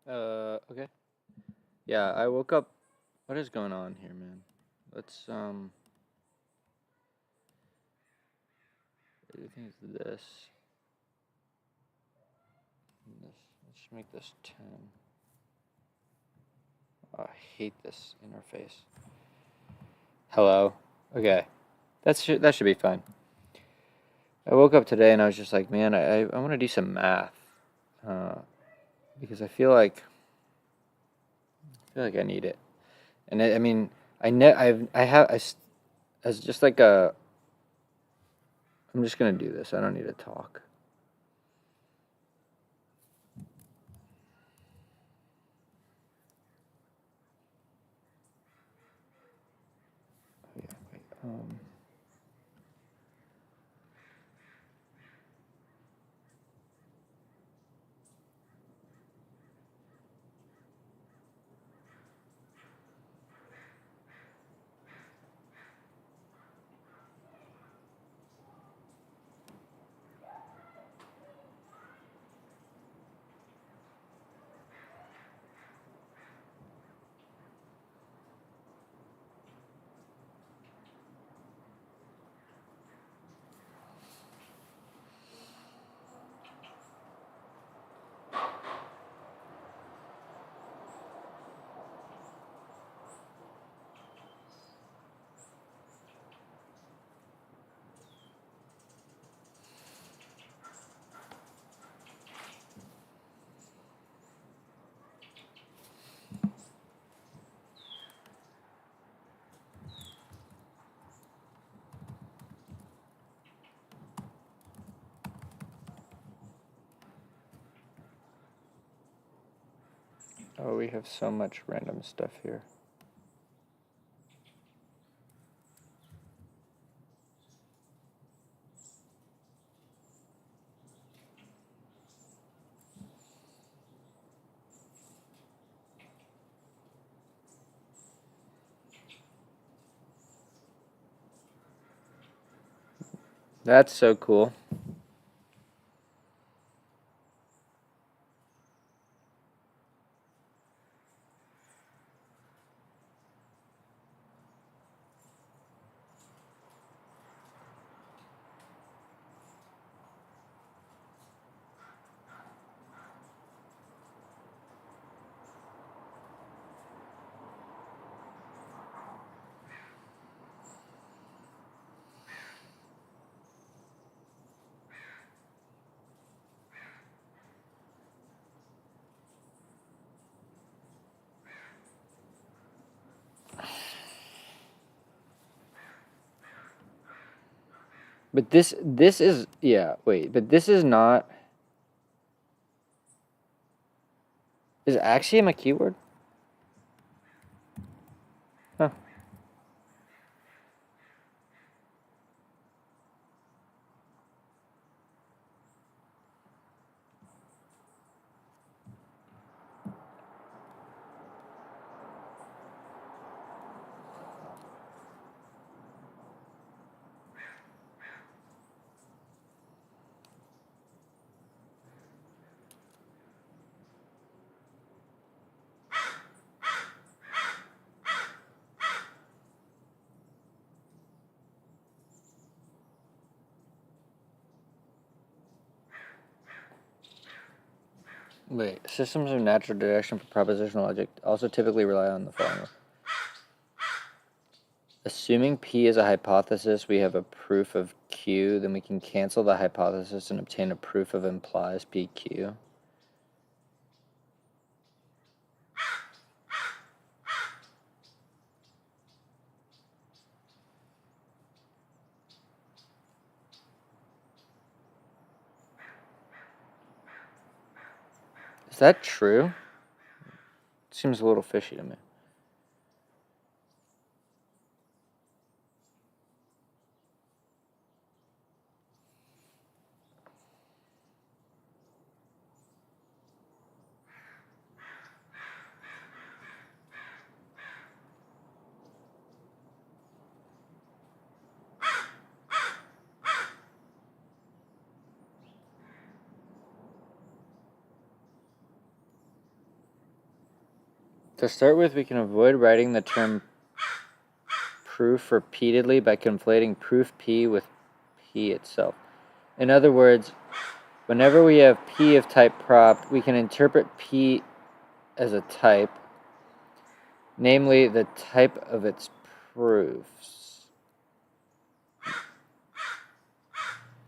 Okay. Yeah, I woke up. What is going on here, man? Let's I think it's this. Let's make this 10. Oh, I hate this interface. Hello. Okay. That should be fine. I woke up today and I was just like, man, I want to do some math, uh, because I feel like I need it. And I mean, as just like a. I'm just gonna do this. I don't need to talk. Oh, yeah, wait. Oh, we have so much random stuff here. That's so cool. But this is, yeah, wait, but this is not, is axiom a keyword? Huh. Wait, systems of natural deduction for propositional logic also typically rely on the following. Assuming P is a hypothesis, we have a proof of Q, then we can cancel the hypothesis and obtain a proof of implies PQ. Is that true? Seems a little fishy to me. To start with, we can avoid writing the term proof repeatedly by conflating proof P with P itself. In other words, whenever we have P of type prop, we can interpret P as a type, namely the type of its proofs.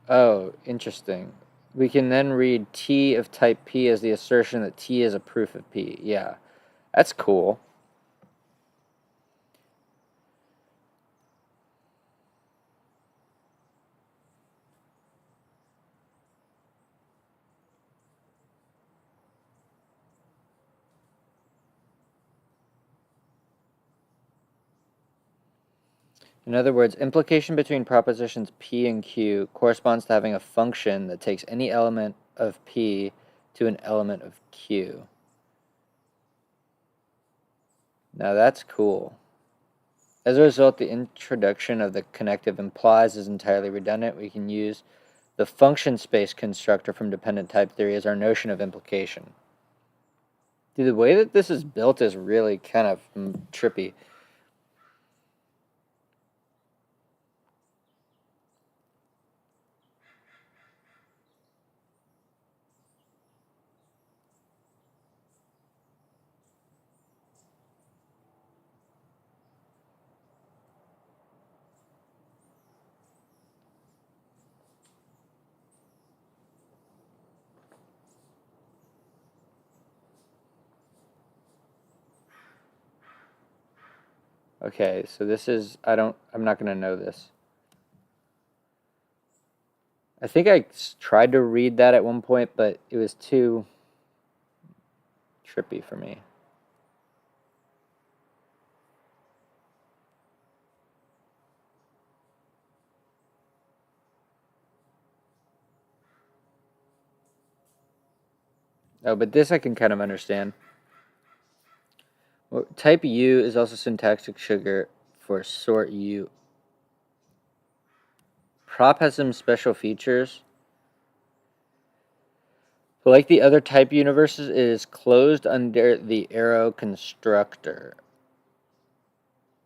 Oh, interesting. We can then read T of type P as the assertion that T is a proof of P. Yeah, that's cool. In other words, implication between propositions P and Q corresponds to having a function that takes any element of P to an element of Q. Now that's cool. As a result, the introduction of the connective implies is entirely redundant. We can use the function space constructor from dependent type theory as our notion of implication. Dude, the way that this is built is really kind of trippy. Okay, so this is, I'm not going to know this. I think I tried to read that at one point, but it was too trippy for me. Oh, but this I can kind of understand. Well, type U is also syntactic sugar for sort U. Prop has some special features. But like the other type universes, it is closed under the arrow constructor.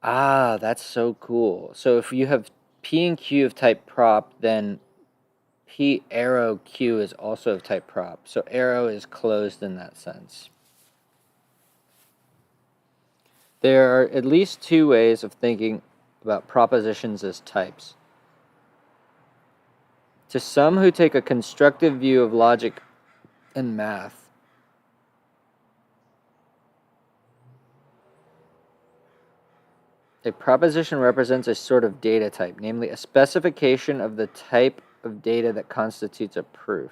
Ah, that's so cool. So if you have P and Q of type prop, then P arrow Q is also of type prop. So arrow is closed in that sense. There are at least two ways of thinking about propositions as types. To some who take a constructive view of logic and math, a proposition represents a sort of data type, namely a specification of the type of data that constitutes a proof.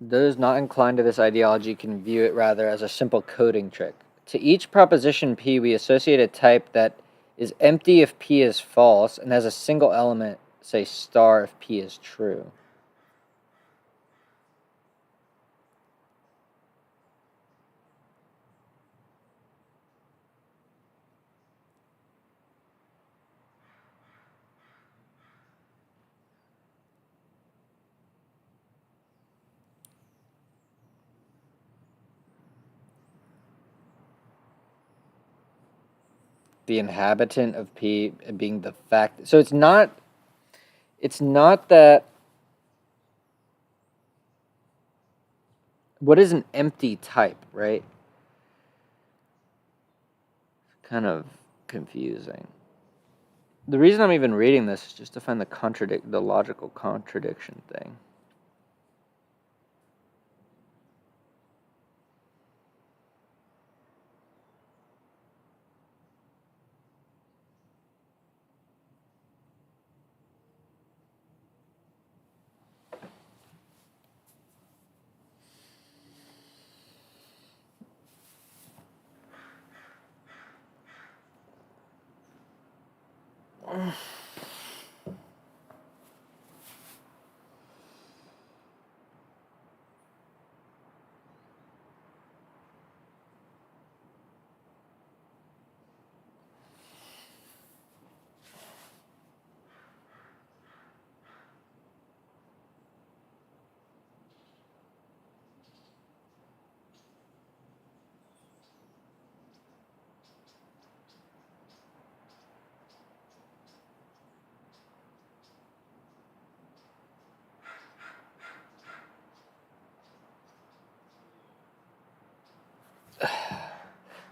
Those not inclined to this ideology can view it rather as a simple coding trick. To each proposition P, we associate a type that is empty if P is false and has a single element, say star, if P is true. The inhabitant of P being the fact. So it's not that. What is an empty type, right? Kind of confusing. The reason I'm even reading this is just to find the logical contradiction thing.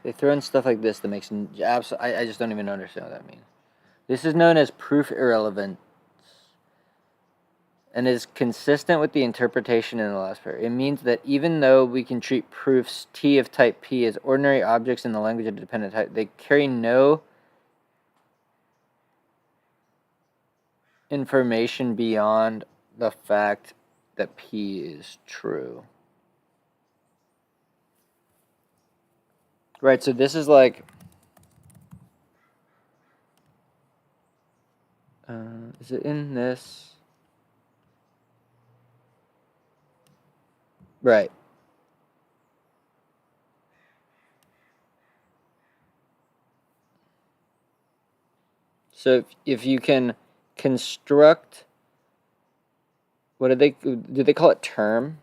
They throw in stuff like this that makes I just don't even understand what that means. This is known as proof irrelevance and is consistent with the interpretation in the last pair. It means that even though we can treat proofs T of type P as ordinary objects in the language of dependent type, they carry no information beyond the fact that P is true. Right, so this is like... is it in this? Right. So if you can construct, what do they call it, term?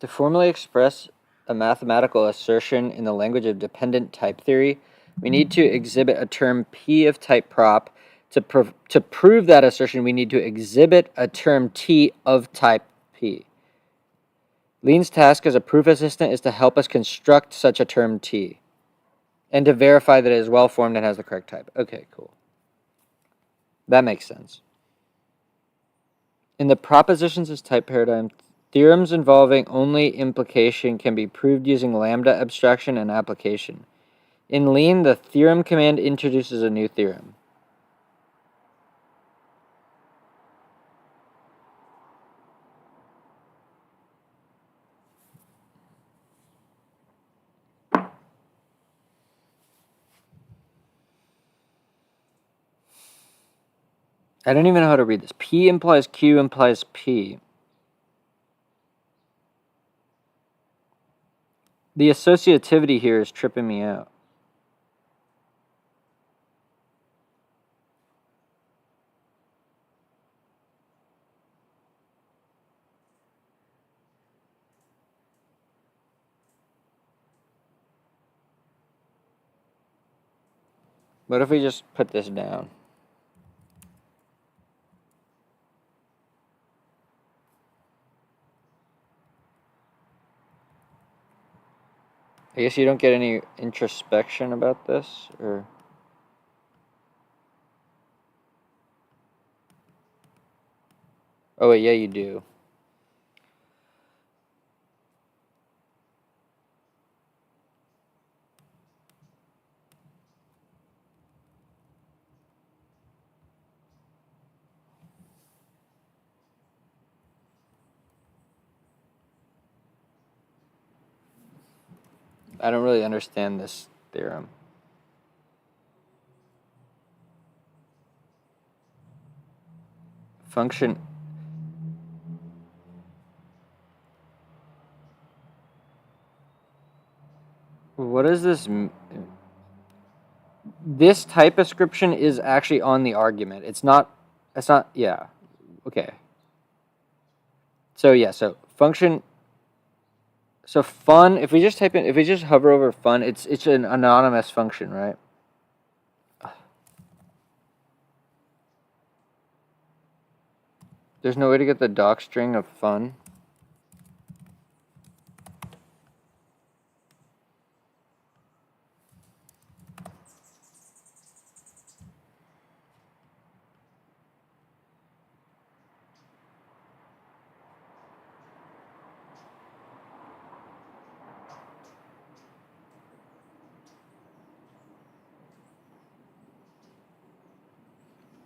To formally express a mathematical assertion in the language of dependent type theory, we need to exhibit a term P of type prop. To prove that assertion, we need to exhibit a term T of type P. Lean's task as a proof assistant is to help us construct such a term T and to verify that it is well formed and has the correct type. Okay, cool. That makes sense. In the propositions as type paradigm, theorems involving only implication can be proved using lambda abstraction and application. In Lean, the theorem command introduces a new theorem. I don't even know how to read this. P implies Q implies P. The associativity here is tripping me out. What if we just put this down? I guess you don't get any introspection about this, or... Oh wait, yeah, you do. I don't really understand this theorem. Function... What is this? This type ascription is actually on the argument. It's not, yeah. Okay. So yeah, so function, so fun, if we just hover over fun, it's an anonymous function, right? There's no way to get the doc string of fun.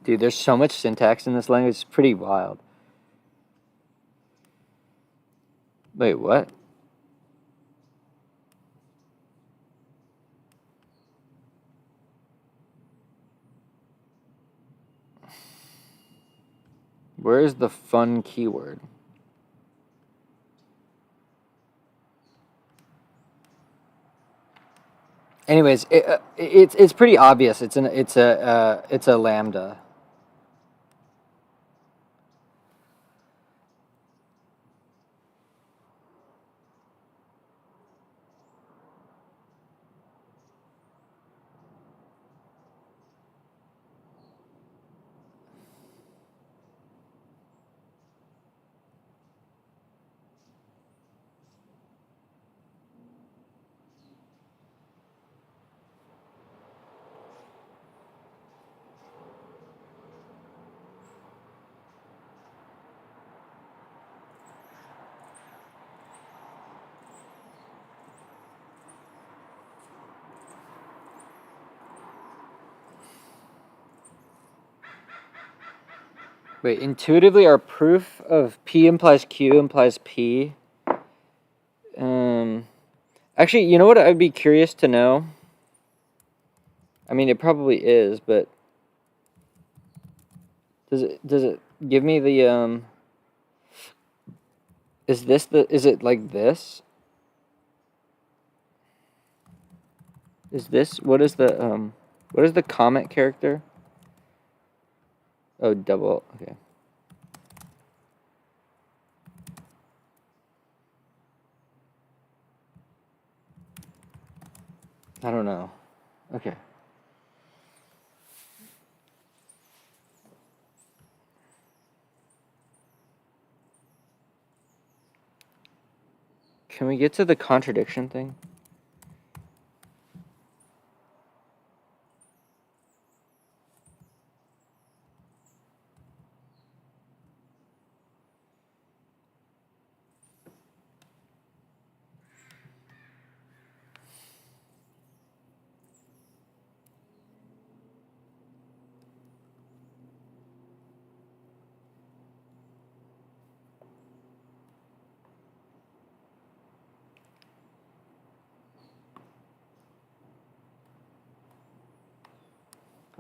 Dude, there's so much syntax in this language, it's pretty wild. Wait, what? Where is the fun keyword? Anyways, it's pretty obvious. It's a lambda. Wait, intuitively, our proof of P implies Q implies P. Actually, you know what I'd be curious to know? I mean, it probably is, but does it give me the is it like this? Is this what is the comment character? Oh, double. Okay. I don't know. Okay. Can we get to the contradiction thing?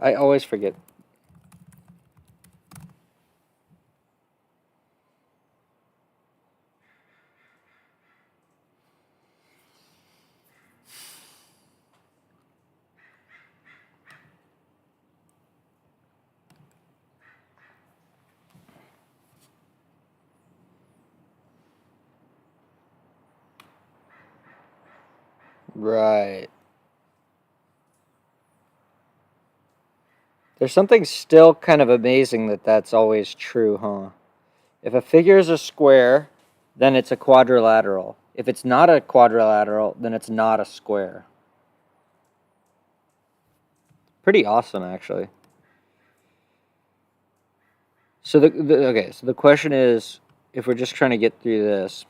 I always forget. Right. There's something still kind of amazing that that's always true, huh? If a figure is a square, then it's a quadrilateral. If it's not a quadrilateral, then it's not a square. Pretty awesome, actually. So so the question is, if we're just trying to get through this,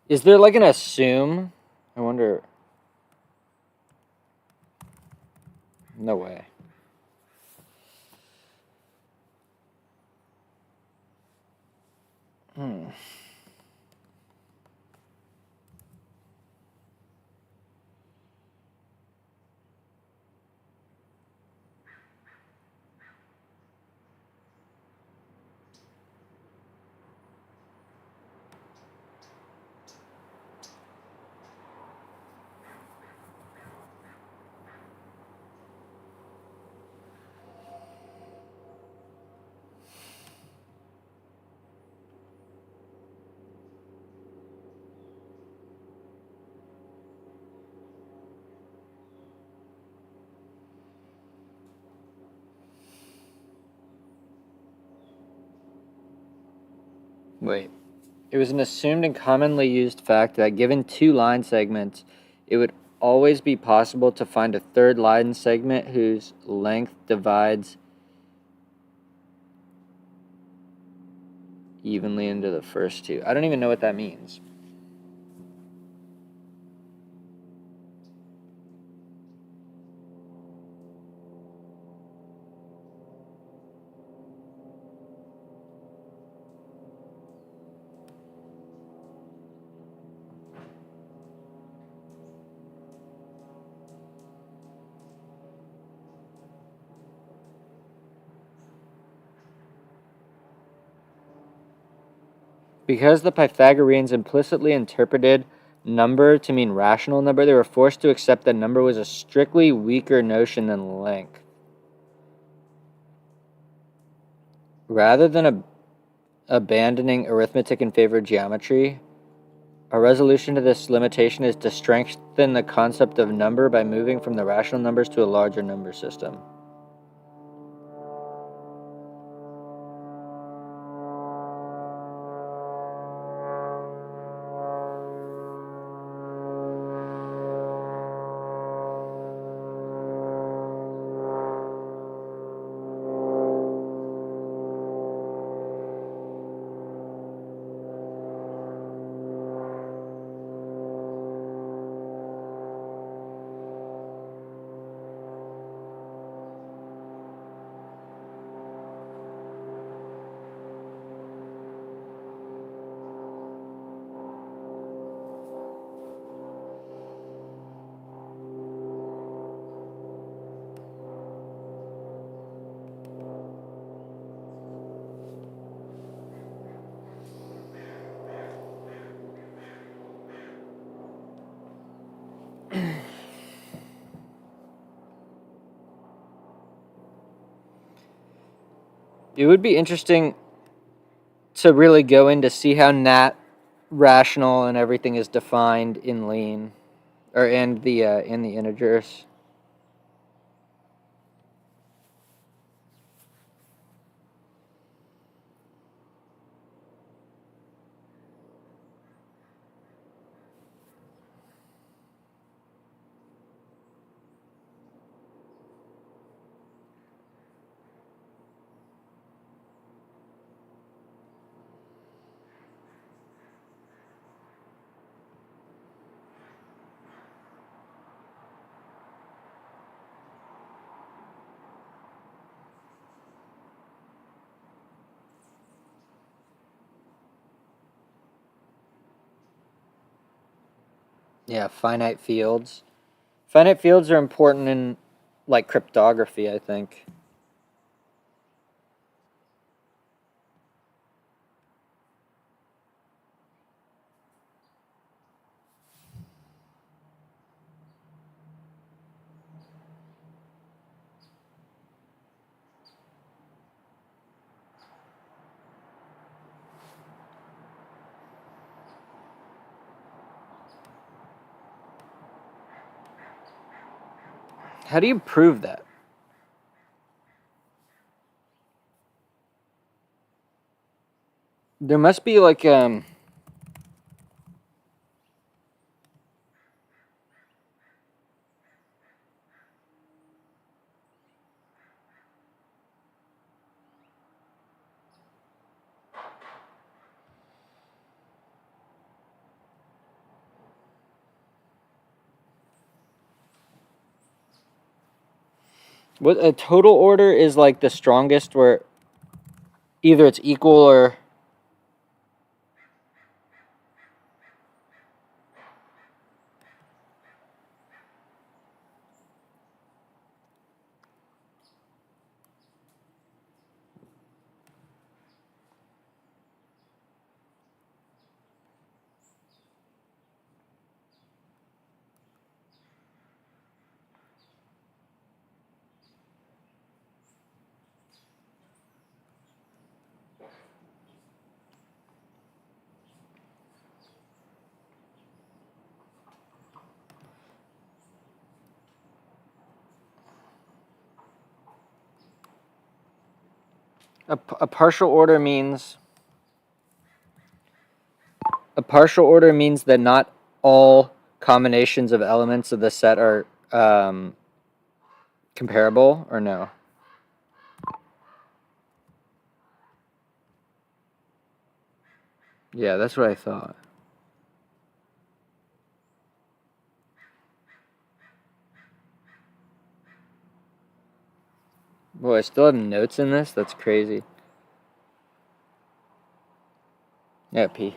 is there like an assume? I wonder. No way. Wait. It was an assumed and commonly used fact that given two line segments, it would always be possible to find a third line segment whose length divides evenly into the first two. I don't even know what that means. Because the Pythagoreans implicitly interpreted number to mean rational number, they were forced to accept that number was a strictly weaker notion than length. Rather than abandoning arithmetic in favor of geometry, a resolution to this limitation is to strengthen the concept of number by moving from the rational numbers to a larger number system. It would be interesting to really go in to see how rational and everything is defined in lean, or in the integers. Yeah, finite fields. Finite fields are important in like cryptography, I think. How do you prove that? There must be like what a total order is, like the strongest, where either it's equal or a partial order means that not all combinations of elements of the set are comparable, or no? Yeah, that's what I thought. Boy, I still have notes in this? That's crazy. Yeah, P.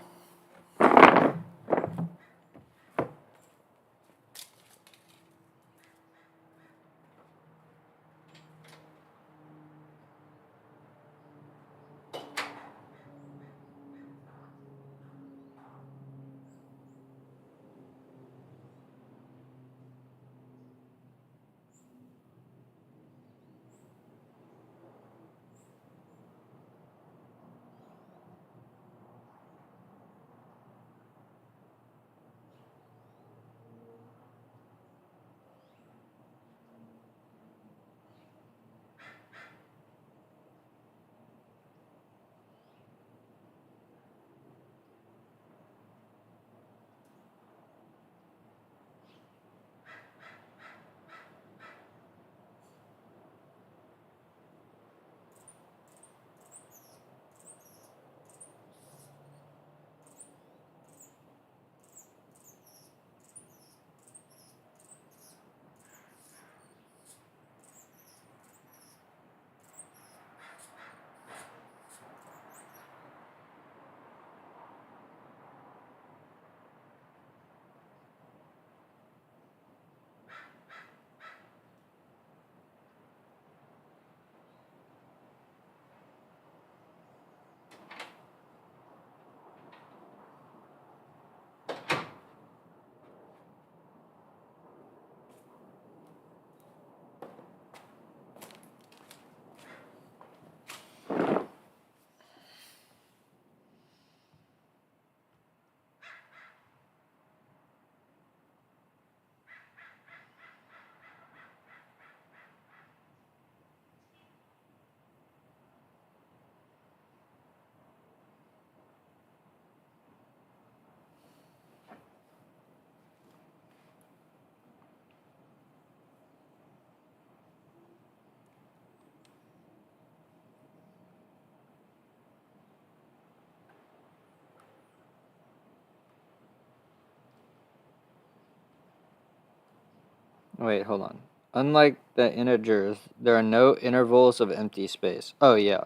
Wait, hold on. Unlike the integers, there are no intervals of empty space. Oh, yeah.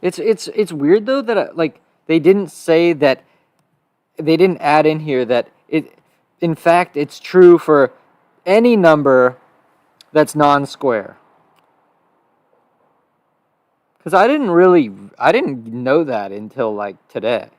It's weird though that like they didn't say that, they didn't add in here that it, in fact it's true for any number that's non-square. Cuz I didn't know that until like today.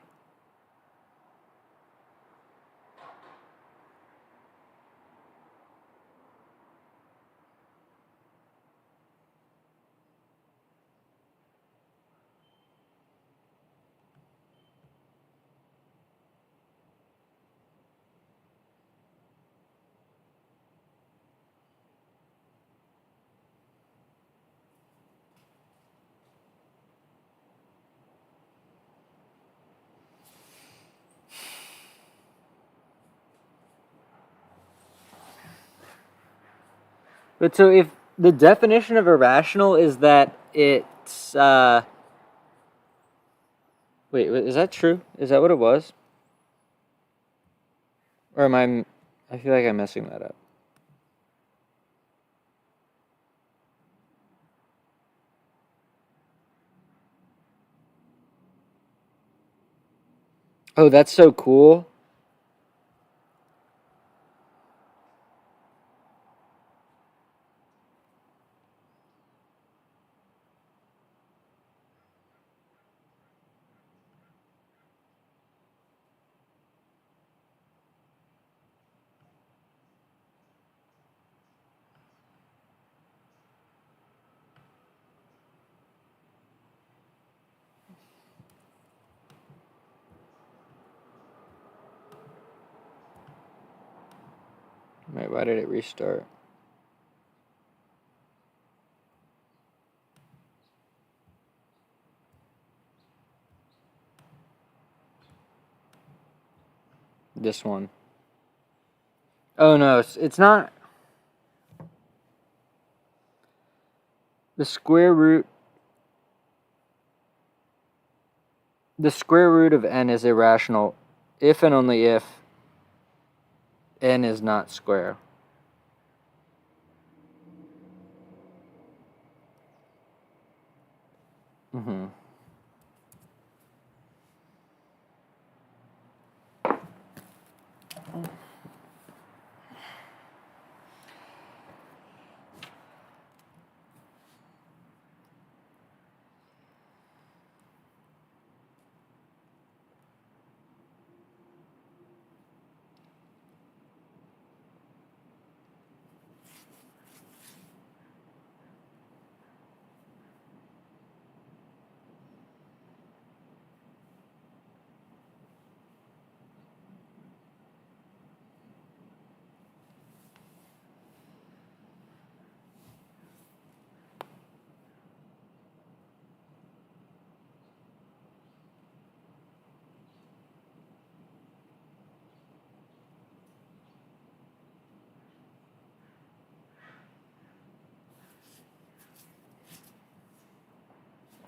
But so if the definition of irrational is that it's wait, is that true? Is that what it was? Or am I feel like I'm messing that up. Oh, that's so cool. Wait, why did it restart? This one. Oh no, it's not. The square root the square root of n is irrational if and only if n is not square. Mm-hmm.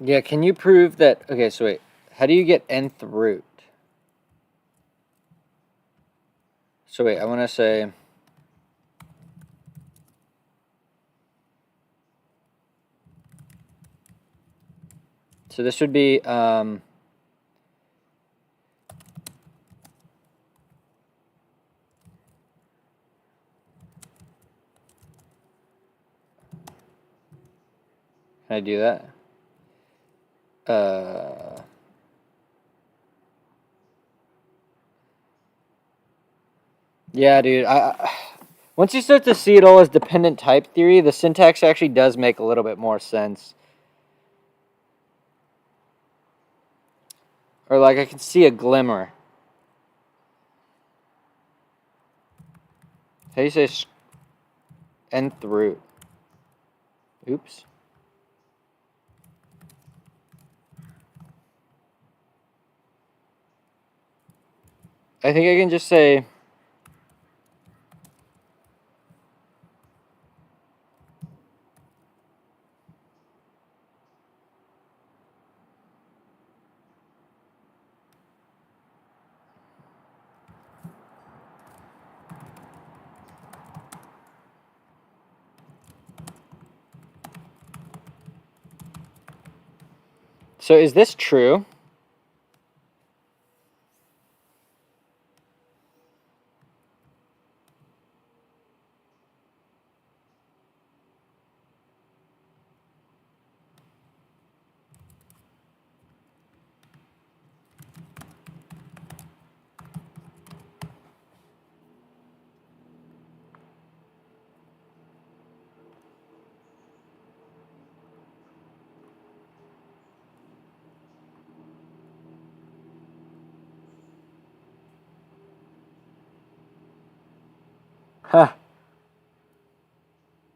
Yeah, can you prove that? Okay, so wait. How do you get nth root? So wait, I want to say. So this would be can I do that? Yeah, dude. Once you start to see it all as dependent type theory, the syntax actually does make a little bit more sense. Or like I can see a glimmer. How do you say nth root? Oops. I think I can just say so is this true?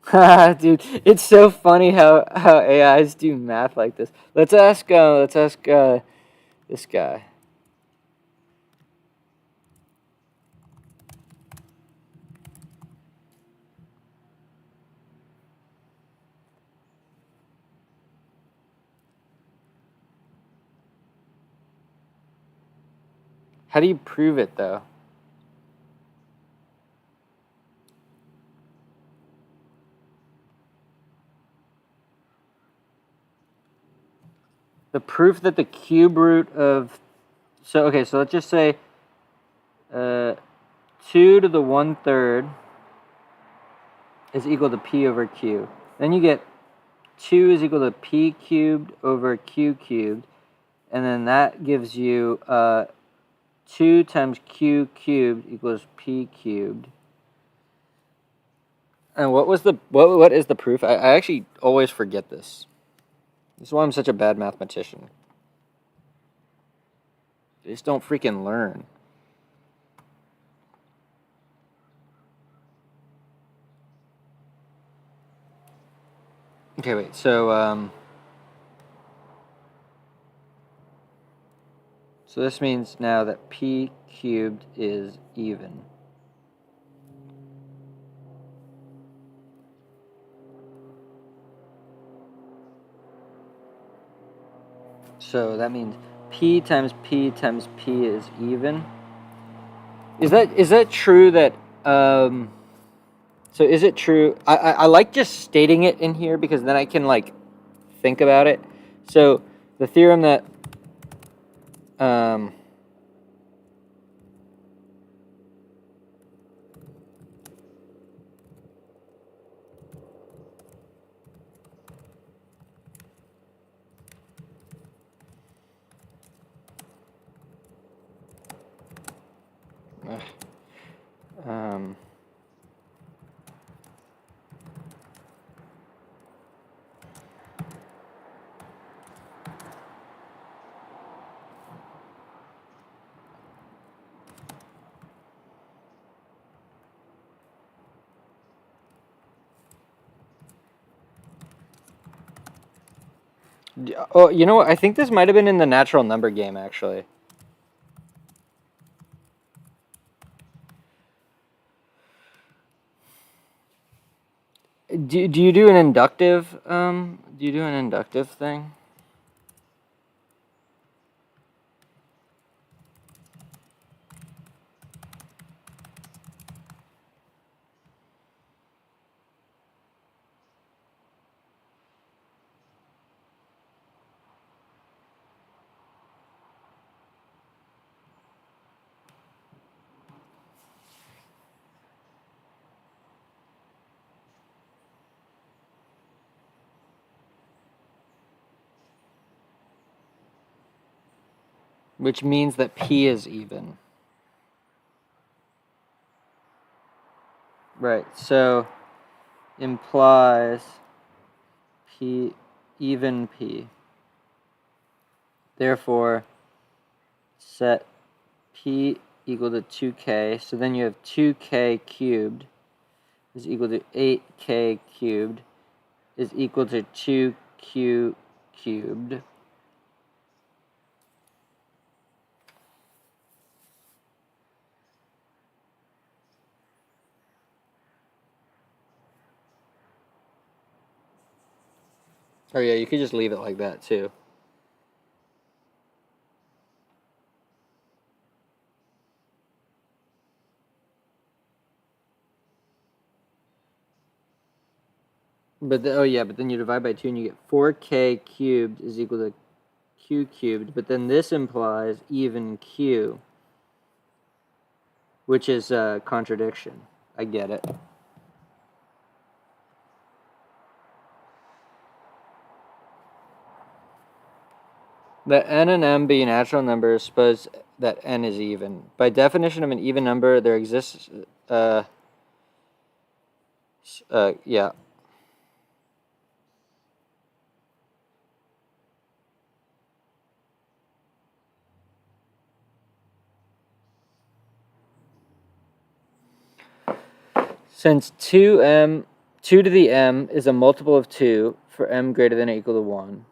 Huh. Dude, it's so funny how AIs do math like this. Let's ask this guy. How do you prove it though? The proof that the cube root of so okay, so let's just say 2 to the 1/3 is equal to p over q. Then you get 2 is equal to p cubed over q cubed, and then that gives you 2 times q cubed equals p cubed. And what is the proof? I actually always forget this. This is why I'm such a bad mathematician. I just don't freaking learn. Okay, wait. So this means now that p cubed is even. So that means p times p times p is even. Is that true that so is it true? I like just stating it in here because then I can like think about it. So the theorem that um um oh, you know what? I think this might have been in the natural number game actually. Do you do an inductive thing? Which means that p is even. Right, so implies P even P. Therefore, set P equal to 2K. So then you have 2K cubed is equal to 8K cubed is equal to 2Q cubed. Oh yeah, you could just leave it like that too. But oh yeah, but then you divide by 2 and you get 4K cubed is equal to Q cubed. But then this implies even Q, which is a contradiction. I get it. Let n and m be natural numbers, suppose that n is even. By definition of an even number, there exists, yeah. Since 2 to the m is a multiple of 2 for m greater than or equal to 1.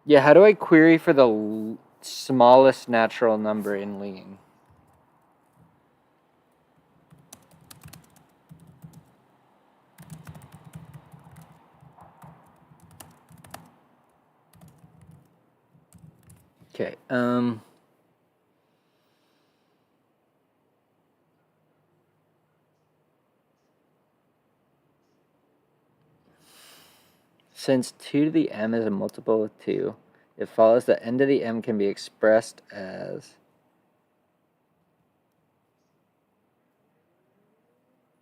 Yeah, how do I query for the smallest natural number in lean? Okay, since 2 to the m is a multiple of 2, it follows that n to the m can be expressed as...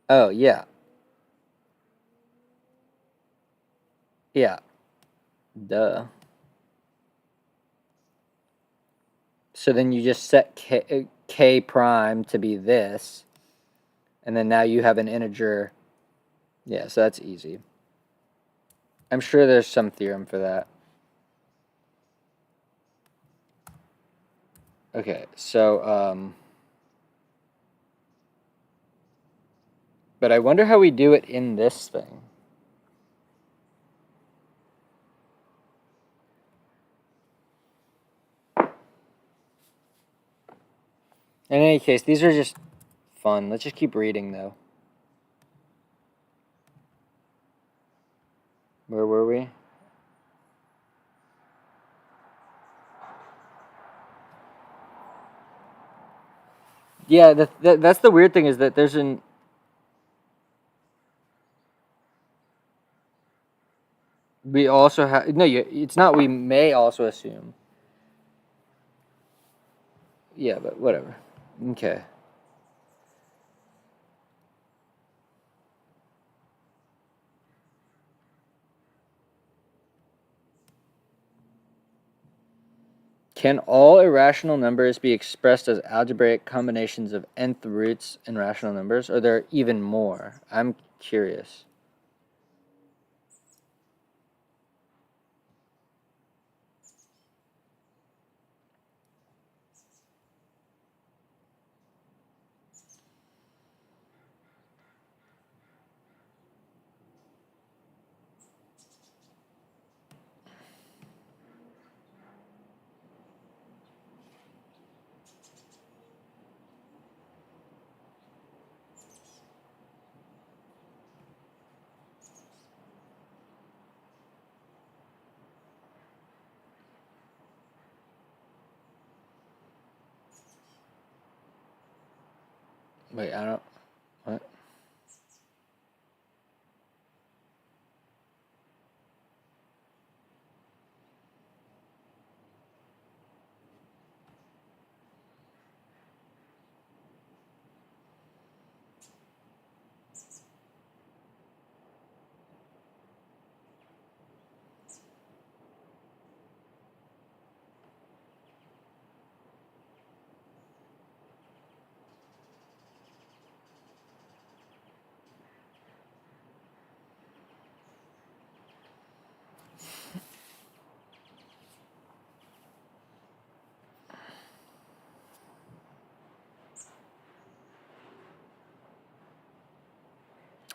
Oh, yeah. Yeah. Duh. So then you just set k prime to be this, and then now you have an integer. Yeah, so that's easy. I'm sure there's some theorem for that. Okay, so, but I wonder how we do it in this thing. In any case, these are just fun. Let's just keep reading, though. Where were we? Yeah, that's the weird thing is that there's an... We also have... No, it's not we may also assume. Yeah, but whatever. Okay. Can all irrational numbers be expressed as algebraic combinations of nth roots in rational numbers, or there are even more? I'm curious. Wait, I don't... What?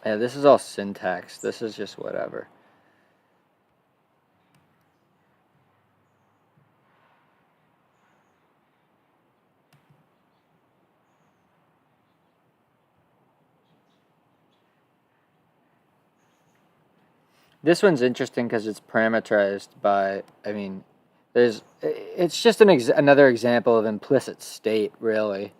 Yeah, this is all syntax. This is just whatever. This one's interesting because it's parameterized by, I mean, it's just another example of implicit state, really.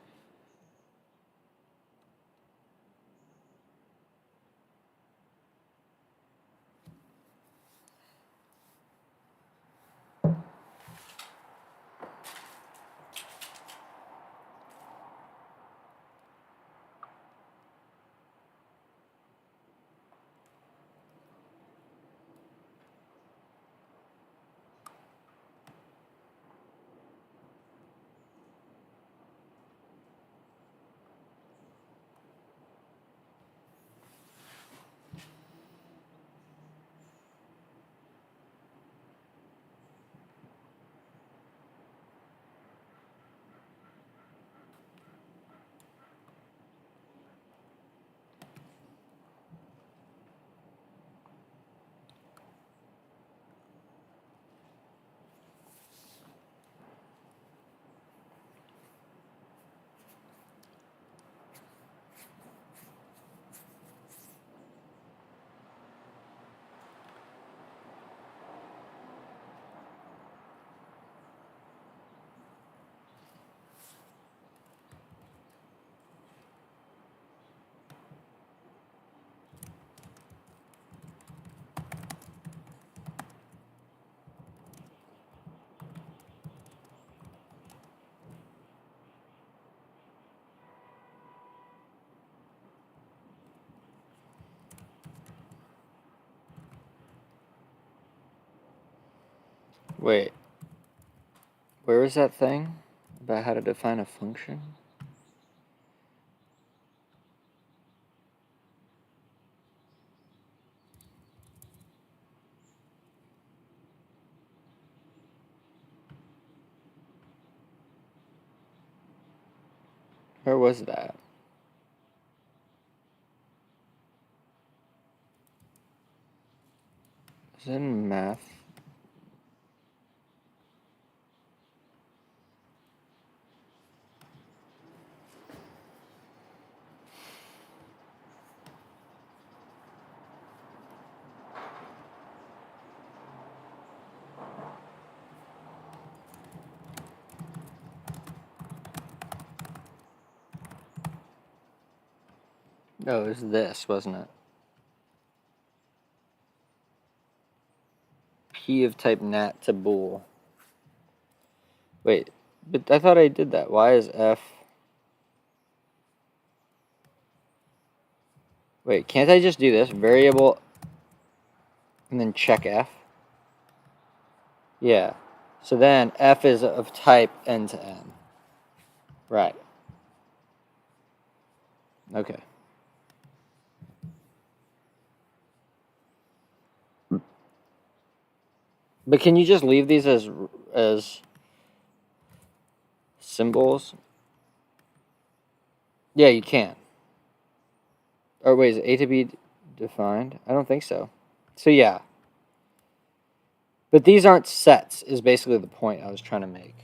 Wait, where was that thing about how to define a function? Where was that? Is it in math? No, it was this, wasn't it? P of type nat to bool. Wait, but I thought I did that. Why is F... Wait, can't I just do this? Variable and then check F? Yeah. So then F is of type n to n. Right. Okay. But can you just leave these as symbols? Yeah, you can. Or wait, is A to be defined? I don't think so. So yeah. But these aren't sets, is basically the point I was trying to make.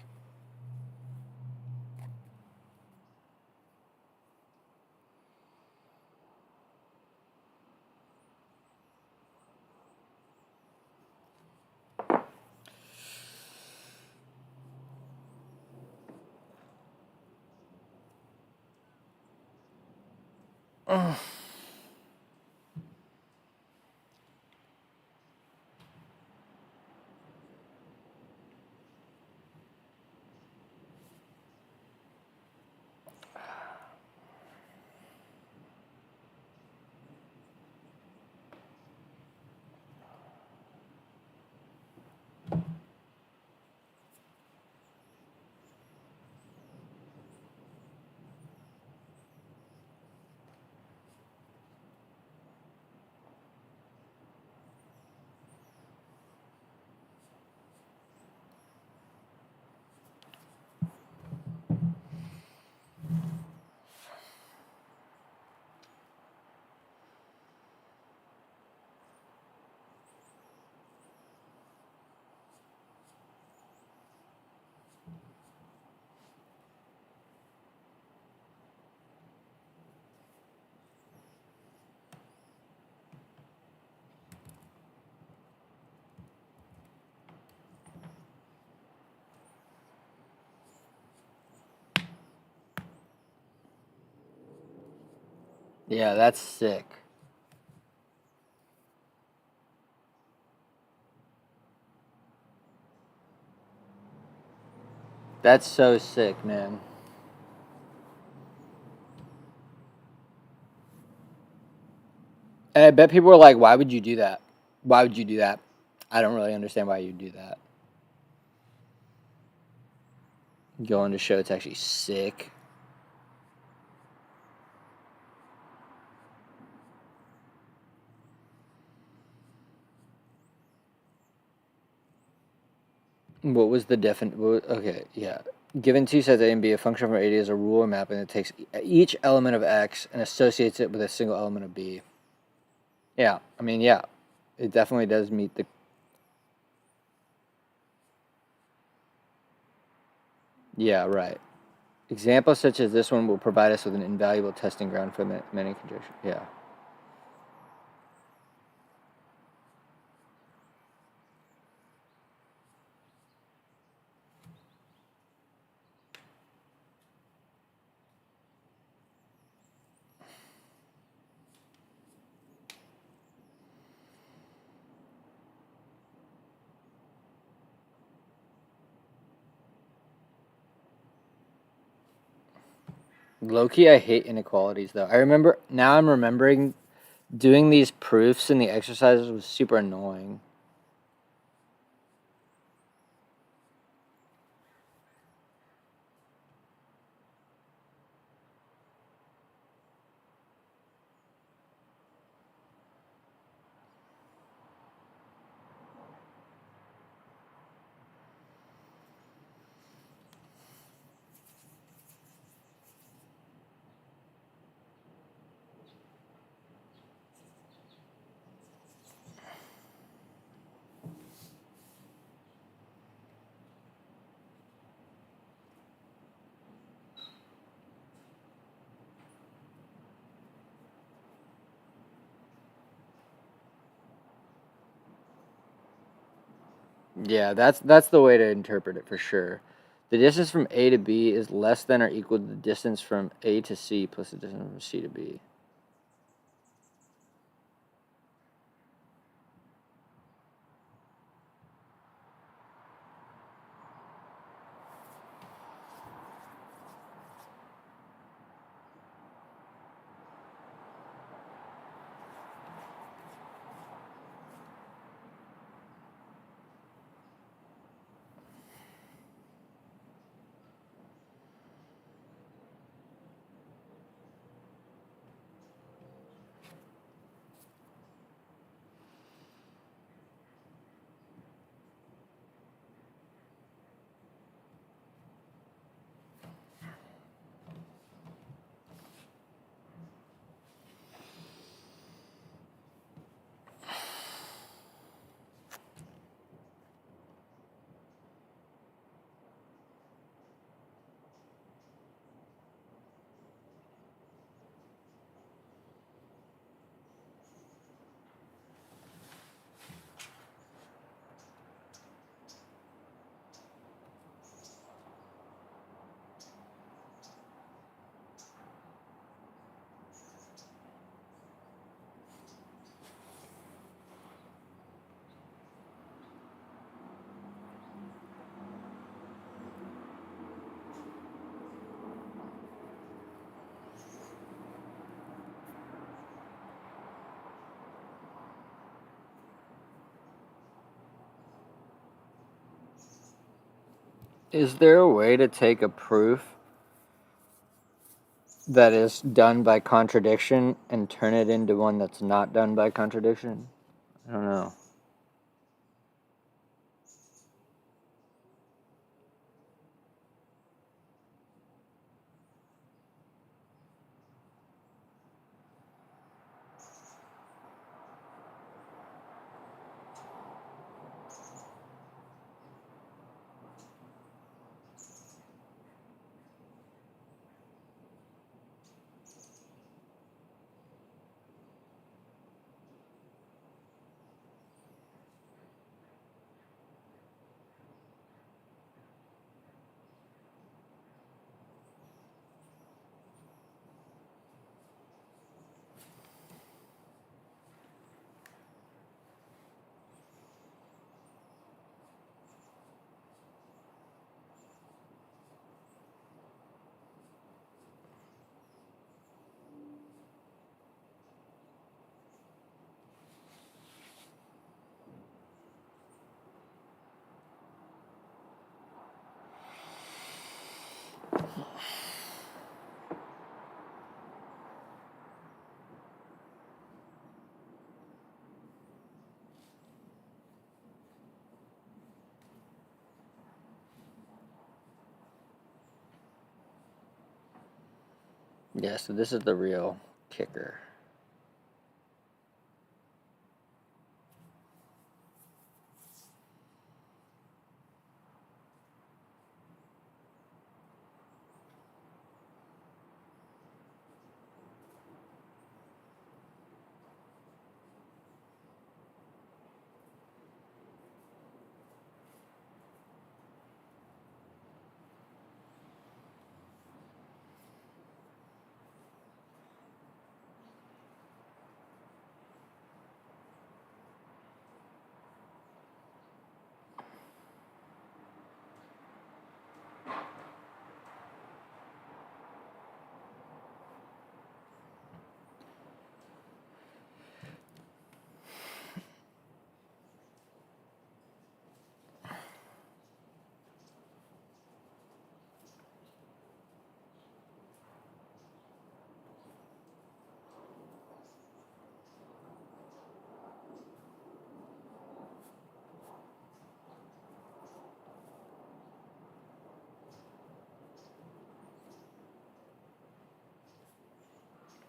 Yeah, that's sick. That's so sick, man. And I bet people were like, why would you do that? Why would you do that? I don't really understand why you'd do that. Going to show it's actually sick. What was the okay, yeah. Given two sets A and B, a function from A to is a ruler map, and it takes each element of X and associates it with a single element of B. Yeah, I mean, yeah, it definitely does meet the. Yeah, right. Examples such as this one will provide us with an invaluable testing ground for many conjectures. Yeah. Low-key, I hate inequalities, though. Now I'm remembering doing these proofs in the exercises was super annoying. Yeah, that's the way to interpret it for sure. The distance from A to B is less than or equal to the distance from A to C plus the distance from C to B. Is there a way to take a proof that is done by contradiction and turn it into one that's not done by contradiction? I don't know. Yeah, so this is the real kicker.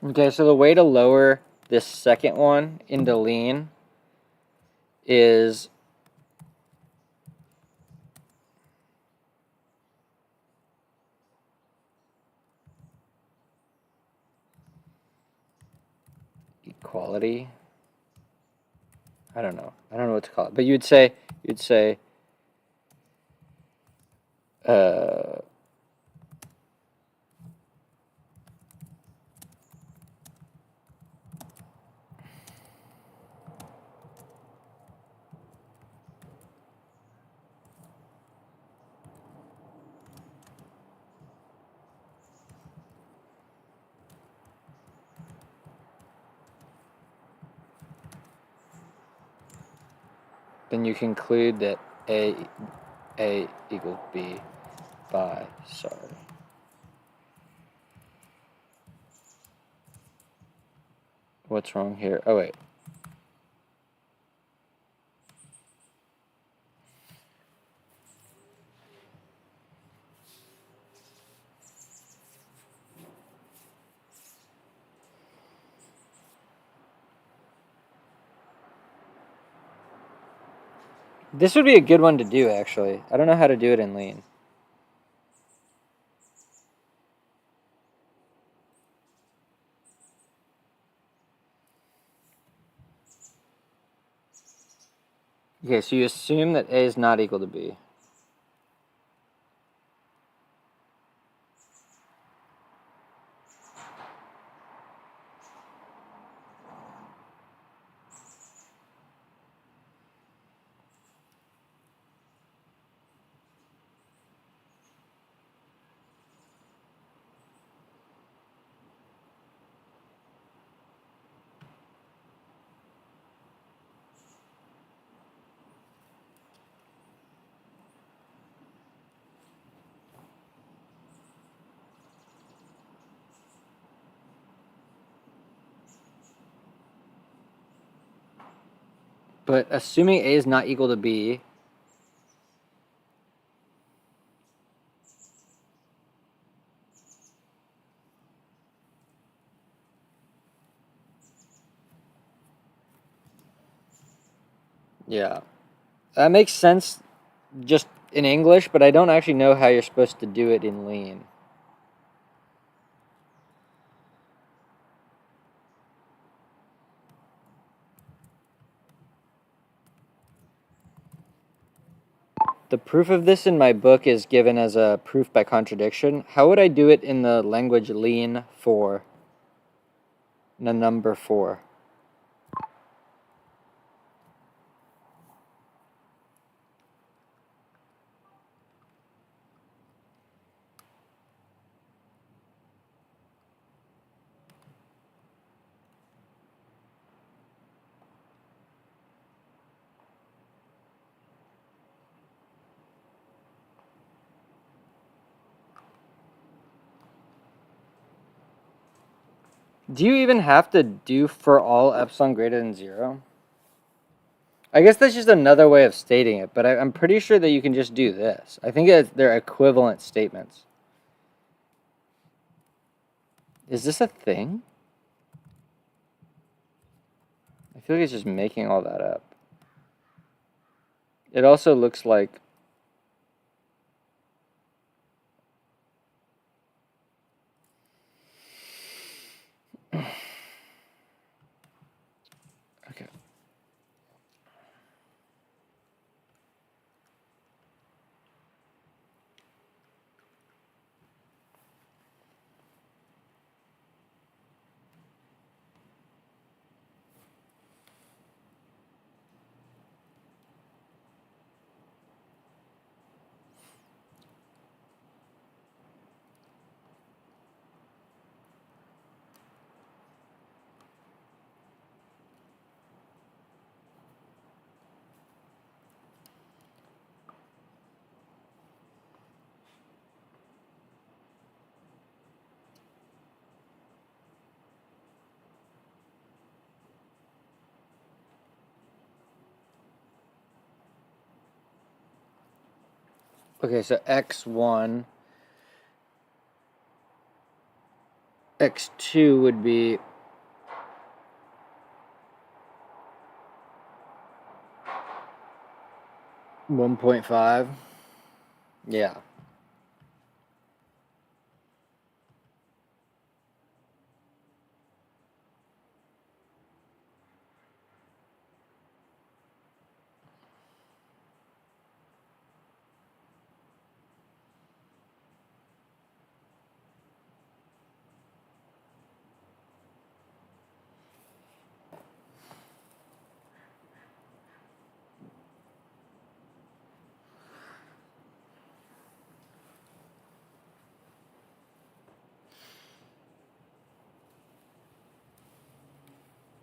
Okay, so the way to lower this second one into lean is equality. I don't know what to call it, but you'd say uh, then you conclude that A equals B by, sorry. What's wrong here? Oh, wait. This would be a good one to do, actually. I don't know how to do it in lean. Okay, so you assume that A is not equal to B. But assuming A is not equal to B, yeah, that makes sense just in English, but I don't actually know how you're supposed to do it in lean. The proof of this in my book is given as a proof by contradiction. How would I do it in the language lean4? The number 4. Do you even have to do for all epsilon greater than 0? I guess that's just another way of stating it, but I'm pretty sure that you can just do this. I think they're equivalent statements. Is this a thing? I feel like it's just making all that up. It also looks like... Okay. Okay, so x1, x2 would be 1.5. Yeah.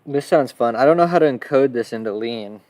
This sounds fun. I don't know how to encode this into lean.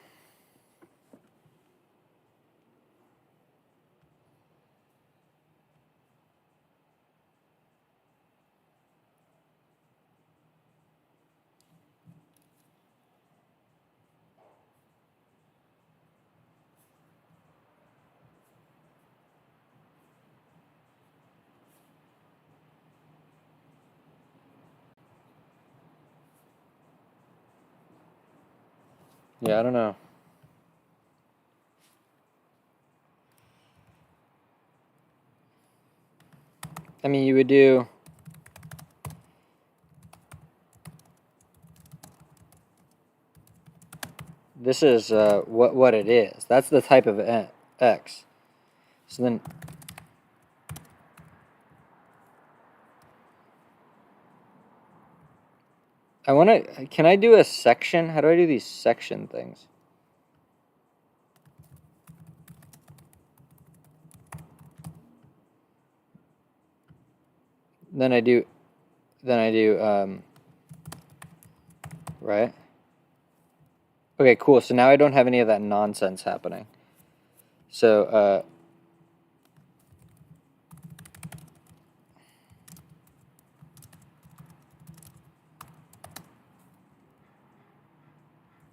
Yeah, I don't know. I mean, you would do... This is what it is. That's the type of X. So then... I want to... Can I do a section? How do I do these section things? Then I do... Right? Okay, cool. So now I don't have any of that nonsense happening. So,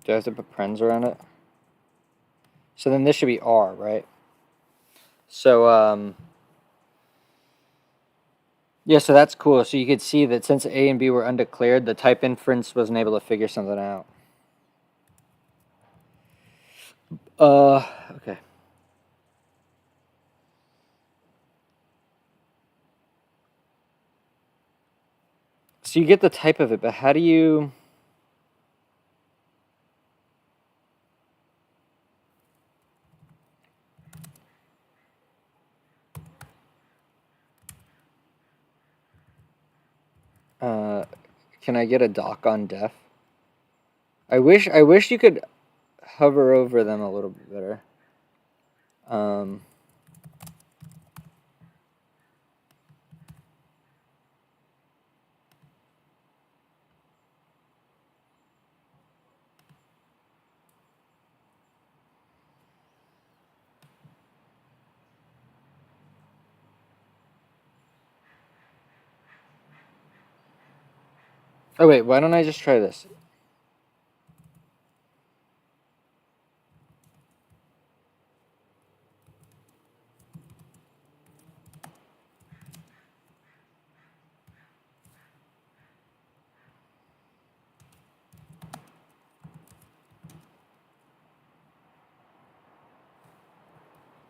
do I have to put parens around it? So then this should be R, right? So, yeah, so that's cool. So you could see that since A and B were undeclared, the type inference wasn't able to figure something out. Okay. So you get the type of it, but how do you... Can I get a doc on def? I wish you could hover over them a little bit better. Oh wait, why don't I just try this?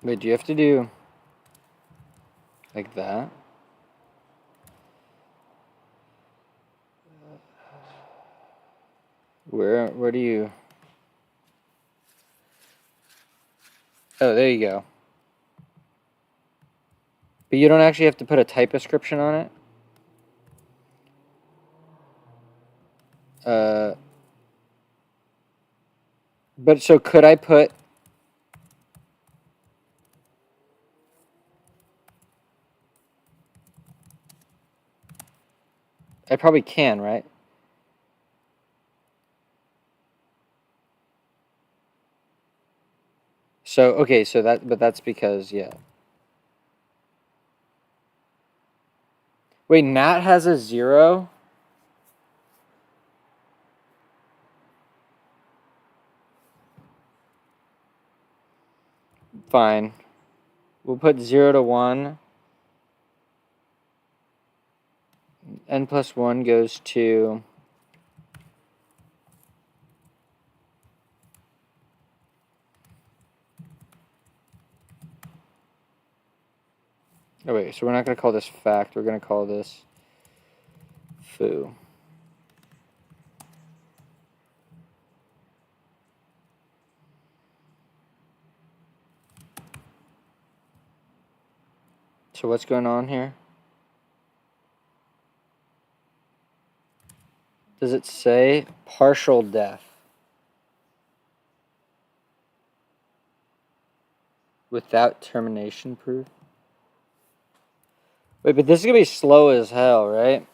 Wait, do you have to do like that? Where do you... Oh, there you go. But you don't actually have to put a type description on it? But so could I put... I probably can, right? So, okay, so but that's because, yeah. Wait, Nat has a 0? Fine. We'll put 0 to 1. N plus 1 goes to... Oh, wait, so we're not going to call this fact. We're going to call this foo. So what's going on here? Does it say partial death? Without termination proof? Wait, but this is going to be slow as hell, right?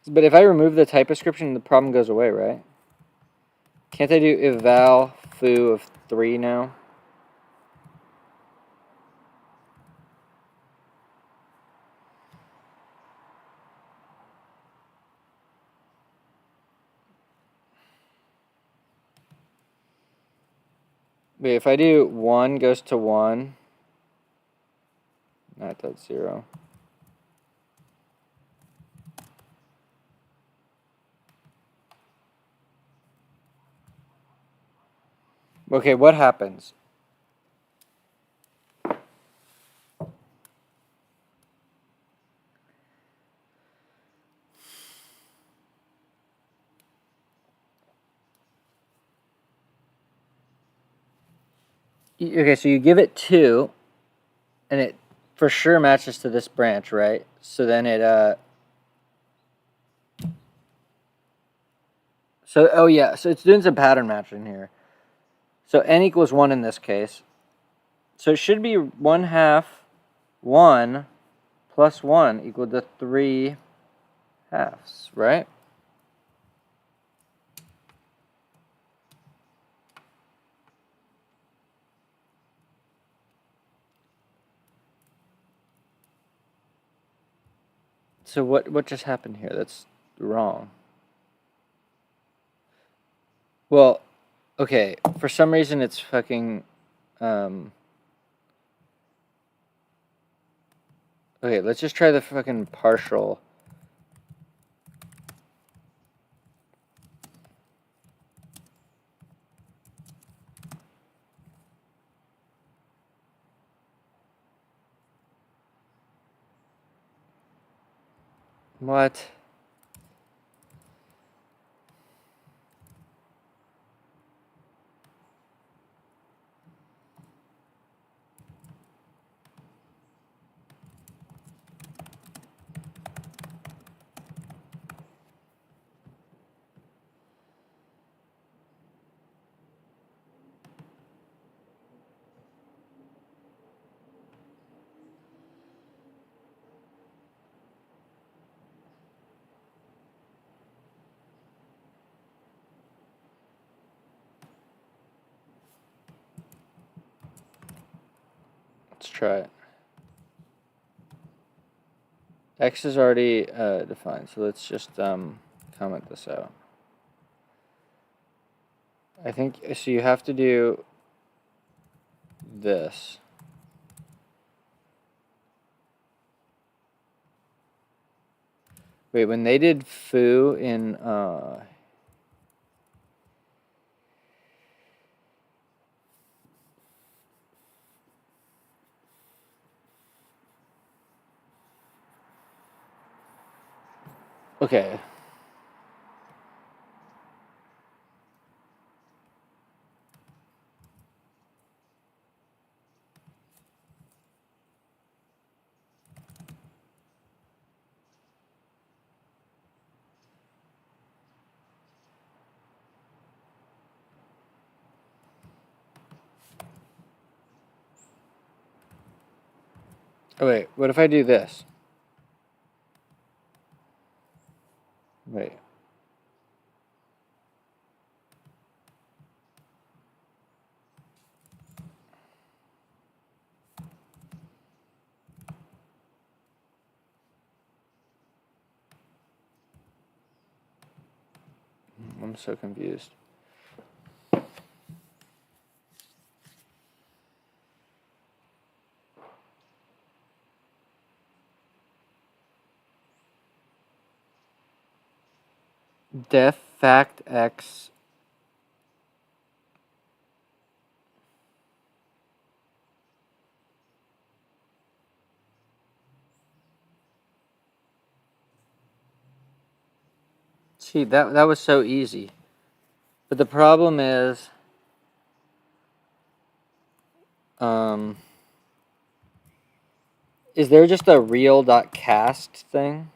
But if I remove the type description, the problem goes away, right? Can't I do eval foo of 3 now? Wait, if I do 1 goes to 1, not that 0. Okay, what happens? Okay, so you give it 2, and it for sure matches to this branch, right? So then it, so, oh yeah, so it's doing some pattern matching here. So n equals 1 in this case. So it should be 1/2 1 plus 1 equal to 3 halves, right? So what just happened here? That's wrong. Well, okay, for some reason it's fucking, okay, let's just try the fucking partial. What? Let's try it. X is already defined, so let's just comment this out. I think, so you have to do this. Wait, when they did foo in okay. Oh wait, what if I do this? Wait. I'm so confused. Def fact X. See, that was so easy. But the problem is is there just a real.cast thing?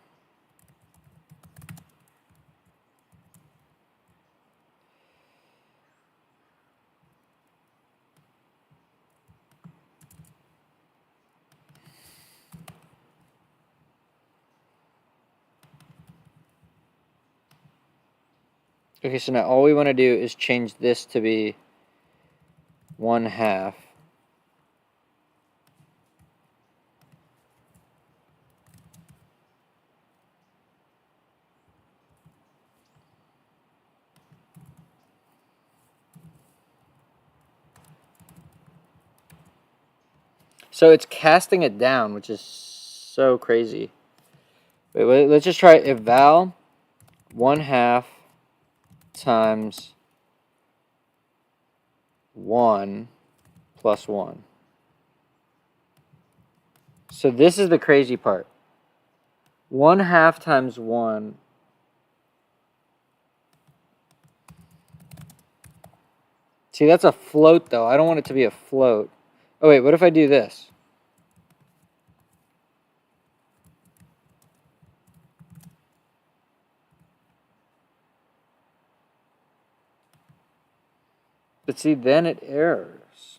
Okay, so now all we want to do is change this to be 1/2. So it's casting it down, which is so crazy. Wait, let's just try eval 1/2 times 1 plus 1. So this is the crazy part. 1/2 times 1. See, that's a float, though. I don't want it to be a float. Oh, wait, what if I do this? But see, then it errors.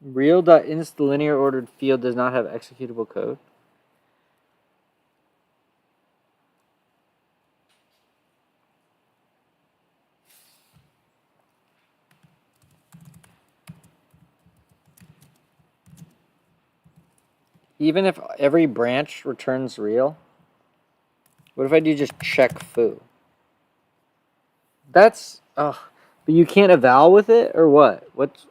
Real.inst linear ordered field does not have executable code. Even if every branch returns real? What if I do just check foo? That's, ugh. But you can't eval with it, or what? What's...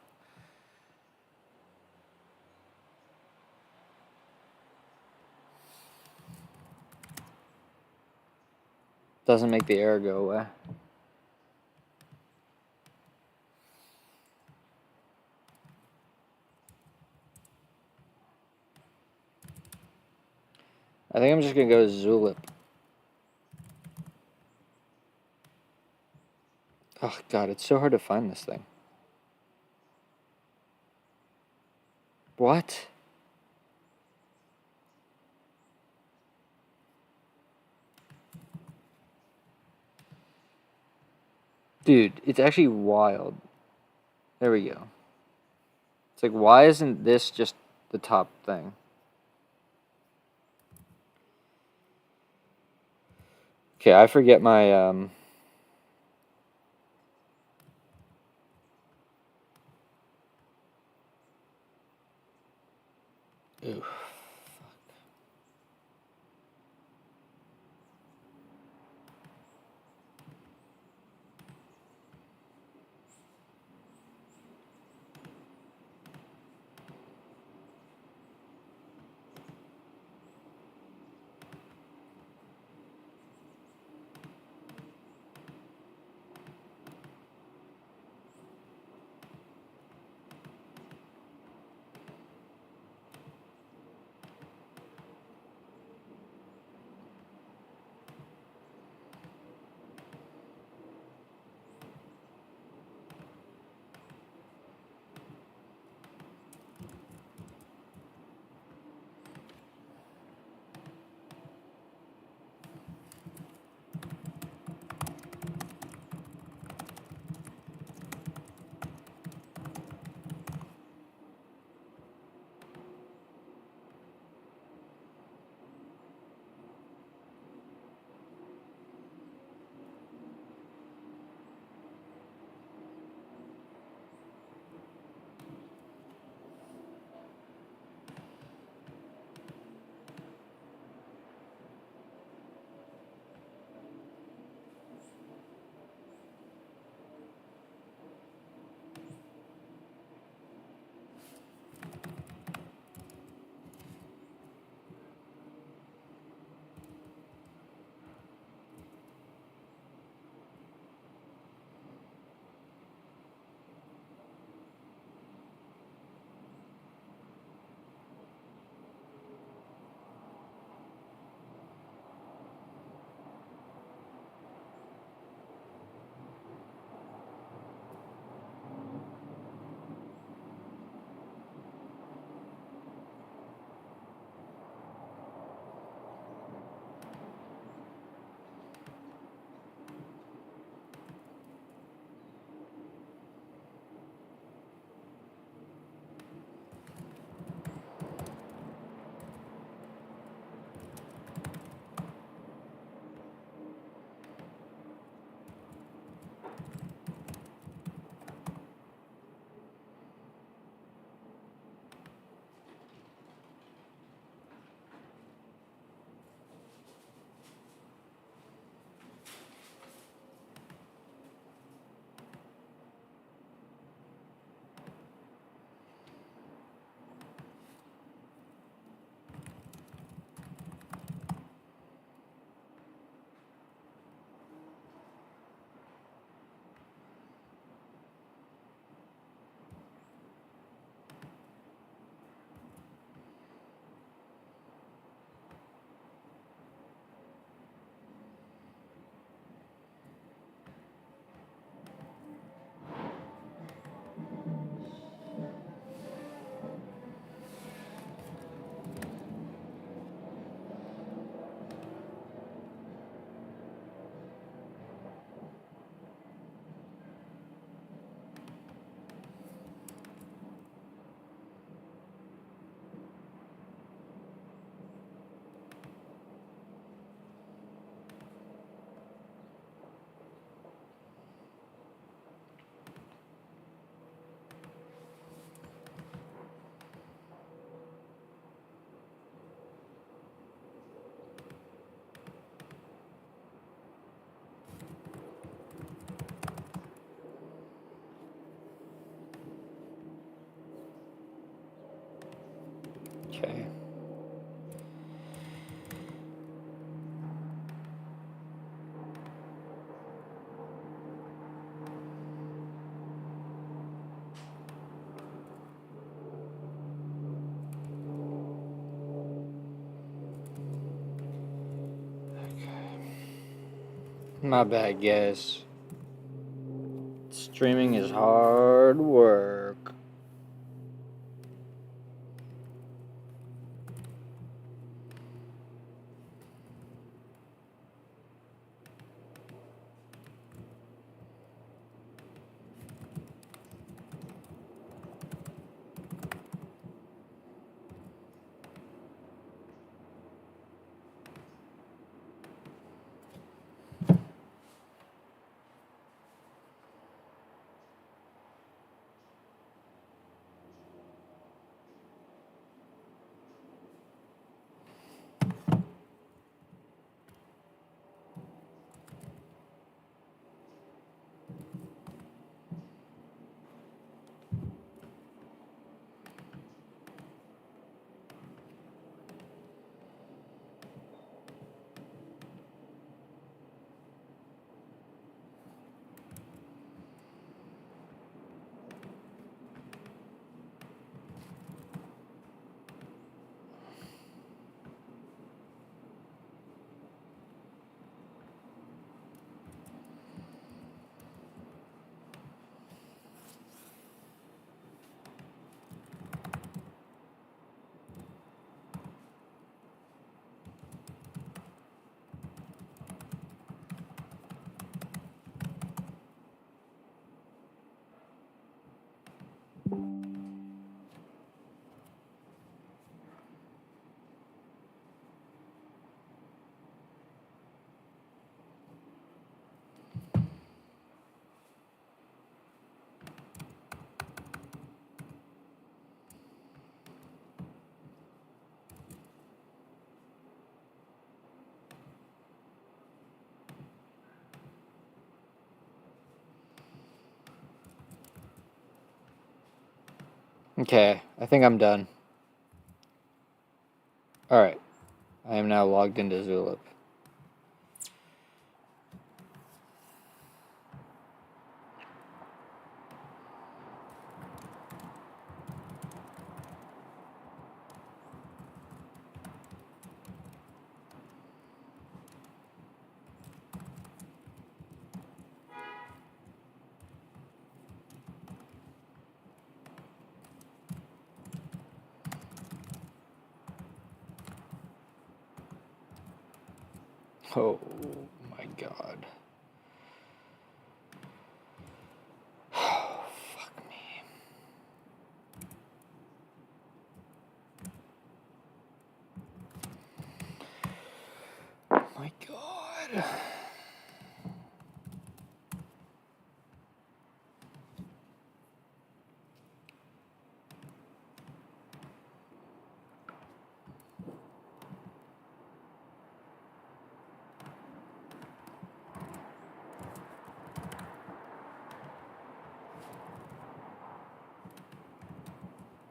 Doesn't make the error go away. I think I'm just going to go Zulip. Oh, God, it's so hard to find this thing. What? Dude, it's actually wild. There we go. It's like, why isn't this just the top thing? Okay, I forget my, Ooh. My bad, guys. Streaming is hard work. Okay, I think I'm done. Alright, I am now logged into Zulip. Oh my god. Oh, fuck me. Oh my god.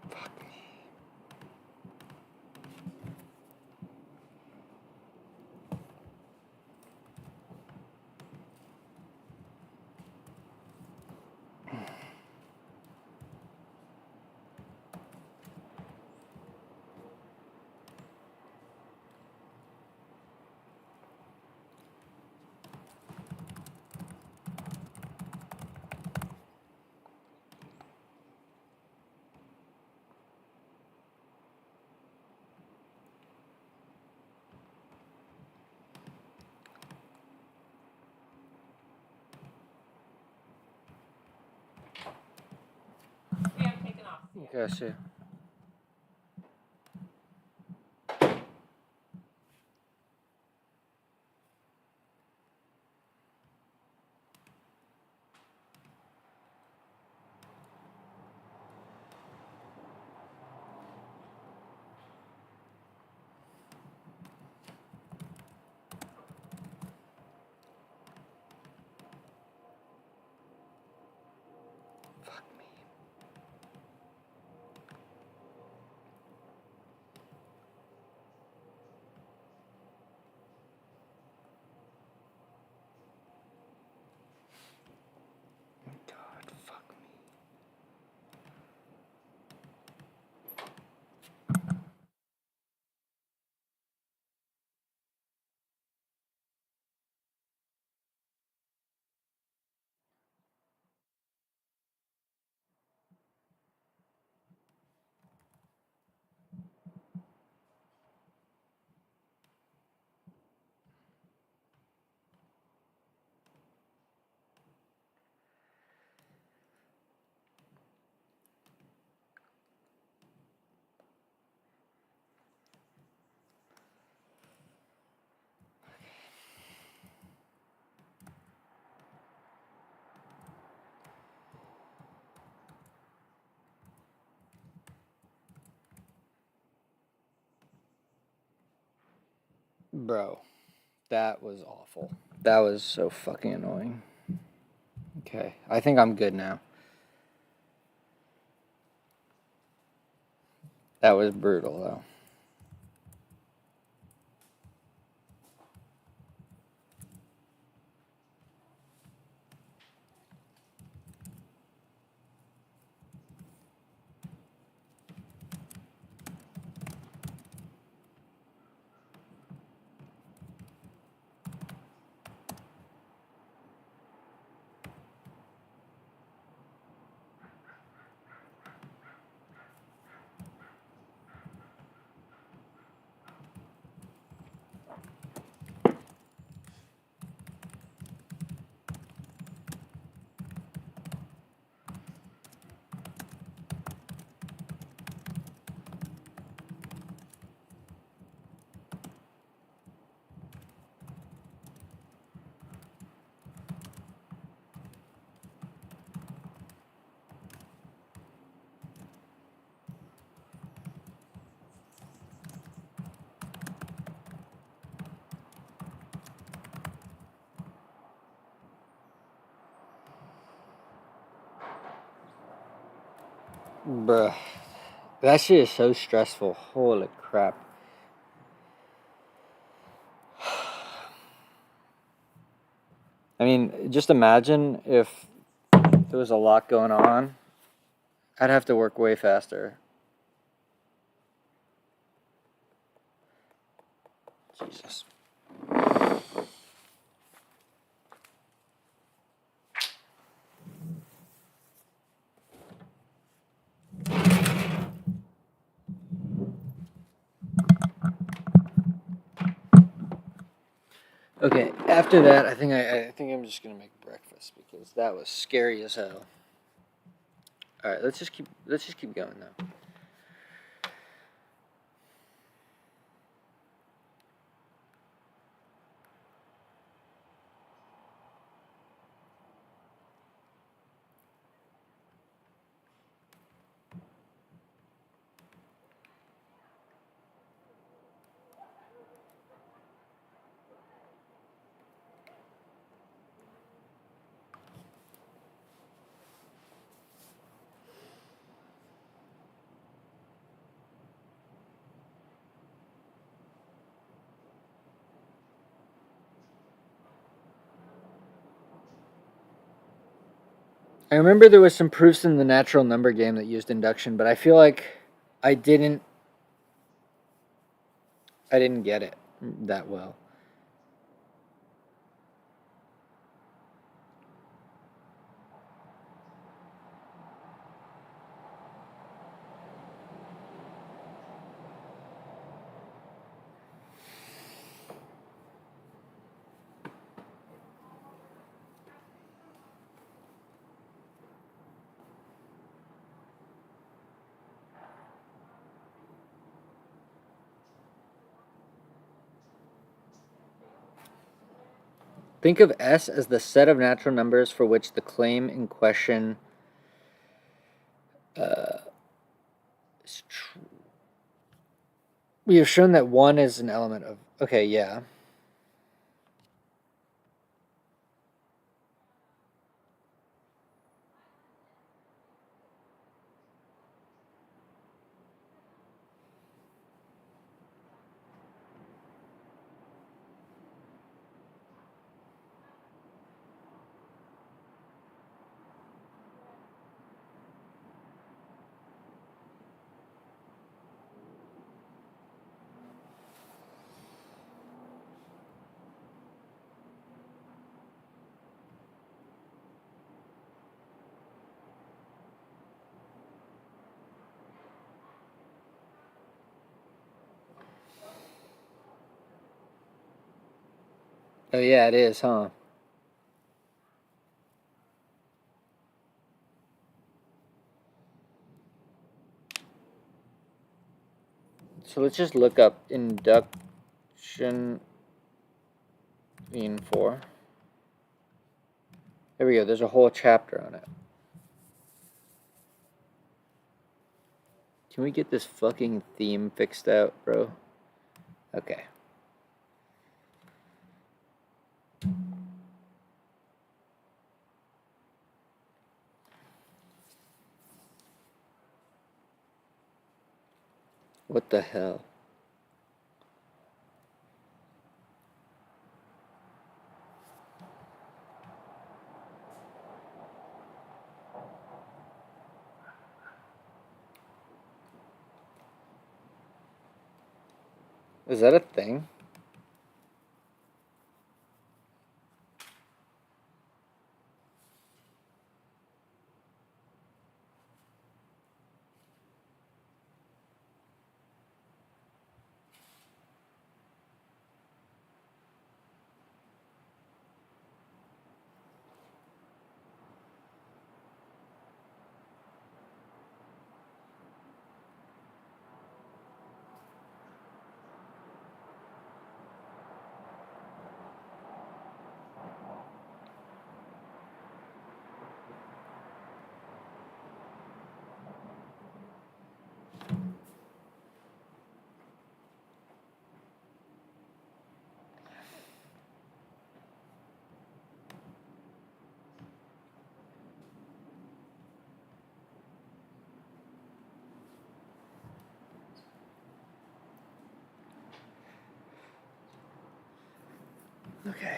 Fuck me. Okay, I see. Fuck me. Bro, that was awful. That was so fucking annoying. Okay, I think I'm good now. That was brutal, though. Bruh. That shit is so stressful. Holy crap. I mean, just imagine if there was a lot going on. I'd have to work way faster. Jesus. Okay, after that, I think I'm just gonna make breakfast because that was scary as hell. All right, let's just keep going now. I remember there was some proofs in the natural number game that used induction, but I feel like I didn't get it that well. Think of S as the set of natural numbers for which the claim in question is true. We have shown that 1 is an element of... Okay, yeah. Oh, yeah, it is, huh? So let's just look up induction lean4. There we go. There's a whole chapter on it. Can we get this fucking theme fixed out, bro? Okay. What the hell? Is that a thing? Okay.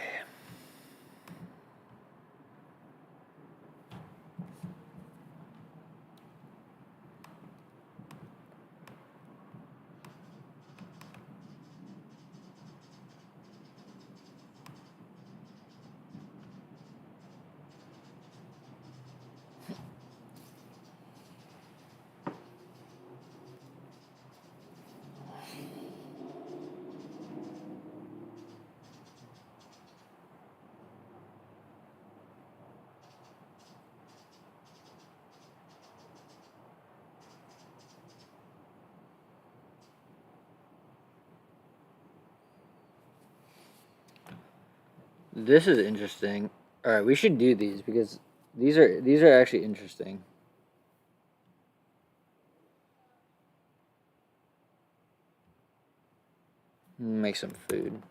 This is interesting. All right, we should do these because these are actually interesting. Make some food.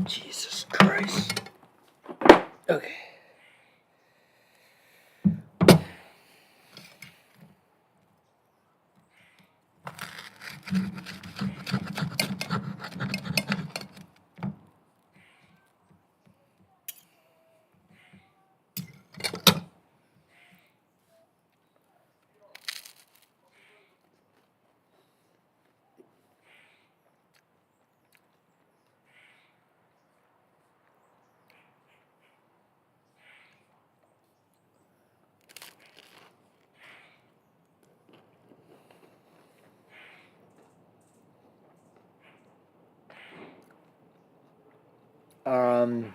Jesus Christ. Okay. Um,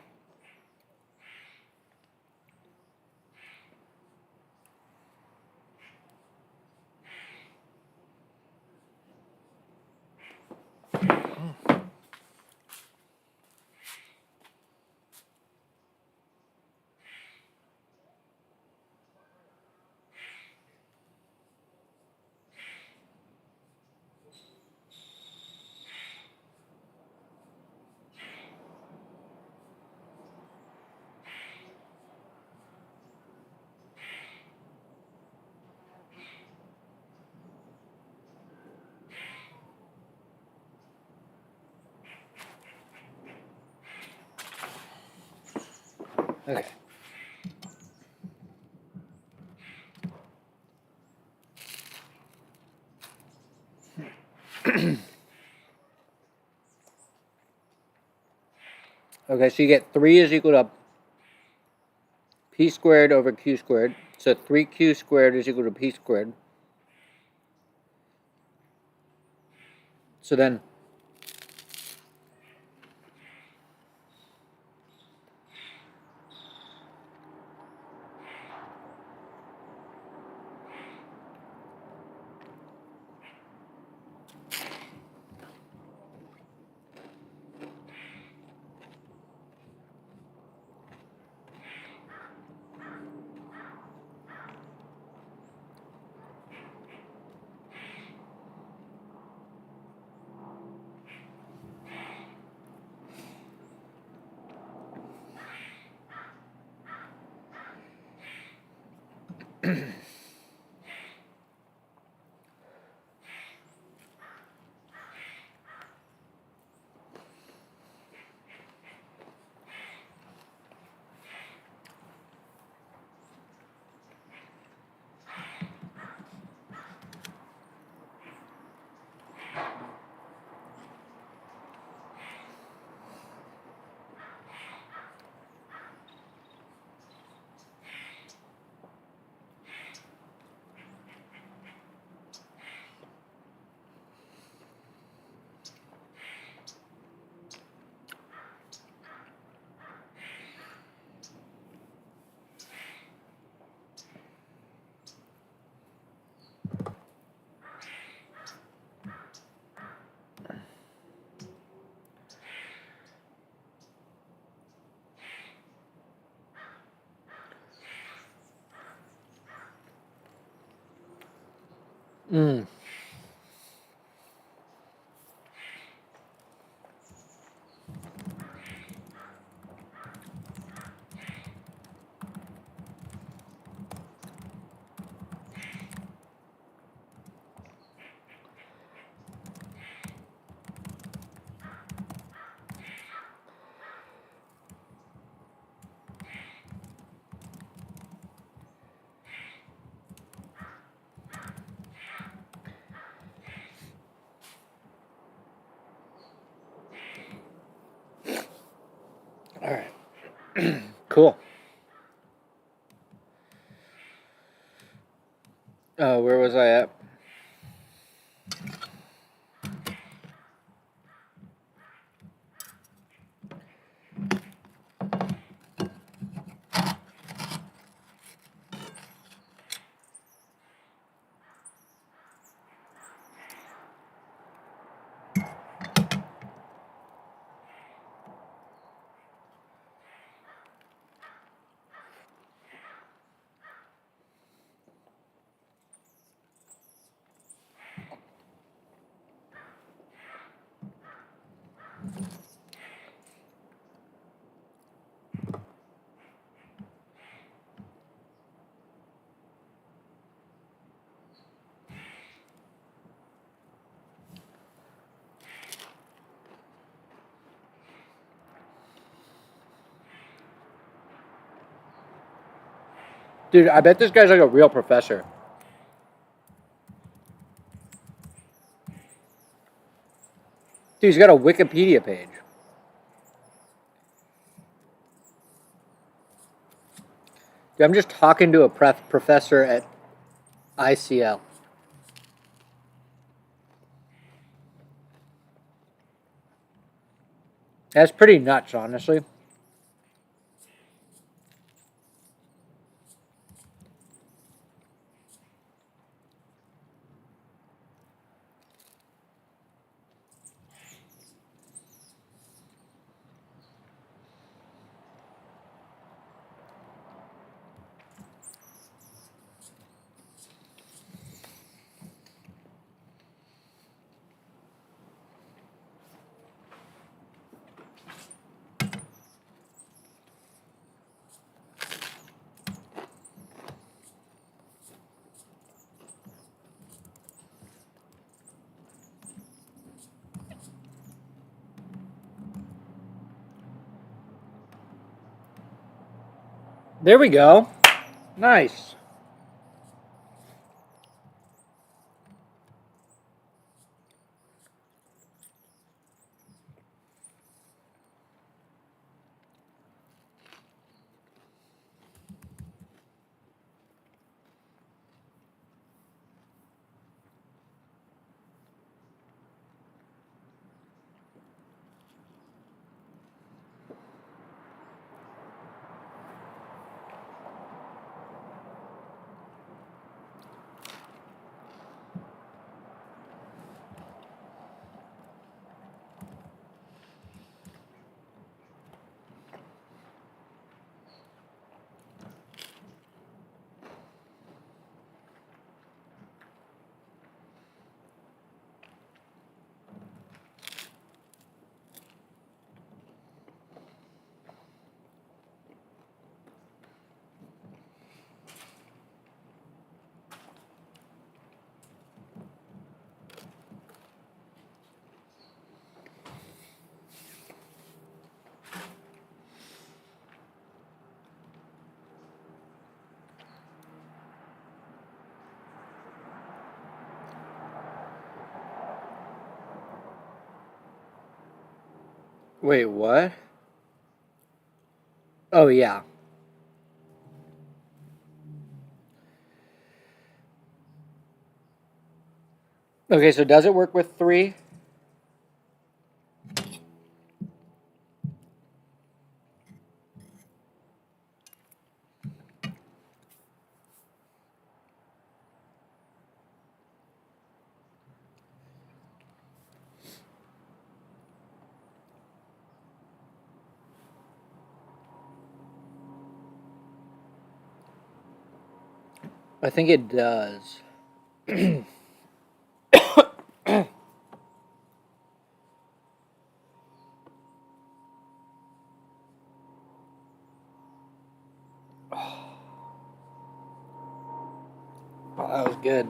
okay. Okay, so you get 3 is equal to p squared over q squared. So 3q squared is equal to p squared. So then all right. Cool. Where was I at? Dude, I bet this guy's like a real professor. Dude, he's got a Wikipedia page. Dude, I'm just talking to a professor at ICL. That's pretty nuts, honestly. There we go. Nice. Wait, what? Oh, yeah. Okay, so does it work with 3? I think it does. Oh, that was good.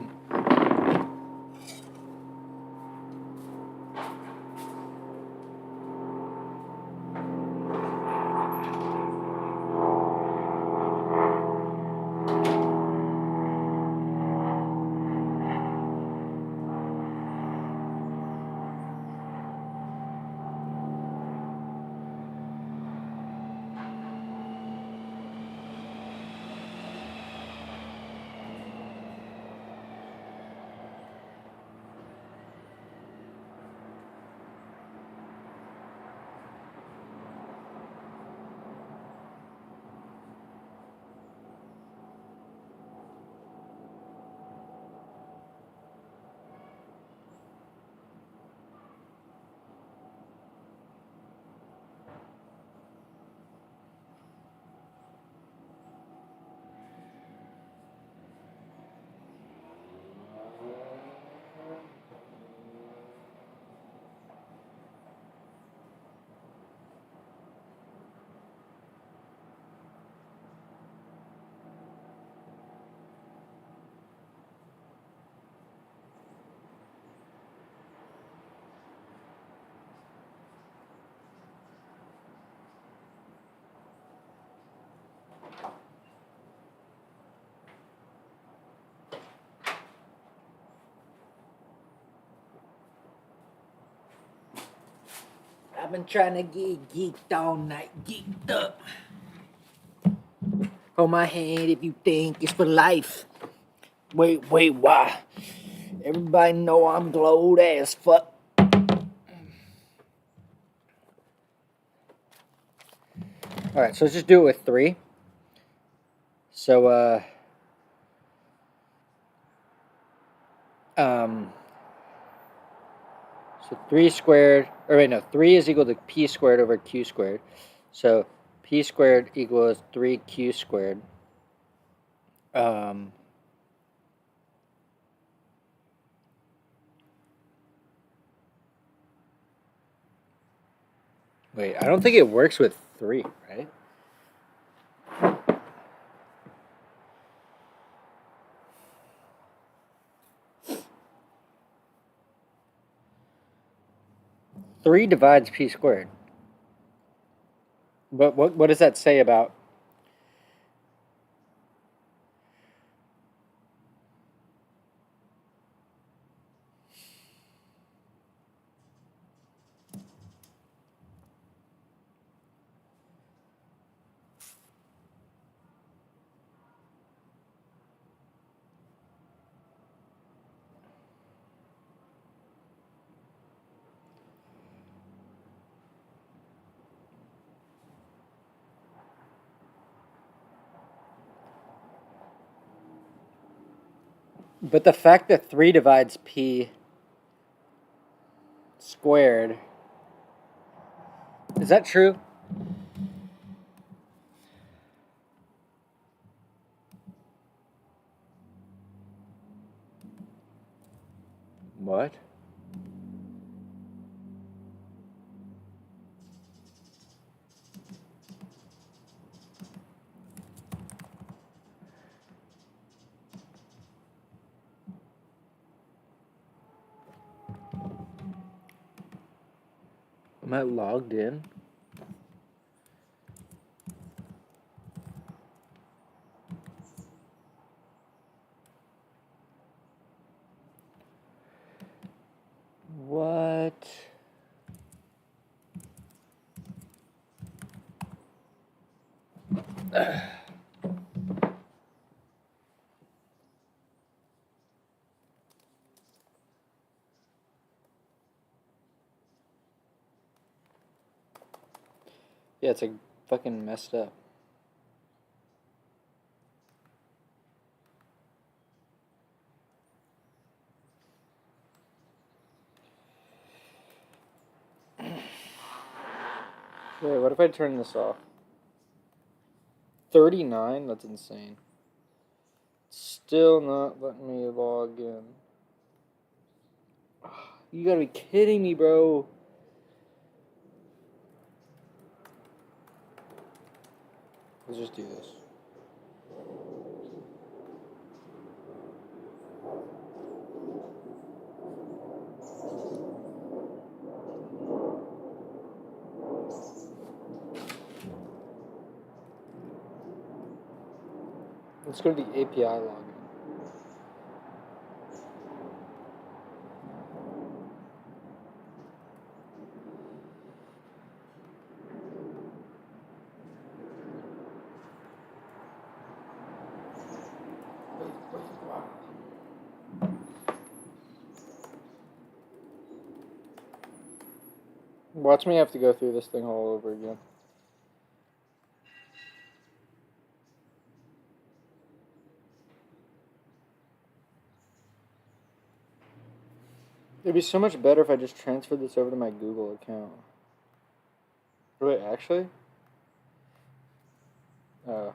I've been trying to get geeked all night, geeked up. Hold my hand if you think it's for life. Wait, why? Everybody know I'm glowed as fuck. Alright, so let's just do it with 3. So, so 3 squared, or wait, no, 3 is equal to p squared over q squared. So p squared equals 3q squared. Wait, I don't think it works with 3, right? Three divides p squared. But what does that say about? But the fact that 3 divides p squared, is that true? What? Am I logged in? What? Yeah, it's like fucking messed up. Wait, what if I turn this off? 39? That's insane. Still not letting me log in. You gotta be kidding me, bro. Let's just do this. Let's go to the API login. Watch me have to go through this thing all over again. It'd be so much better if I just transferred this over to my Google account. Wait, actually? Oh.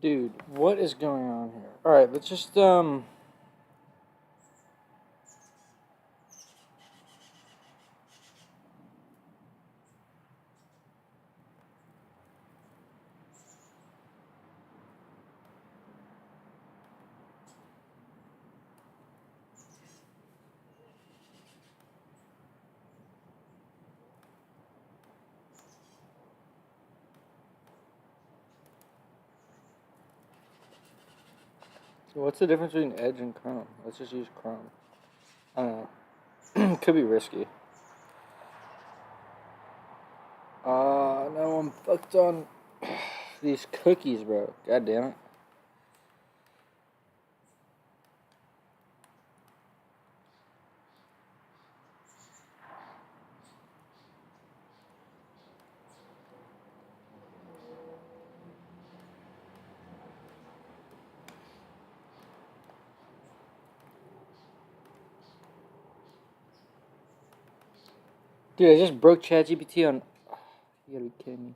Dude, what is going on here? Alright, let's just, What's the difference between edge and chrome? Let's just use chrome. I don't know. Could be risky. No, I'm fucked on these cookies, bro. God damn it. Dude, I just broke ChatGPT on... You gotta be kidding me.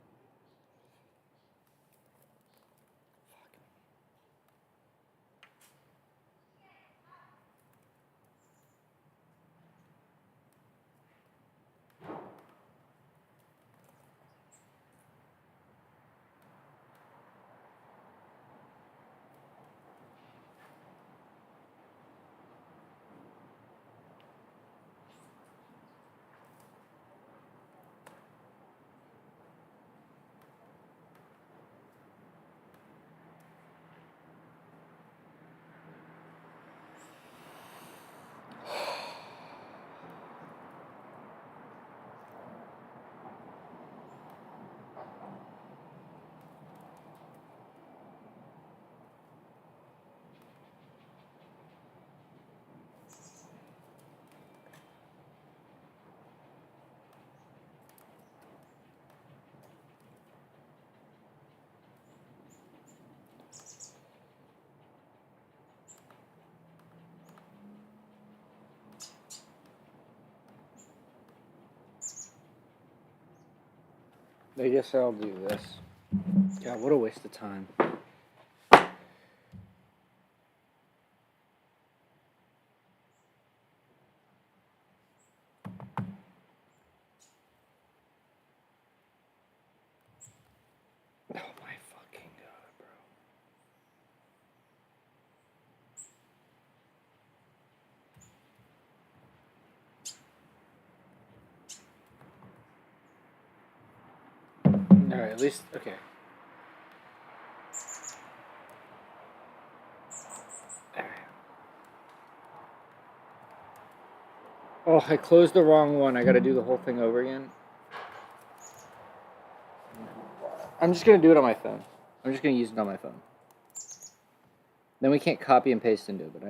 I guess I'll do this. God, what a waste of time. Oh my fucking god, bro. Alright, at least, okay. Alright. Oh, I closed the wrong one. I gotta do the whole thing over again. I'm just gonna do it on my phone. I'm just gonna use it on my phone. Then we can't copy and paste into it, but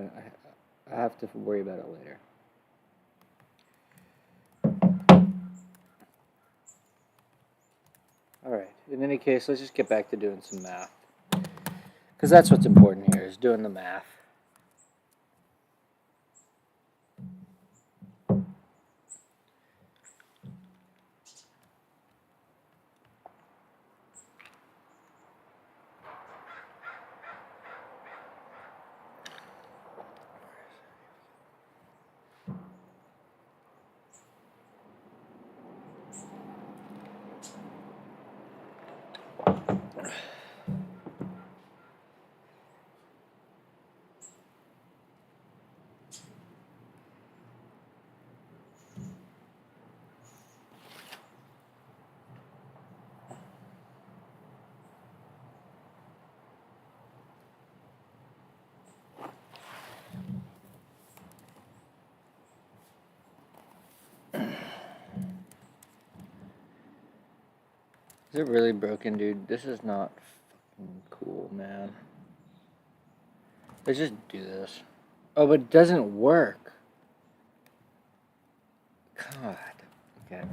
I have to worry about it later. Alright, in any case, let's just get back to doing some math. Because that's what's important here, is doing the math. Is it really broken, dude? This is not fucking cool, man. Let's just do this. Oh, but it doesn't work. God. Okay.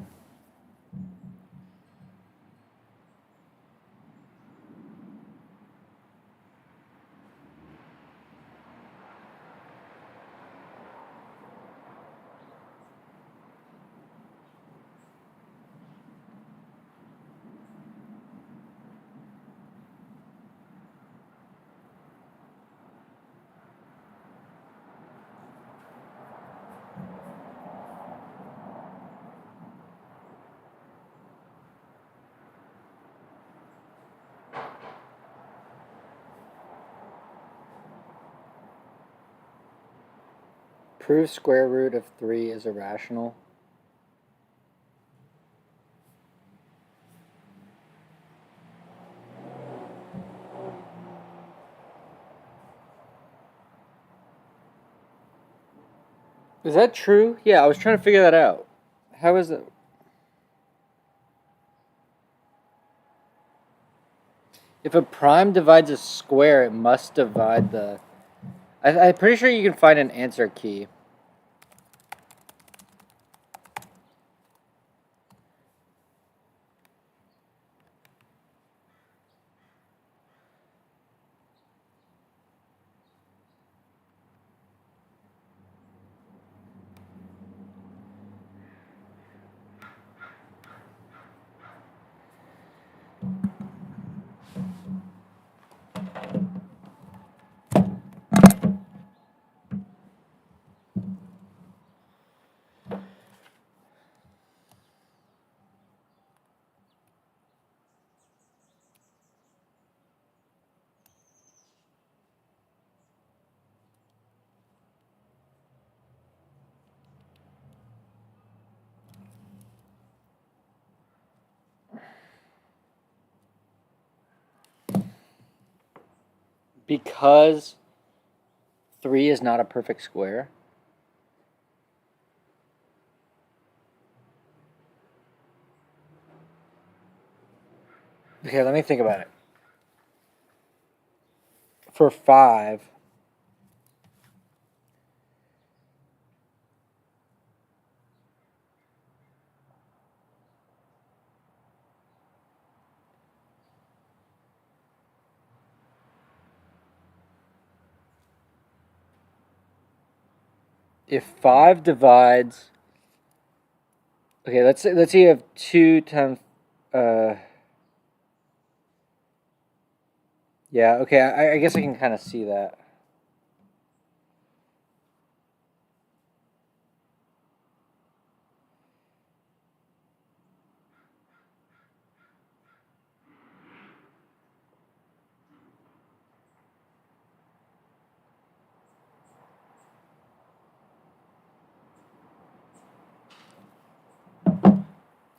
Prove square root of 3 is irrational. Is that true? Yeah, I was trying to figure that out. How is it? If a prime divides a square, it must divide the... I'm pretty sure you can find an answer key. Because 3 is not a perfect square. Okay, let me think about it. For 5, if 5 divides... Okay, let's say you have 2 times... yeah, okay, I guess I can kind of see that.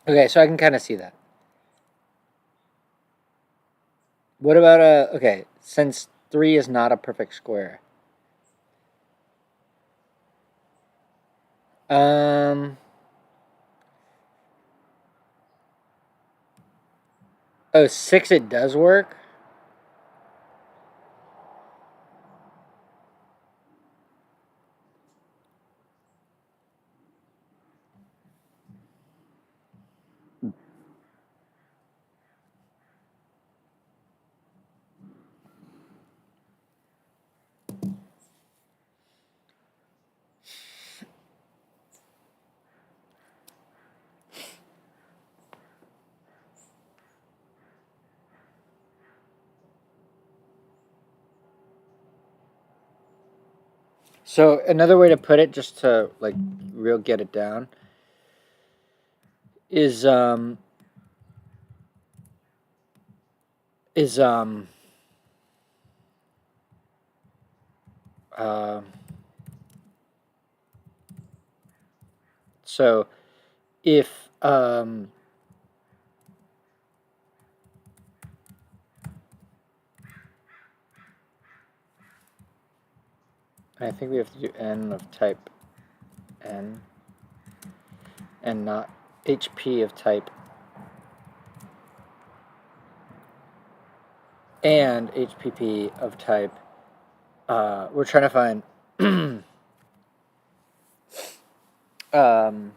Okay, so I can kind of see that. What about okay, since 3 is not a perfect square. Um... Oh, 6 it does work? So another way to put it, just to like real get it down, is is uh, so if I think we have to do n of type n and not HP of type and HPP of type. We're trying to find um,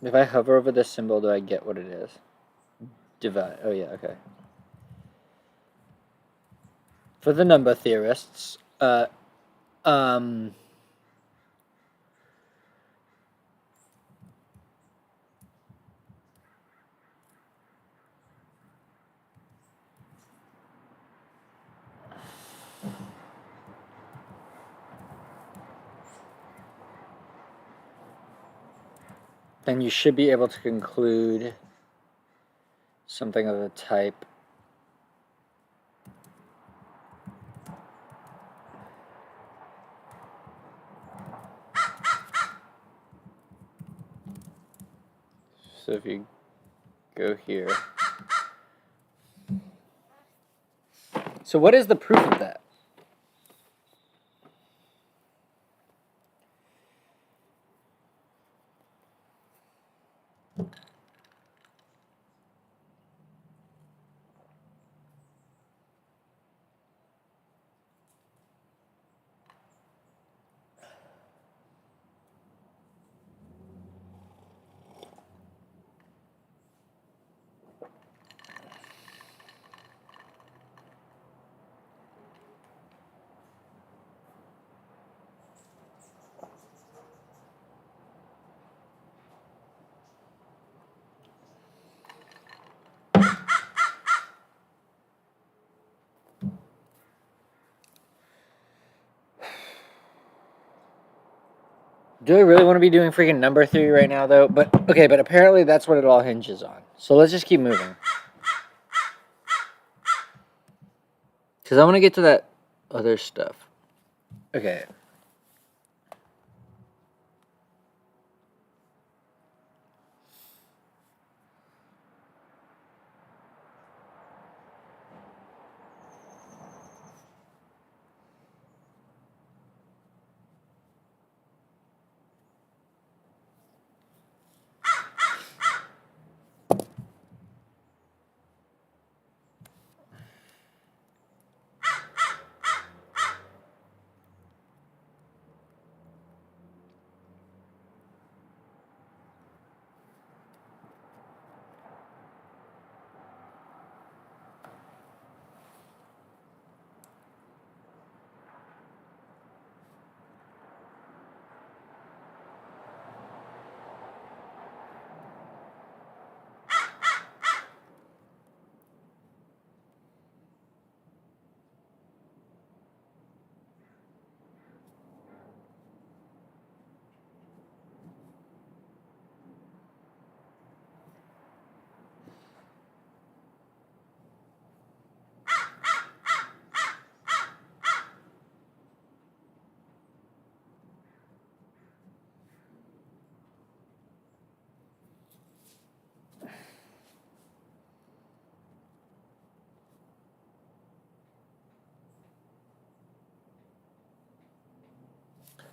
if I hover over this symbol, do I get what it is? Divide. Oh yeah, okay. For the number theorists, then you should be able to conclude something of the type so if you go here. So what is the proof of that? Do I really want to be doing freaking number theory right now, though? But, okay, but apparently that's what it all hinges on. So let's just keep moving. Because I want to get to that other stuff. Okay.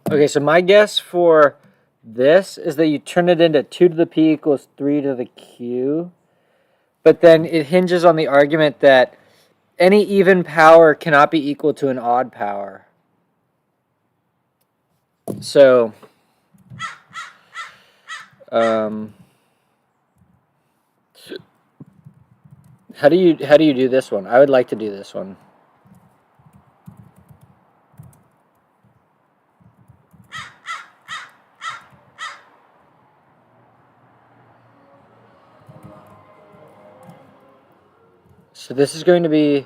Okay, so my guess for this is that you turn it into 2 to the p equals 3 to the q. But then it hinges on the argument that any even power cannot be equal to an odd power. So, how do you do this one? I would like to do this one. So this is going to be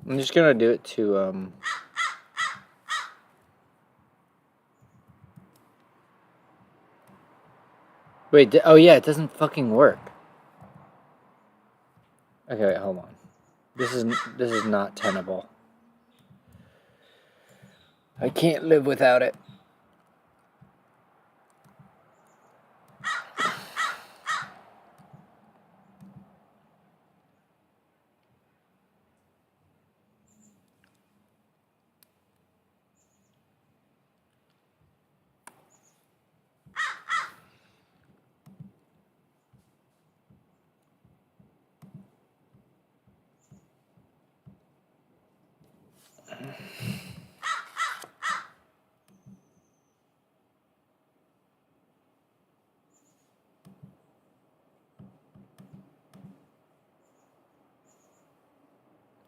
I'm just gonna do it to wait. Oh yeah, it doesn't fucking work. Okay, wait, hold on. This is not tenable. I can't live without it.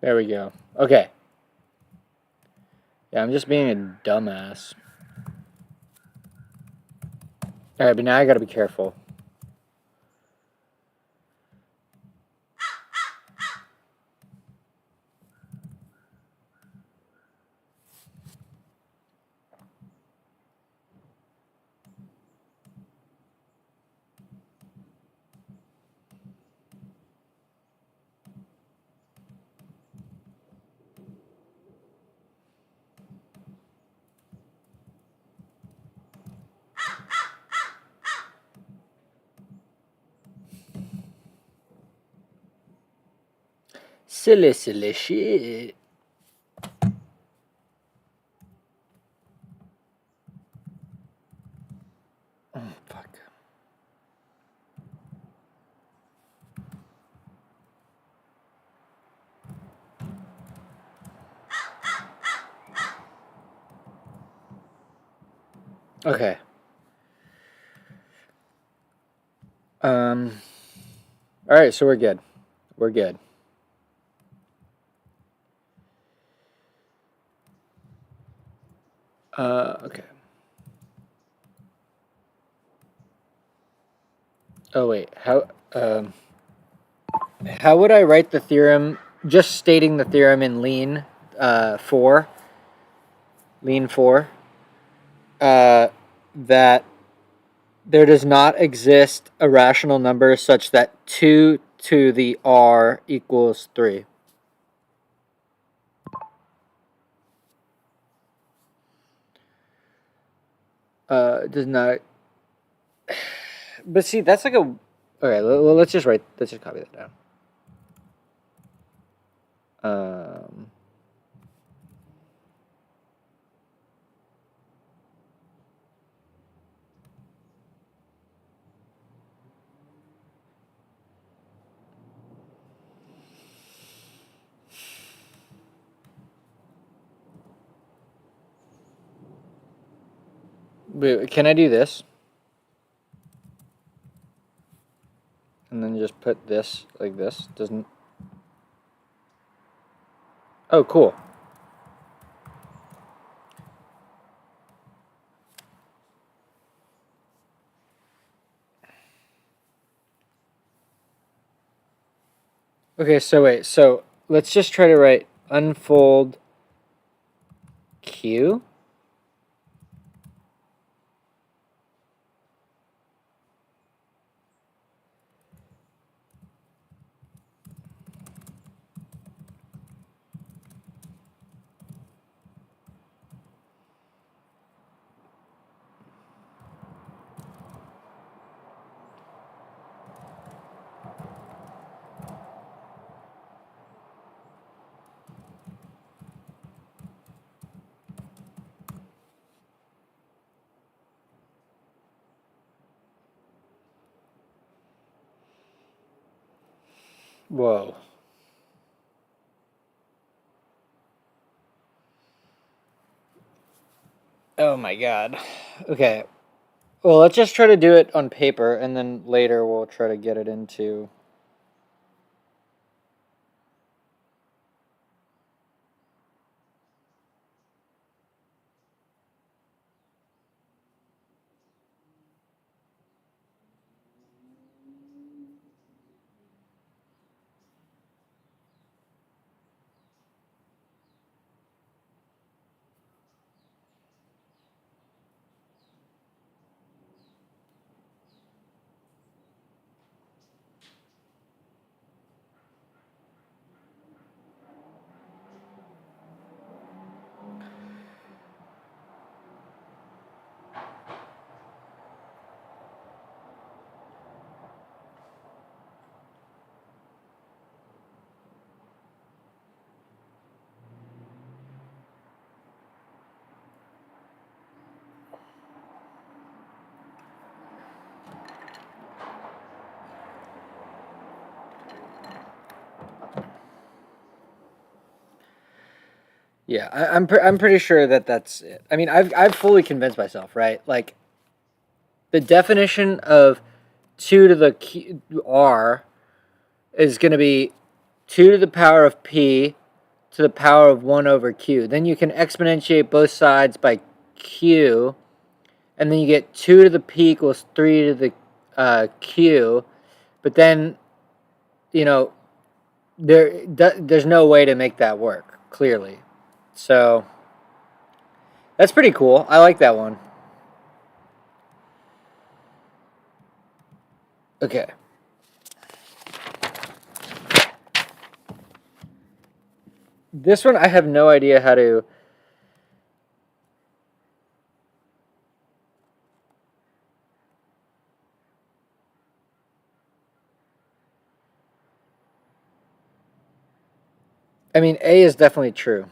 There we go. Okay. Yeah, I'm just being a dumbass. Alright, but now I gotta be careful. Silly shit. Oh, fuck. Okay. All right, so we're good. We're good. Okay. Oh wait, how would I write the theorem? Just stating the theorem in lean 4, lean 4, that there does not exist a rational number such that 2 to the r equals 3. Does not. But see, that's like a. Okay, well, let's just copy that down. Um, wait, can I do this? And then just put this like this? Doesn't. Oh, cool. Okay, so wait, so let's just try to write unfold Q. Whoa. Oh my god. Okay. Well, let's just try to do it on paper, and then later we'll try to get it into. Yeah, I'm pretty sure that that's it. I mean, I've fully convinced myself, right? Like, the definition of 2 to the r is going to be 2 to the power of p to the power of 1 over q. Then you can exponentiate both sides by q, and then you get 2 to the p equals 3 to the q. But then, you know, there's no way to make that work, clearly. So that's pretty cool. I like that one. Okay. This one I have no idea how to. I mean, A is definitely true.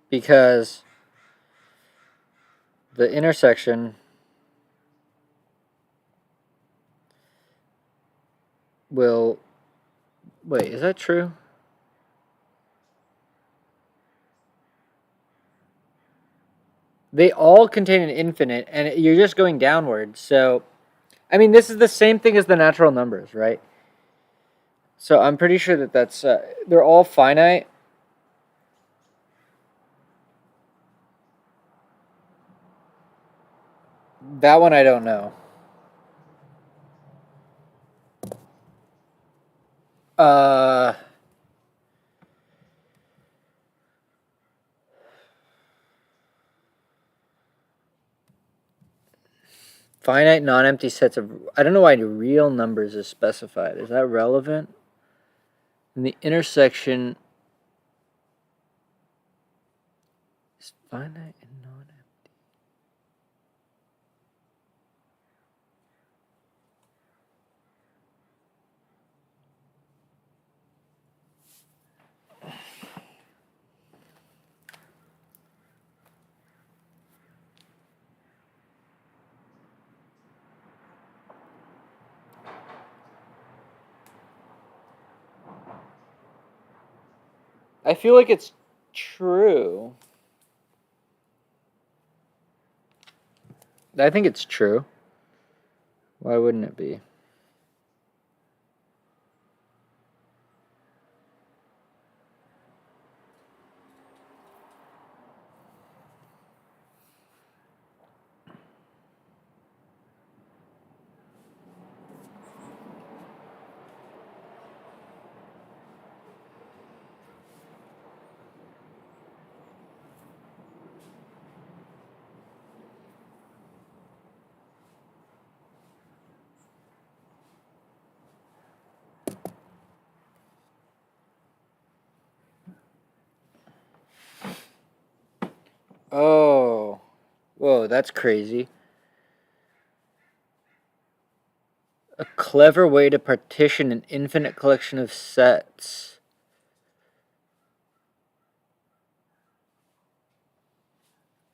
Because the intersection will... Wait, is that true? They all contain an infinite, and you're just going downwards. So, I mean, this is the same thing as the natural numbers, right? So I'm pretty sure that that's... they're all finite. That one I don't know. Uh... Finite non-empty sets of... I don't know why real numbers is specified. Is that relevant? And the intersection is finite and non-empty. I feel like it's true. I think it's true. Why wouldn't it be? Oh. Whoa, that's crazy. A clever way to partition an infinite collection of sets.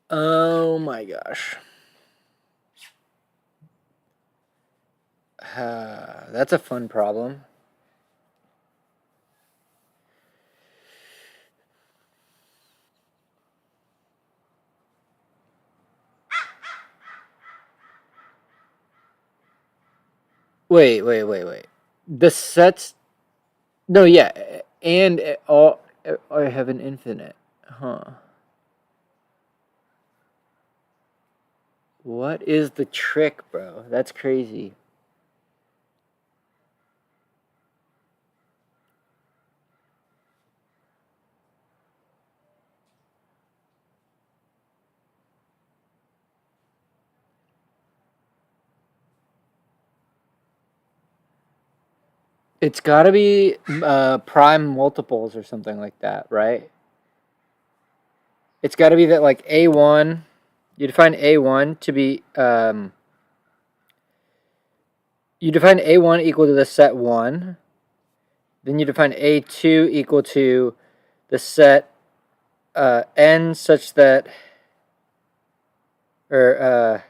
Oh my gosh. That's a fun problem. Wait. The sets... No, yeah. And all... I have an infinite. Huh. What is the trick, bro? That's crazy. It's got to be prime multiples or something like that, right? It's got to be that, like, A1, you define A1 to be, you define A1 equal to the set 1, then you define A2 equal to the set n such that, or,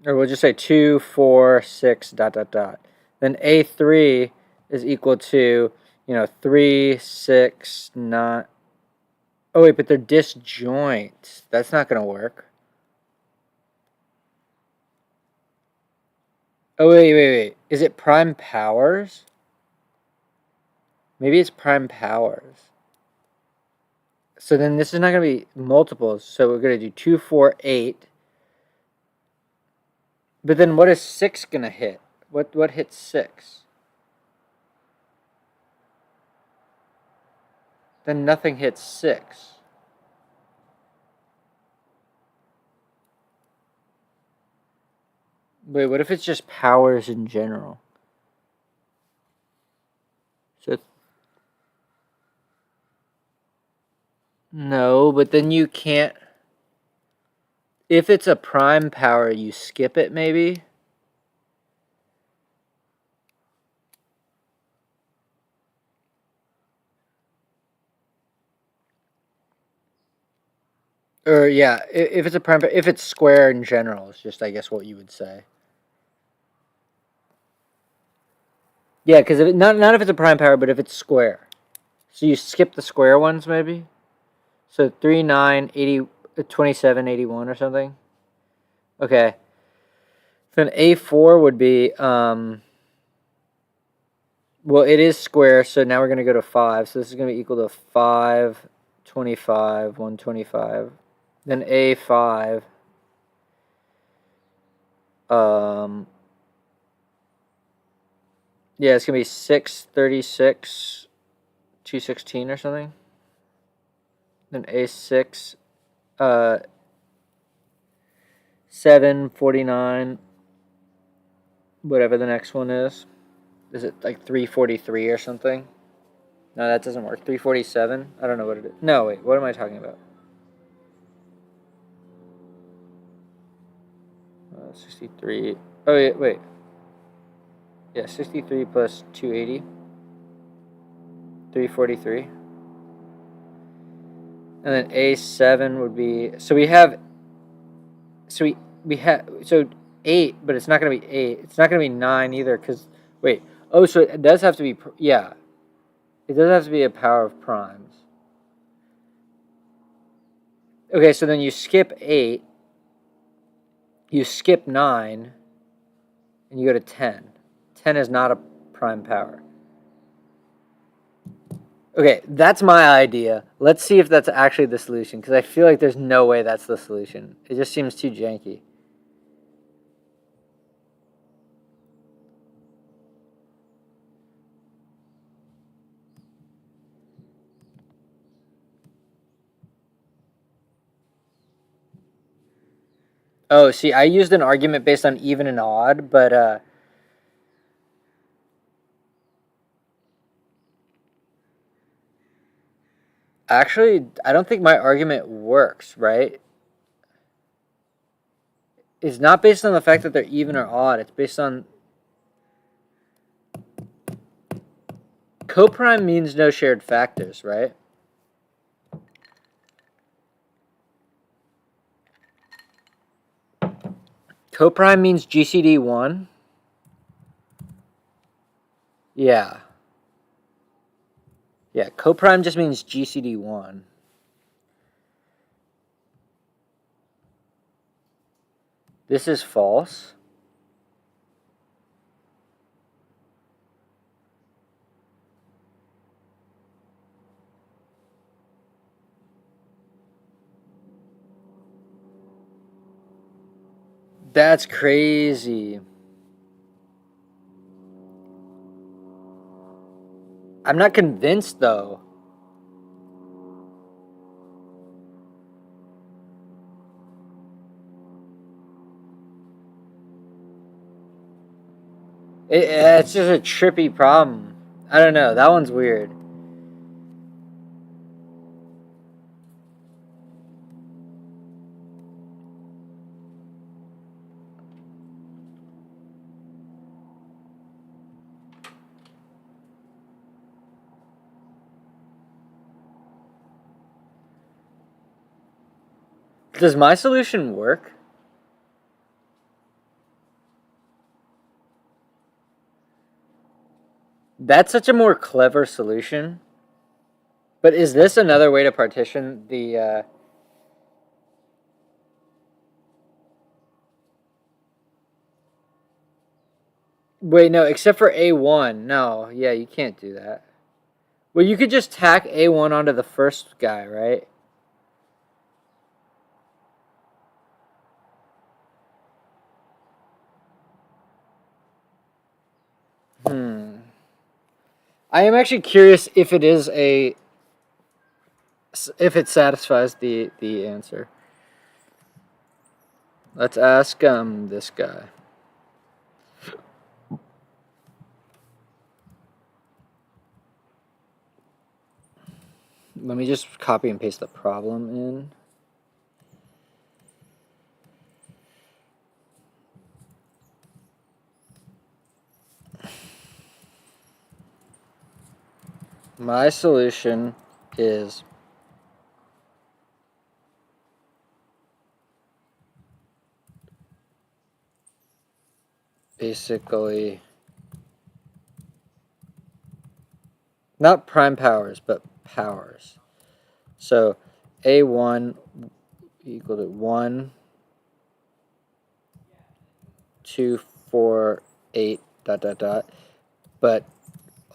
or we'll just say 2, 4, 6, dot, dot, dot. Then A3 is equal to, 3, 6, 9. Oh, wait, but they're disjoint. That's not going to work. Oh, wait. Is it prime powers? Maybe it's prime powers. So then this is not going to be multiples. So we're going to do 2, 4, 8. But then what is 6 going to hit? What hits 6? Then nothing hits 6. Wait, what if it's just powers in general? So no, but then you can't. If it's a prime power, you skip it maybe. Or yeah, if it's a prime, if it's square in general, it's just I guess what you would say. Yeah, because not if it's a prime power, but if it's square. So you skip the square ones maybe. So 3, 9, 80, 27, 81 or something. Okay. Then A4 would be well, it is square, so now we're going to go to 5. So this is going to be equal to 5, 25, 125. Then A5 yeah, it's going to be 6, 36, 216 or something. Then A6 7, 49, whatever the next one is. Is it like 343 or something? No, that doesn't work. 347? I don't know what it is. No, wait, what am I talking about? 63. Oh, yeah, wait. Yeah, 63 plus 280. 343. And then A7 would be. So we have. So we have. So 8, but it's not going to be 8. It's not going to be 9 either, because. Wait. Oh, so it does have to be. Yeah. It does have to be a power of primes. Okay, so then you skip 8. You skip 9. And you go to 10. 10 is not a prime power. Okay, that's my idea. Let's see if that's actually the solution, because I feel like there's no way that's the solution. It just seems too janky. Oh, see, I used an argument based on even and odd, but actually, I don't think my argument works, right? It's not based on the fact that they're even or odd. It's based on... Coprime means no shared factors, right? Coprime means GCD 1. Yeah. Yeah, coprime just means GCD 1. This is false. That's crazy. I'm not convinced, though. It's just a trippy problem. I don't know. That one's weird. Does my solution work? That's such a more clever solution. But is this another way to partition the... Wait, no, except for A1. No, yeah, you can't do that. Well, you could just tack A1 onto the first guy, right? I am actually curious if it is a... if it satisfies the answer. Let's ask this guy. Let me just copy and paste the problem in. My solution is basically not prime powers, but powers. So A1 equal to 1, 2, 4, 8, dot, dot, dot. But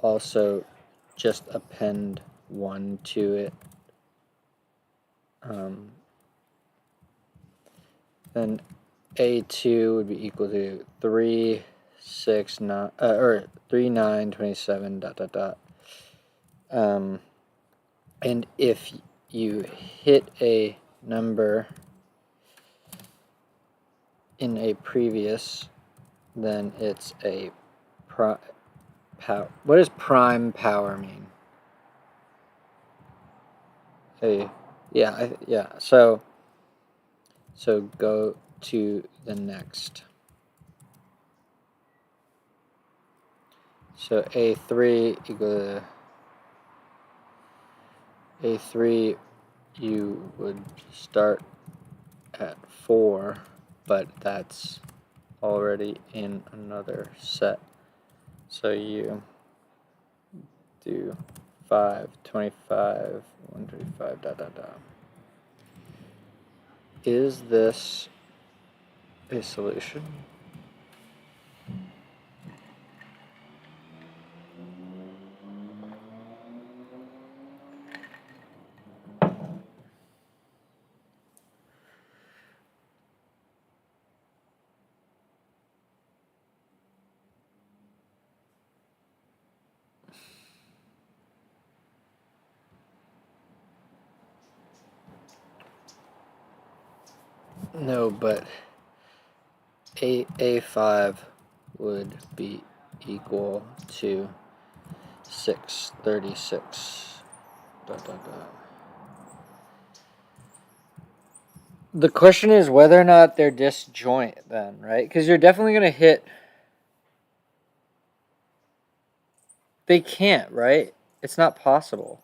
also just append 1 to it. Then A2 would be equal to 3, 6, 9, or 3, 9, 27, dot, dot, dot. And if you hit a number in a previous, then it's a power. What does prime power mean? Yeah. So go to the next. So A3 equal to A3. You would start at 4, but that's already in another set. So you do 5, 25, 135, dot, dot, dot. Is this a solution? No, but A5 would be equal to 636. Dot, dot, dot. The question is whether or not they're disjoint then, right? Because you're definitely going to hit... They can't, right? It's not possible.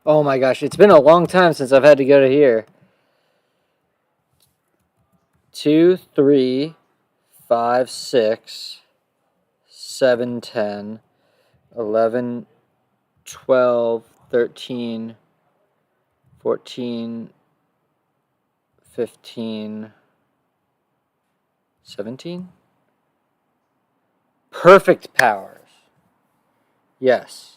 Oh my gosh, it's been a long time since I've had to go to here. 2, 3, 5, 6, 7, 10, 11, 12, 13, 14, 15, 17? Perfect powers. Yes.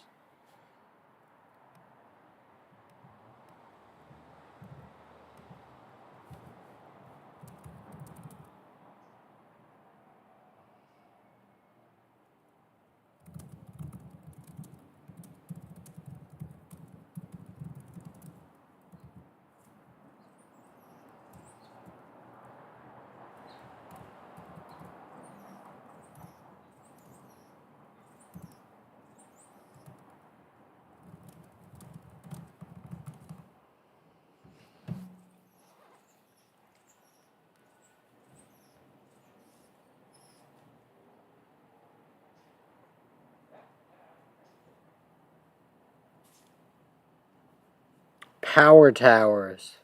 Power towers.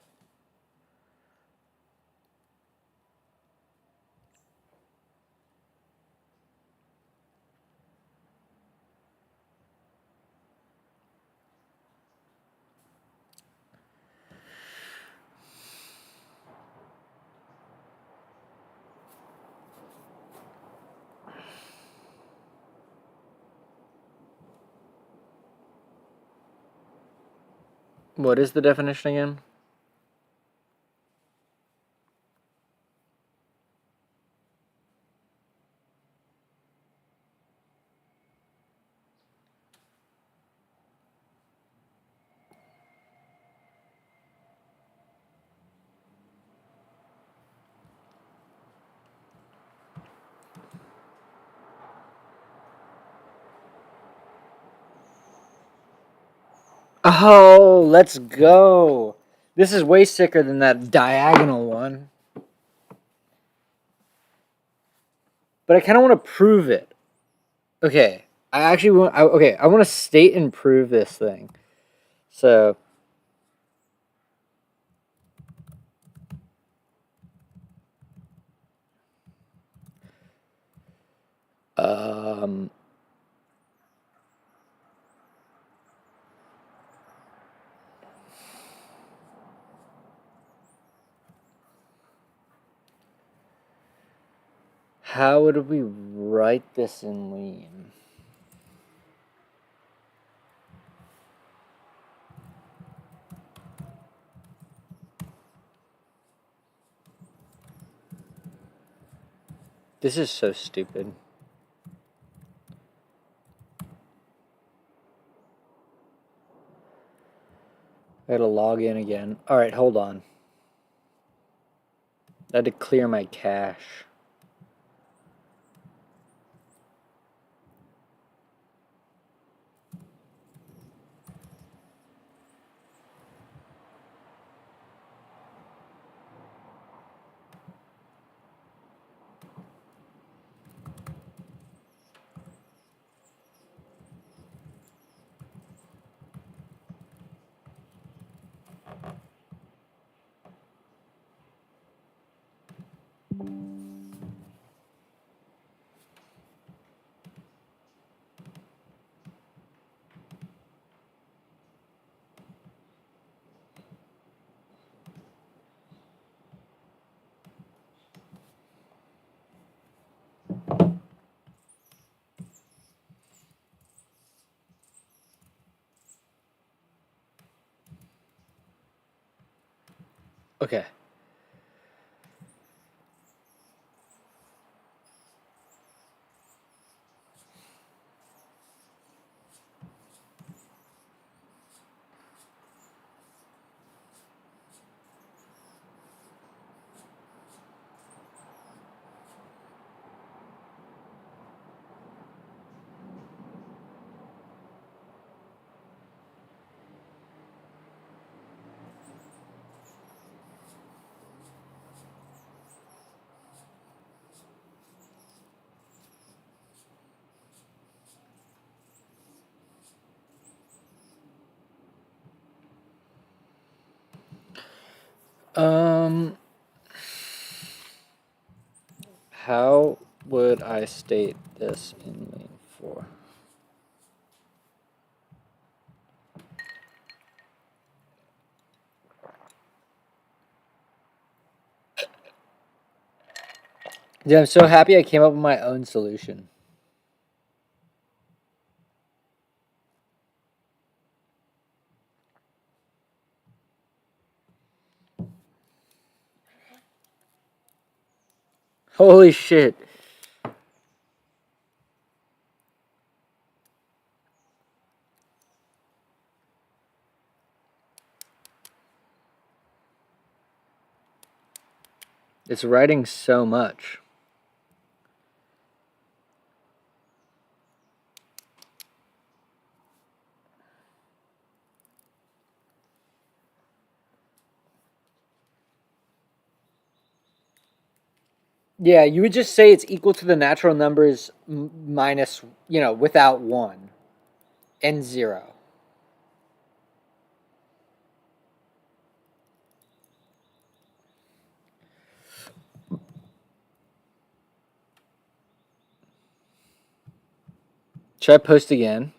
What is the definition again? Oh, let's go. This is way sicker than that diagonal one. But I kind of want to prove it. Okay. I actually want I want to state and prove this thing. So um how would we write this in lean? This is so stupid. I gotta log in again. Alright, hold on. I had to clear my cache. Okay. How would I state this in lean4? Yeah, I'm so happy I came up with my own solution. Holy shit. It's writing so much. Yeah, you would just say it's equal to the natural numbers minus, without 1 and 0. Should I post again?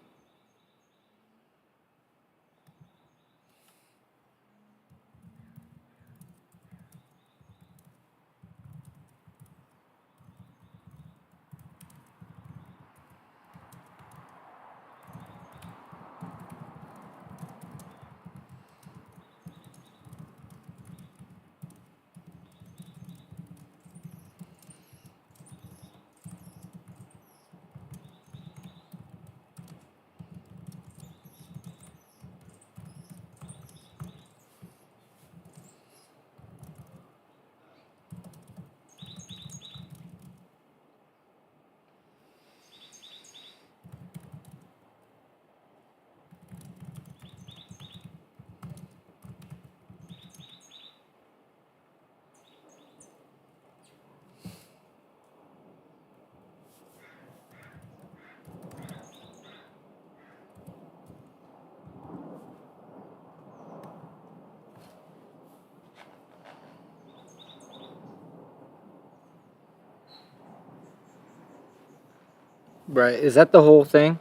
Right. Is that the whole thing?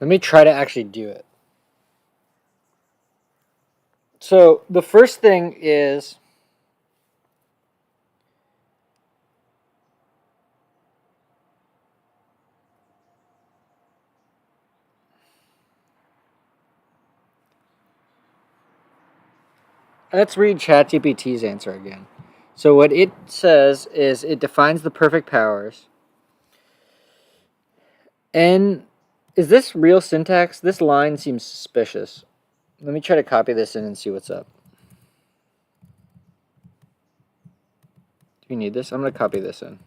Let me try to actually do it. So the first thing is let's read ChatGPT's answer again. So what it says is it defines the perfect powers. And is this real syntax? This line seems suspicious. Let me try to copy this in and see what's up. Do you need this? I'm going to copy this in.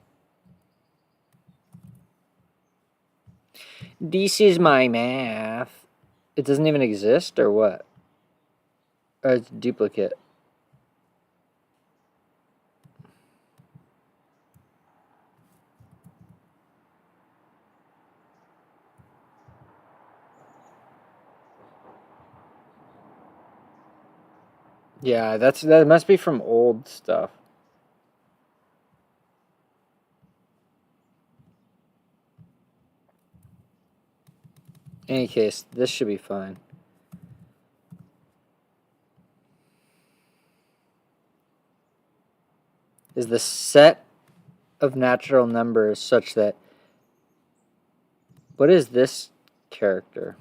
This is my math. It doesn't even exist or what? Or it's duplicate. Yeah, that must be from old stuff. In any case, this should be fine. Is the set of natural numbers such that... What is this character?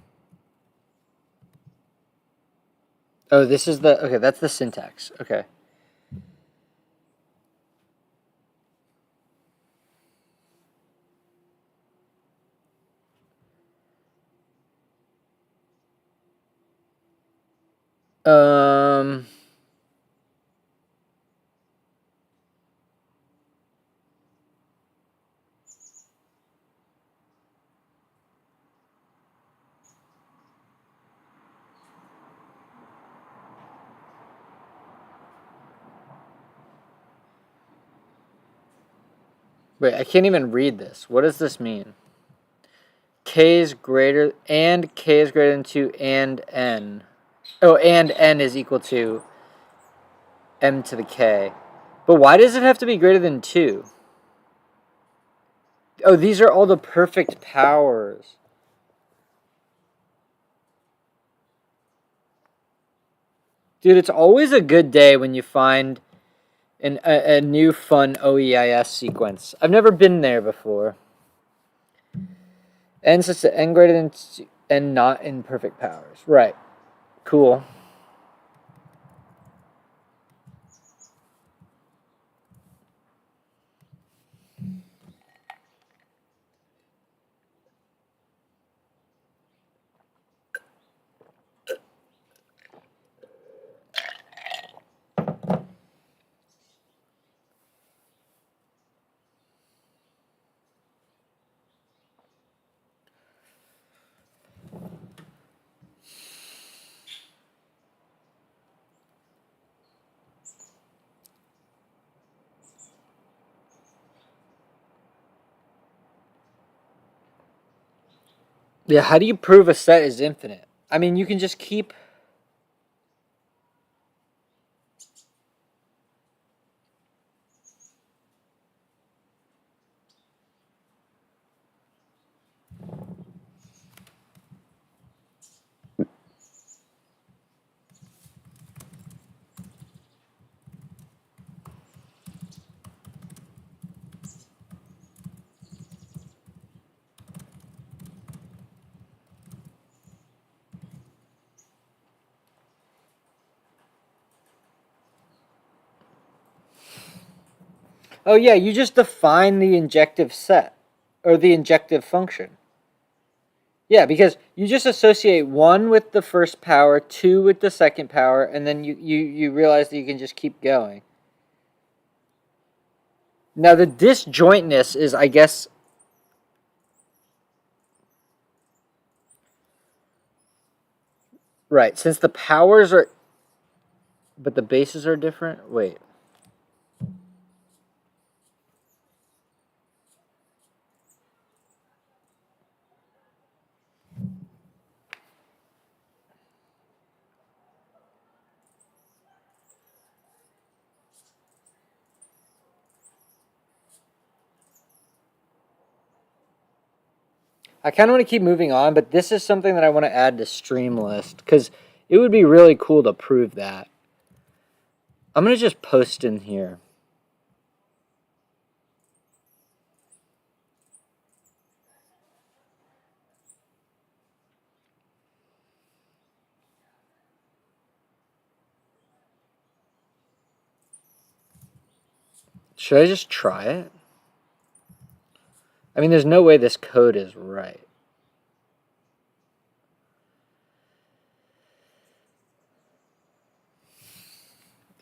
Oh, this is the... Okay, that's the syntax. Okay. Um... Wait, I can't even read this. What does this mean? K is greater than 2 and n. Oh, and n is equal to m to the k. But why does it have to be greater than 2? Oh, these are all the perfect powers. Dude, it's always a good day when you find a new fun OEIS sequence. I've never been there before. N such that n greater than 2 and not in perfect powers. Right. Cool. Yeah, how do you prove a set is infinite? I mean, you can just keep... Oh yeah, you just define the injective set, or the injective function. Yeah, because you just associate 1 with the first power, 2 with the second power, and then you realize that you can just keep going. Now the disjointness is, I guess... Right, since the powers are... But the bases are different? Wait. I kind of want to keep moving on, but this is something that I want to add to stream list, because it would be really cool to prove that. I'm going to just post in here. Should I just try it? I mean, there's no way this code is right.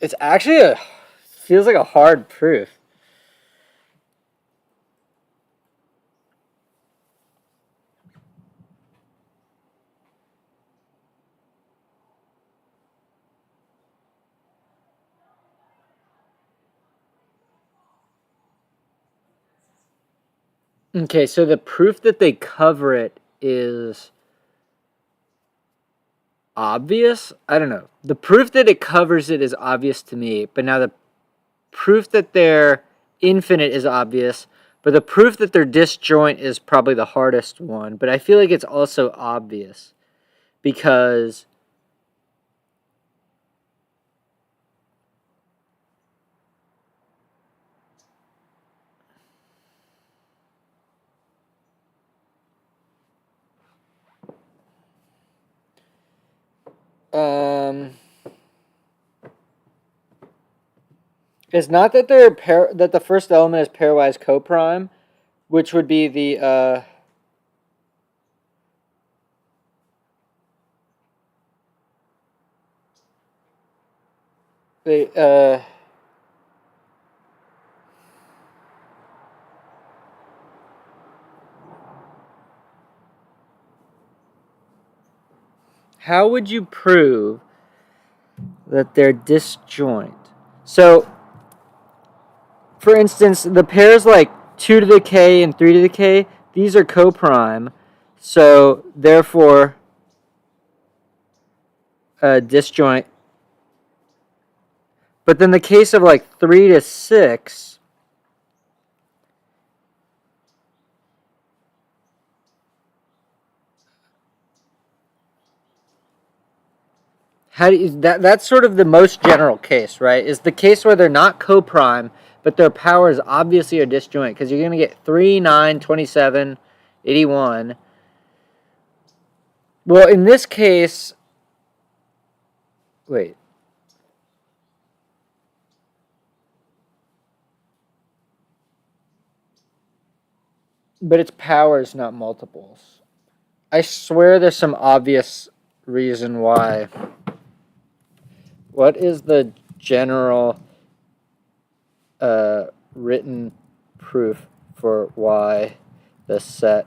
It's actually feels like a hard proof. Okay, so the proof that they cover it is obvious? I don't know. The proof that it covers it is obvious to me, but now the proof that they're infinite is obvious, but the proof that they're disjoint is probably the hardest one. But I feel like it's also obvious because... It's not that that the first element is pairwise coprime, which would be the the how would you prove that they're disjoint? So, for instance, the pairs like 2 to the k and 3 to the k, these are coprime, so therefore disjoint. But then the case of like 3 to 6, how do you, that's sort of the most general case, right? Is the case where they're not coprime, but their powers obviously are disjoint, because you're going to get 3, 9, 27, 81. Well, in this case, wait. But it's powers, not multiples. I swear there's some obvious reason why. What is the general written proof for why the set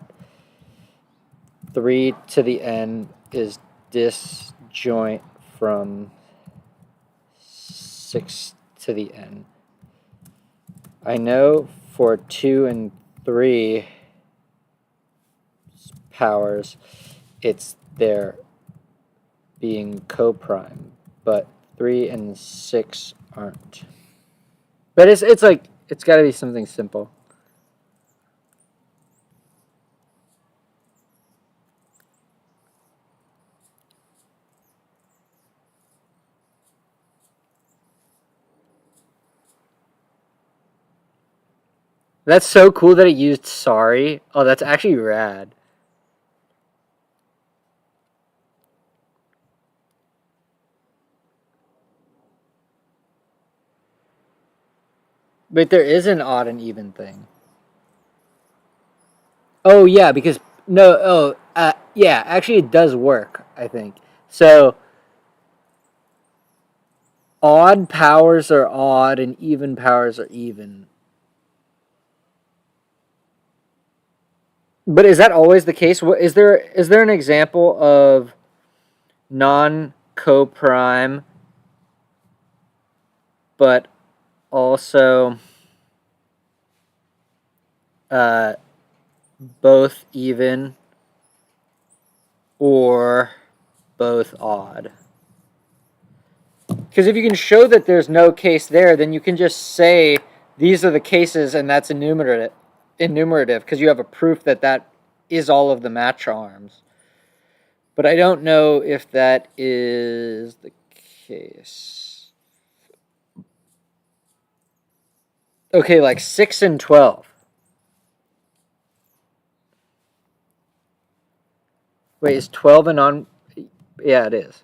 3 to the n is disjoint from 6 to the n? I know for 2 and 3, powers, it's their being co-prime, but 3 and 6 aren't. But it's like it's got to be something simple. That's so cool that it used sorry. Oh, that's actually rad. But there is an odd and even thing. Oh yeah, because no, yeah, actually it does work, I think. So odd powers are odd and even powers are even. But is that always the case? What is there an example of non co-prime but also uh, both even or both odd? Because if you can show that there's no case there, then you can just say these are the cases and that's enumerative because you have a proof that that is all of the match arms. But I don't know if that is the case. Okay, like 6 and 12. Wait, is 12 and on? Yeah, it is.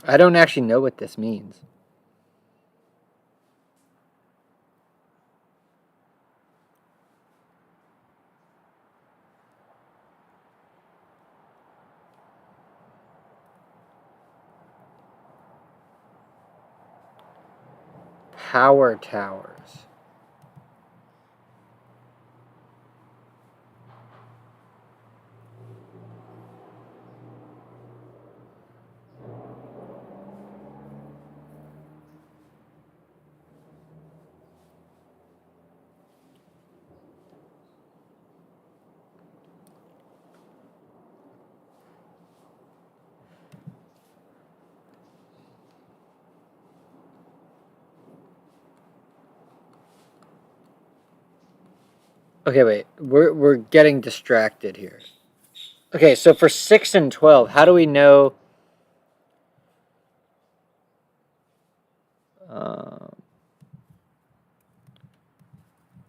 I don't actually know what this means. Power towers. Okay, wait. We're getting distracted here. Okay, so for 6 and 12, how do we know? Um,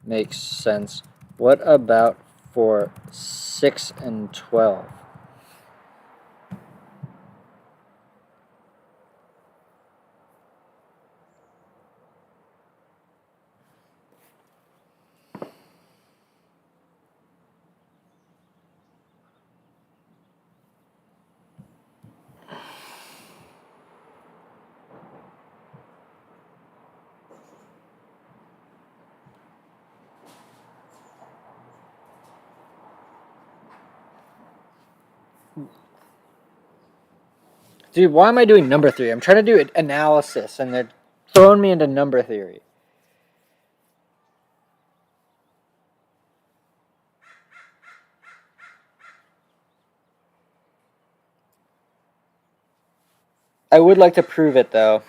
Makes sense. What about for 6 and 12? Dude, why am I doing number theory? I'm trying to do analysis, and they're throwing me into number theory. I would like to prove it, though.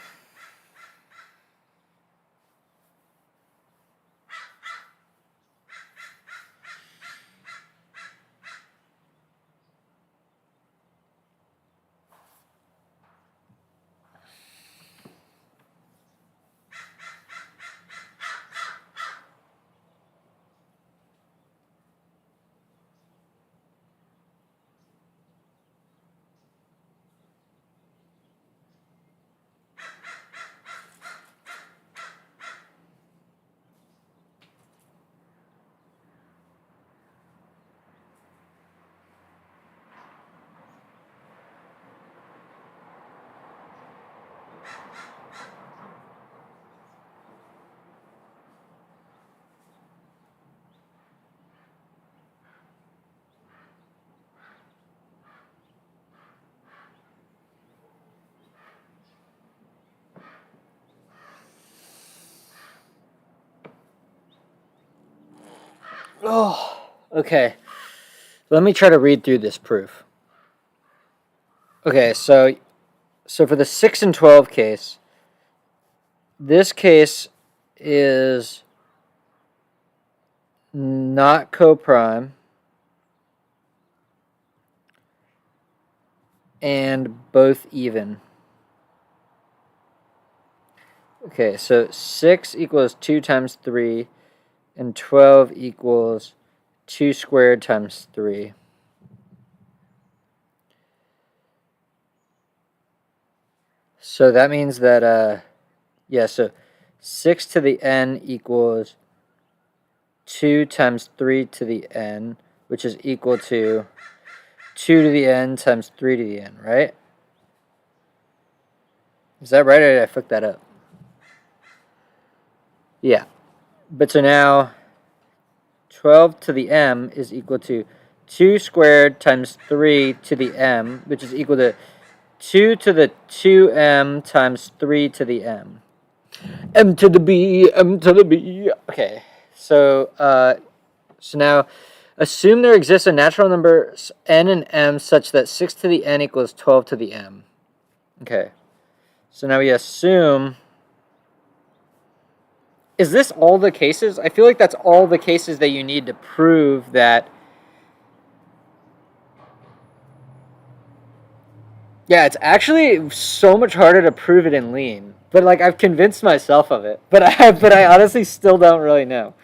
Oh, okay. Let me try to read through this proof. Okay, so for the 6 and 12 case, this case is not coprime and both even. Okay, so 6 equals 2 times 3, and 12 equals 2 squared times 3. So that means that, yeah, so 6 to the n equals 2 times 3 to the n, which is equal to 2 to the n times 3 to the n, right? Is that right, or did I fuck that up? Yeah. But so now 12 to the m is equal to 2 squared times 3 to the m, which is equal to 2 to the 2m times 3 to the m. M to the b, m to the b. Okay, so now assume there exists a natural number n and m such that 6 to the n equals 12 to the m. Okay, so now we assume... Is this all the cases? I feel like that's all the cases that you need to prove that... Yeah, it's actually so much harder to prove it in lean. But like I've convinced myself of it. But I honestly still don't really know.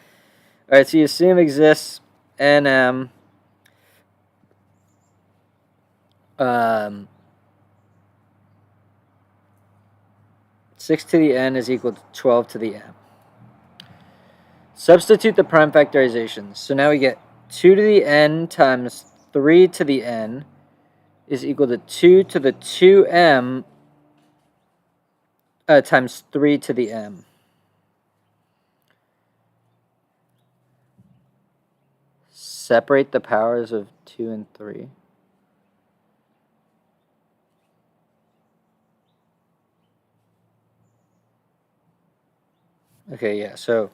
Alright, so you assume exists nm 6 to the n is equal to 12 to the m. Substitute the prime factorizations. So now we get 2 to the n times 3 to the n is equal to 2 to the 2m times 3 to the m. Separate the powers of 2 and 3. Okay, yeah, so...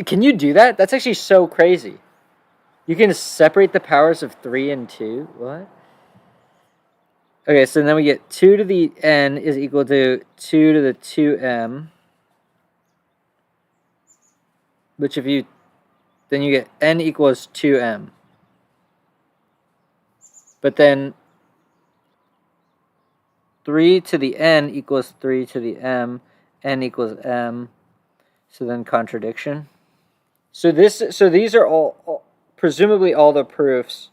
Can you do that? That's actually so crazy. You can separate the powers of 3 and 2? What? Okay, so then we get 2 to the n is equal to 2 to the 2m. Which if you... Then you get n equals 2m. But then 3 to the n equals 3 to the m. N equals m. So then contradiction. So these are all presumably all the proofs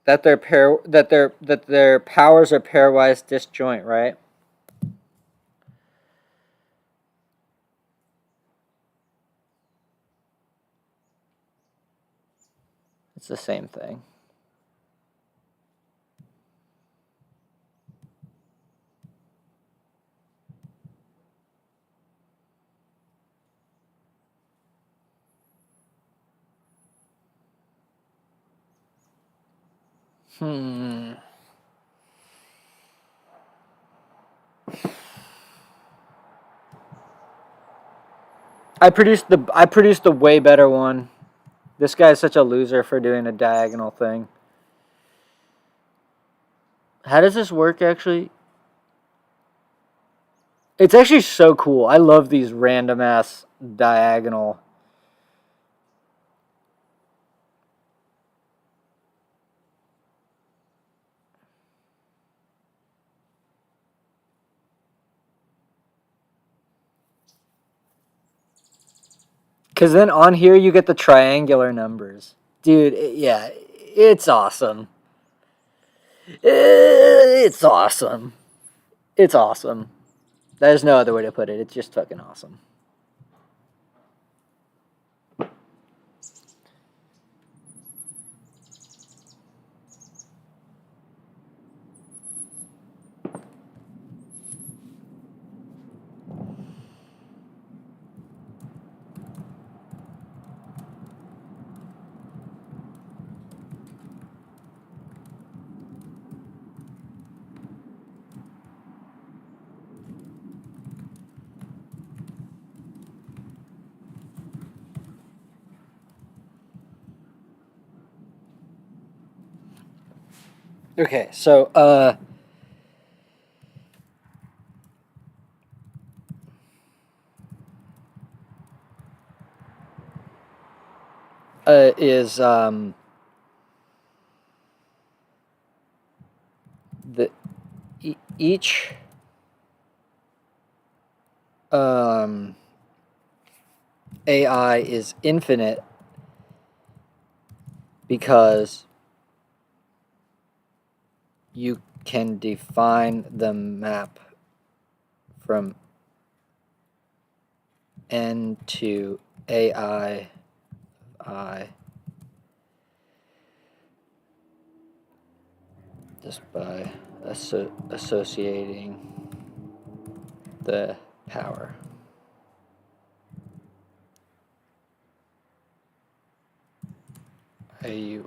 that their powers are pairwise disjoint, right? It's the same thing. I produced the way better one. This guy's such a loser for doing a diagonal thing. How does this work actually? It's actually so cool. I love these random ass diagonal. Because then on here you get the triangular numbers. Dude, yeah, it's awesome. It's awesome. It's awesome. There's no other way to put it. It's just fucking awesome. Okay, so is the each AI is infinite because you can define the map from n to AI I just by associating the power. I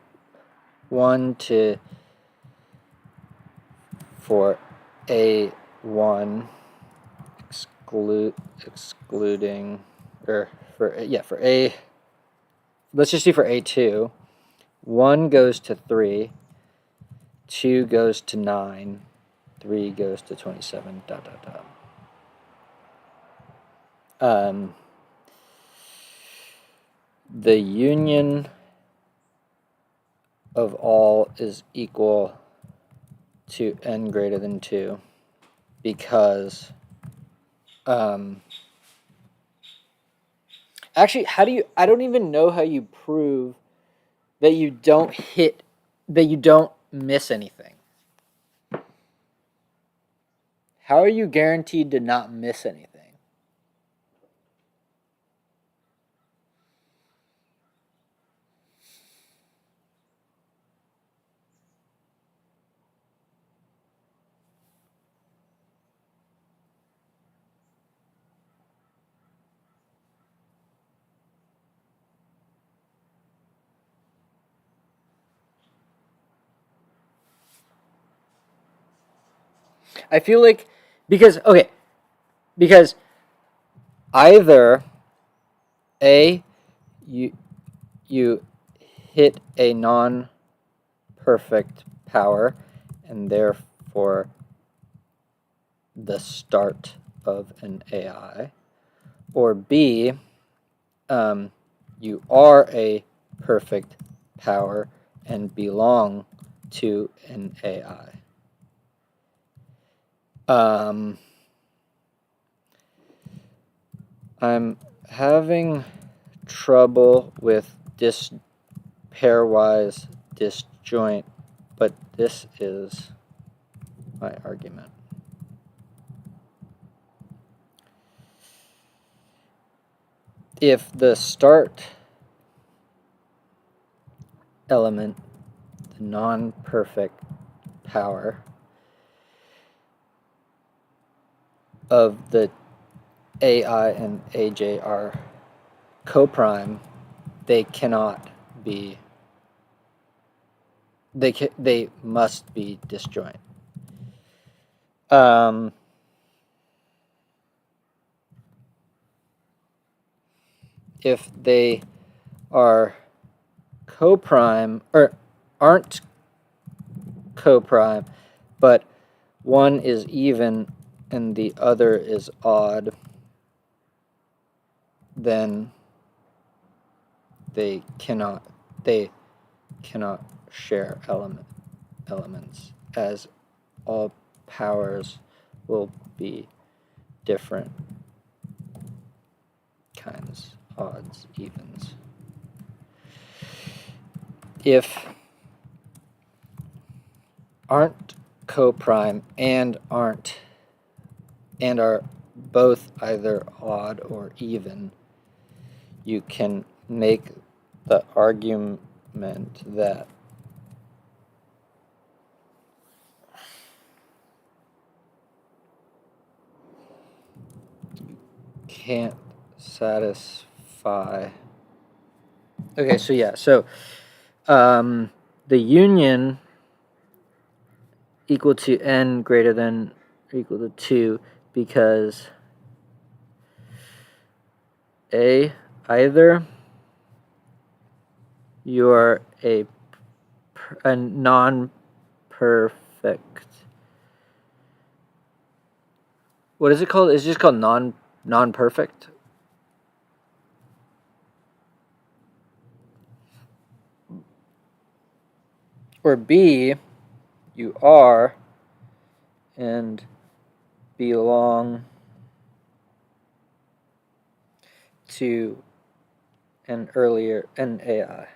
1 to for A1 excluding or for A, let's just do for A2. 1 goes to 3, 2 goes to 9, 3 goes to 27, dot dot dot. The union of all is equal to n greater than 2 because actually, I don't even know how you prove that you don't miss anything. How are you guaranteed to not miss anything? I feel like because either A, you hit a non-perfect power and therefore the start of an AI, or B, you are a perfect power and belong to an AI. I'm having trouble with pairwise disjoint, but this is my argument. If the start element, the non-perfect power of the AI and AJ are coprime, they cannot be. They must be disjoint. If they are coprime or aren't coprime, but one is even and the other is odd, then they cannot share elements, as all powers will be different kinds, odds, evens. If aren't coprime and are both either odd or even, you can make the argument that you can't satisfy. Okay, so the union equal to n greater than or equal to 2 because either you're a non non-perfect. What is it called? It's just called non-perfect. Or B, you are and belong to an earlier AI.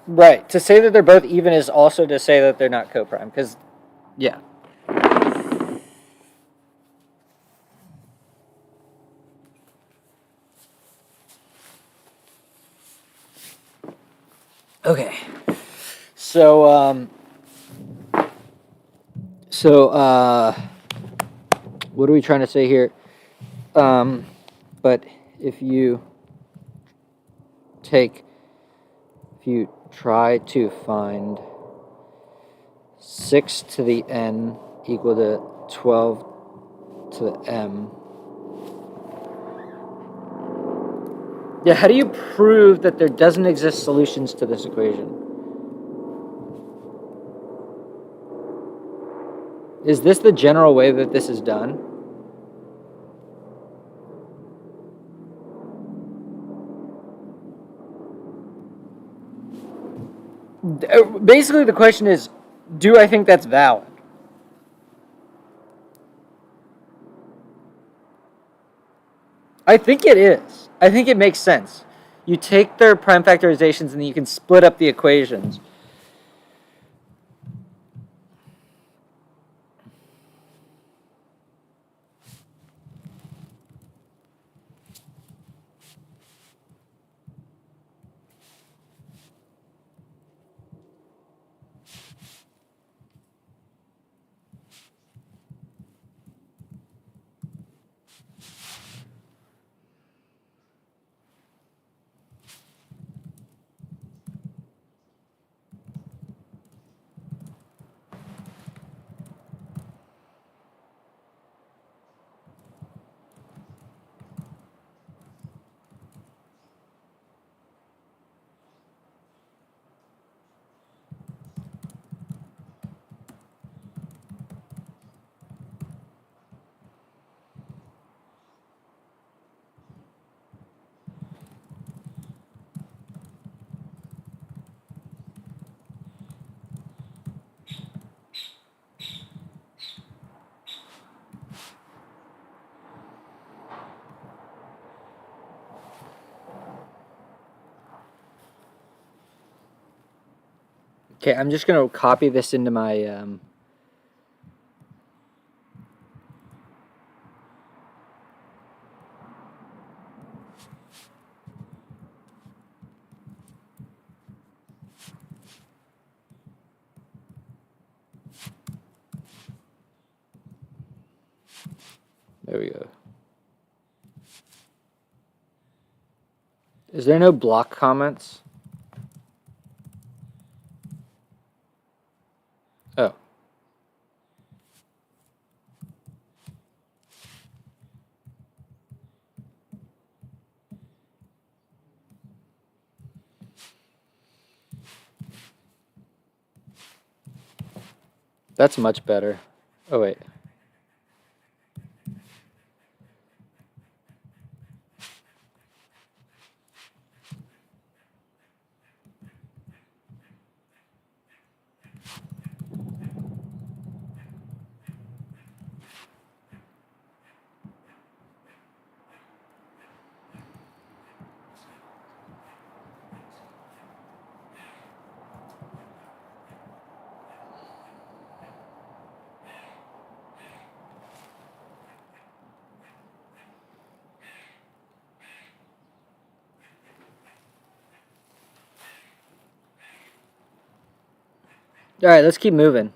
Right. To say that they're both even is also to say that they're not coprime. Because, yeah. Okay. So, what are we trying to say here? But if you try to find 6 to the n equal to 12 to the m. Yeah, how do you prove that there doesn't exist solutions to this equation? Is this the general way that this is done? Basically, the question is, do I think that's valid? I think it is. I think it makes sense. You take their prime factorizations and then you can split up the equations. Okay, I'm just going to copy this into my Is there no block comments? Oh. That's much better. Oh, wait. All right, let's keep moving.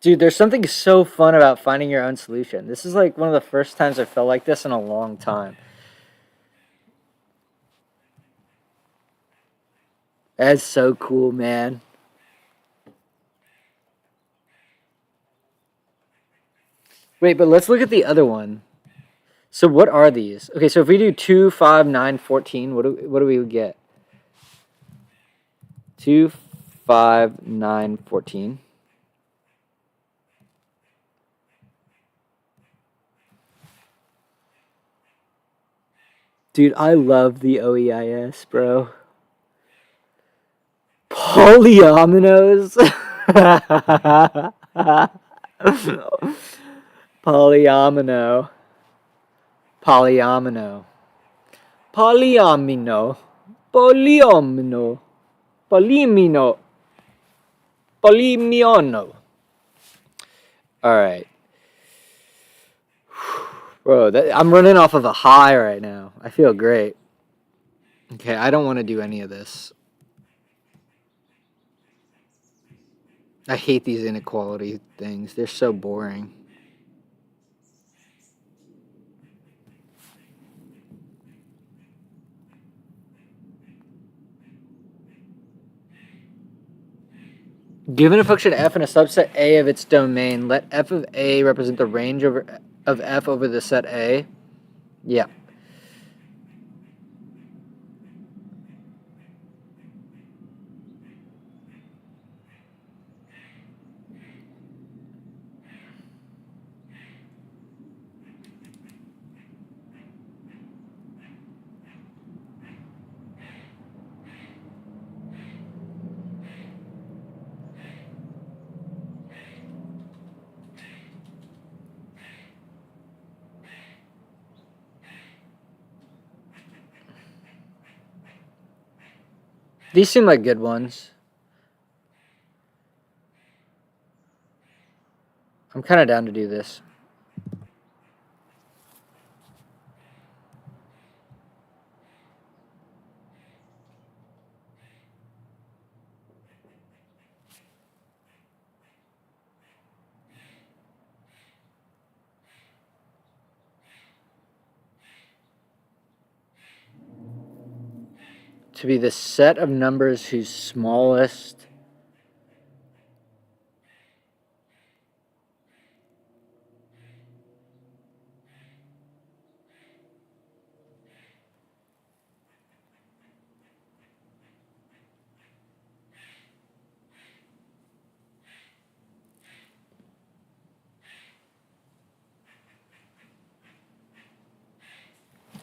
Dude, there's something so fun about finding your own solution. This is like one of the first times I felt like this in a long time. That's so cool, man. Wait, but let's look at the other one. So what are these? Okay, so if we do 2, 5, 9, 14, what do we get? 2, 5, 9, 14. Dude, I love the OEIS, bro. Polyominoes. Polyomino. Polyomino. Polyomino. Polyomino. Polymino. Polymiono. Alright. Bro, I'm running off of a high right now. I feel great. Okay, I don't want to do any of this. I hate these inequality things. They're so boring. Given a function f and a subset A of its domain, let f of A represent the range of f over the set A. Yeah. These seem like good ones. I'm kind of down to do this. To be the set of numbers whose smallest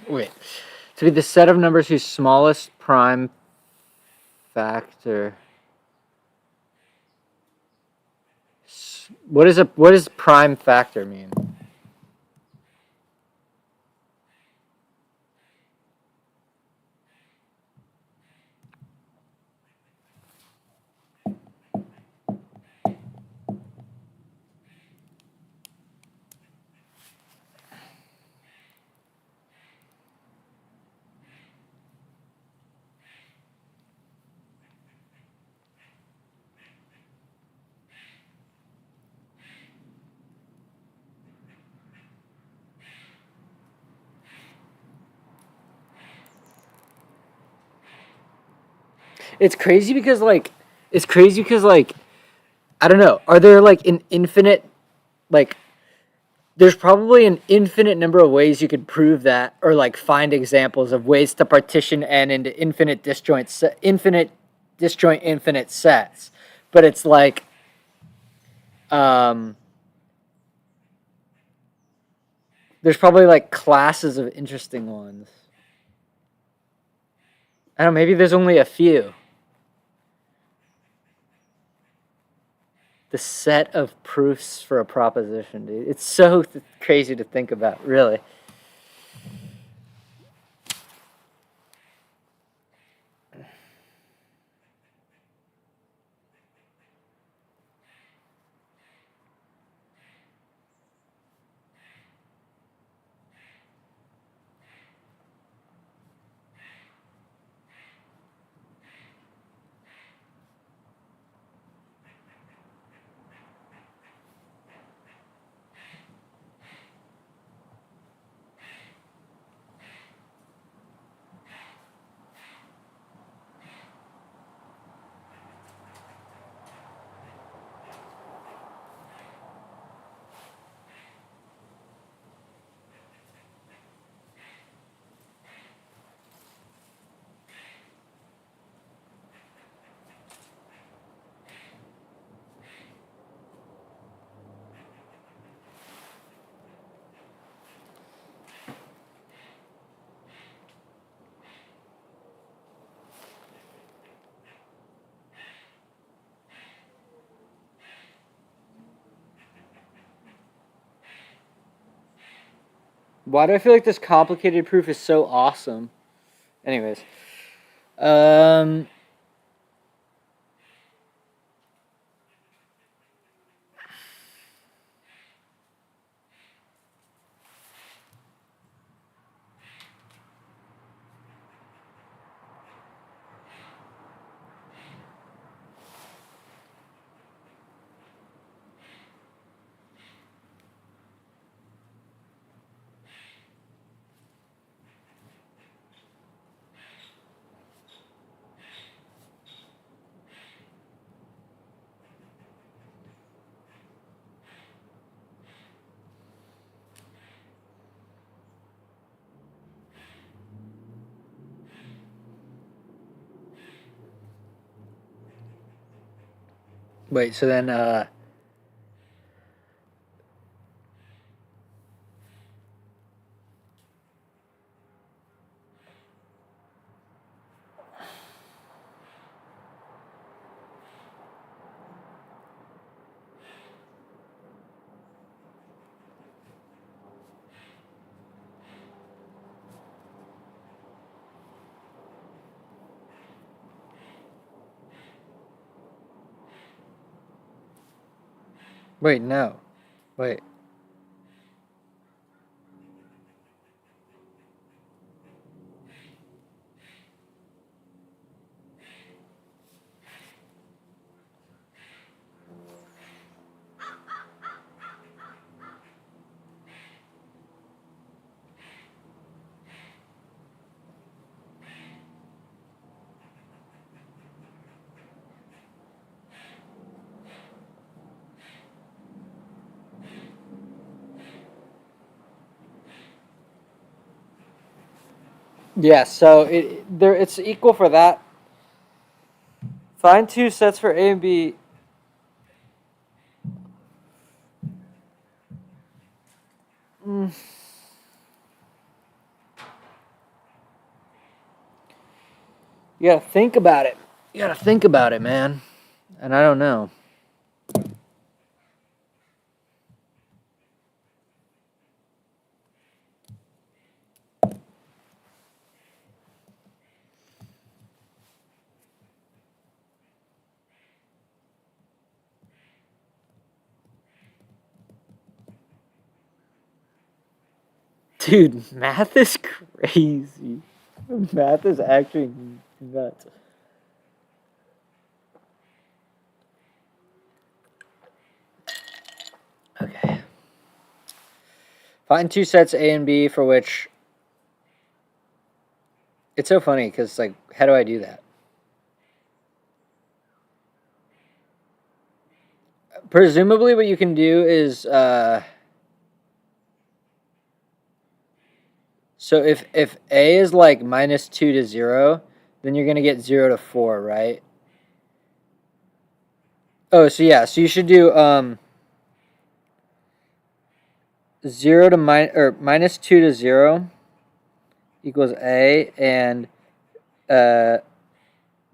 wait. To be the set of numbers whose smallest prime factor. What does prime factor mean? It's crazy because like I don't know. Are there like an infinite like there's probably an infinite number of ways you could prove that or like find examples of ways to partition n into infinite disjoint infinite sets. But it's like um there's probably like classes of interesting ones. I don't know, maybe there's only a few. The set of proofs for a proposition, dude. It's so crazy to think about, really. Why do I feel like this complicated proof is so awesome? Anyways. Um Wait, so then wait, no. Wait. Yeah, so it's equal for that. Find two sets for A and B. Mm. You gotta think about it. You gotta think about it, man. And I don't know. Dude, math is crazy. Math is actually nuts. Okay. Find two sets A and B for which it's so funny because like how do I do that? presumably what you can do is, so if A is like -2 to 0, then you're going to get 0 to 4, right? Oh, so yeah, so you should do 0 to -2 to 0 equals A, and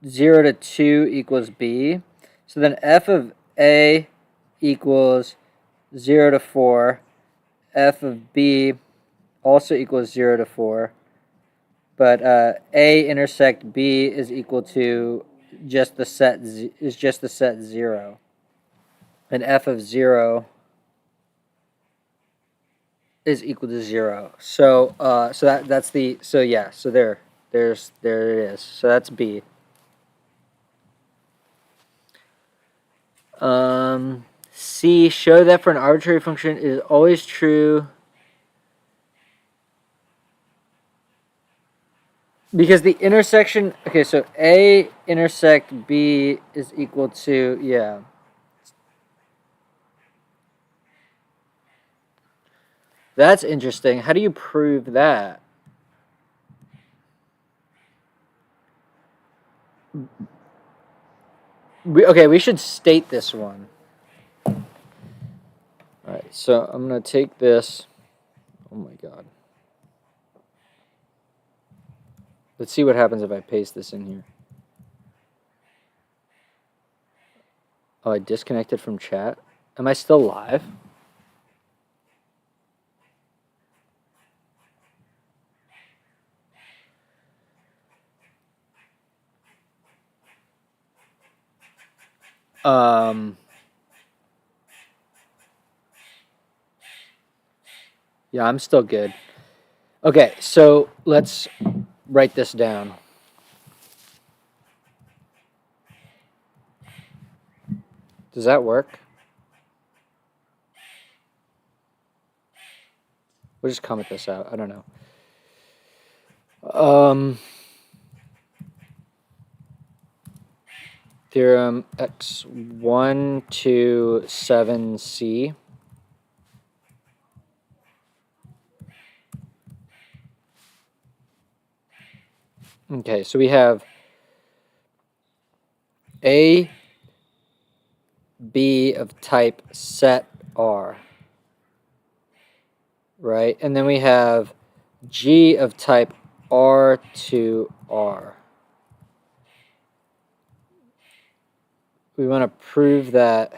0 to 2 equals B. So then f of A equals 0 to 4. F of B also equals 0 to 4. But A intersect B is equal to just the set 0. And f of 0 is equal to 0. So that's the, so yeah, so there it is. So that's B. C, show that for an arbitrary function it is always true because the intersection, okay, so A intersect B is equal to, yeah. That's interesting. How do you prove that? We should state this one. Alright, so I'm going to take this. Oh my god. Let's see what happens if I paste this in here. Oh, I disconnected from chat. Am I still live? Yeah, I'm still good. Okay, so let's write this down. Does that work? We'll just comment this out. I don't know. Theorem x1 to 7c. Okay, so we have A, B of type set R, right? And then we have G of type R to R. We want to prove that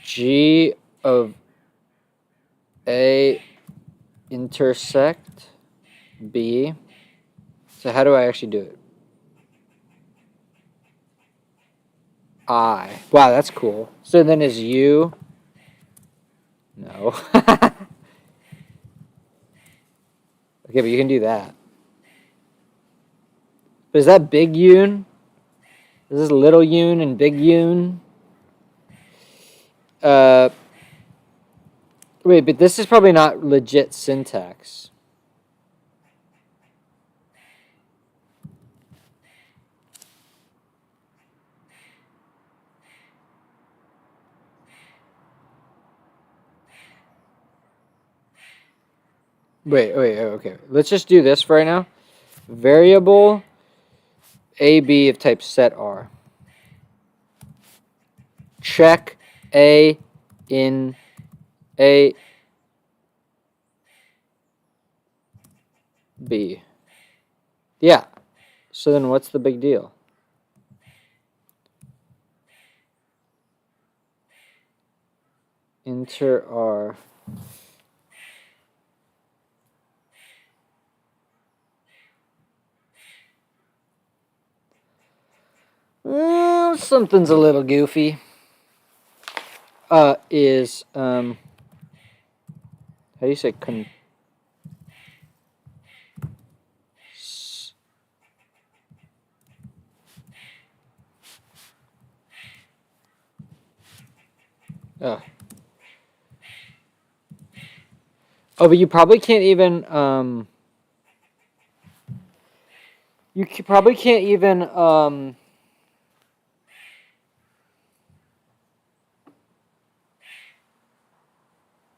G of A intersect B. So how do I actually do it? I. Wow, that's cool. So then is U? No. Okay, but you can do that. But is that big Yoon? Is this little Yoon and big Yoon? Wait, but this is probably not legit syntax. Wait, okay. Let's just do this for right now. Variable AB of type set R. Check A in A B. Yeah. So then what's the big deal? Enter R. Something's a little goofy. How do you say oh, but you probably can't even probably can't even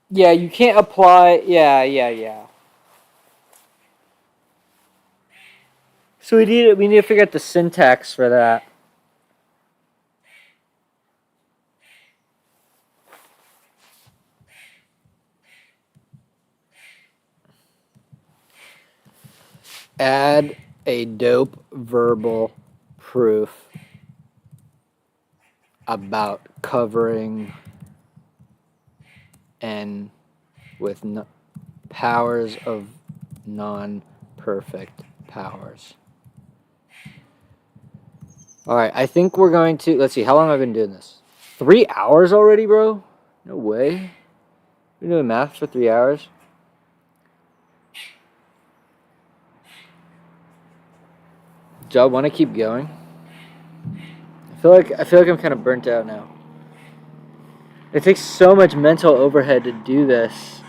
Yeah, you can't apply. Yeah. So we need to figure out the syntax for that. Add a dope verbal proof about covering n with powers of non-perfect powers. All right, I think we're going to, let's see, how long have I been doing this? 3 hours already, bro? No way. Been doing math for 3 hours? Do I want to keep going? I feel like I'm kind of burnt out now. It takes so much mental overhead to do this.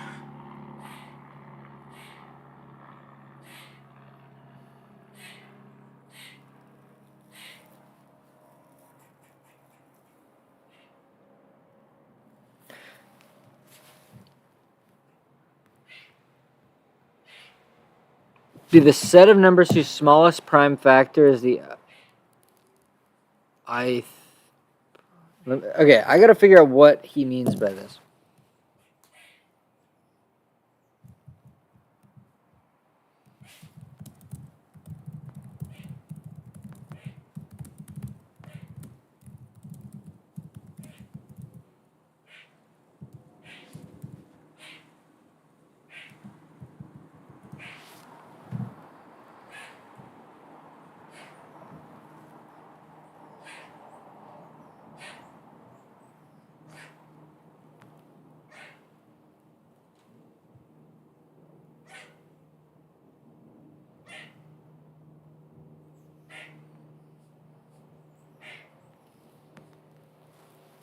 Be the set of numbers whose smallest prime factor is the I. Okay, I gotta figure out what he means by this.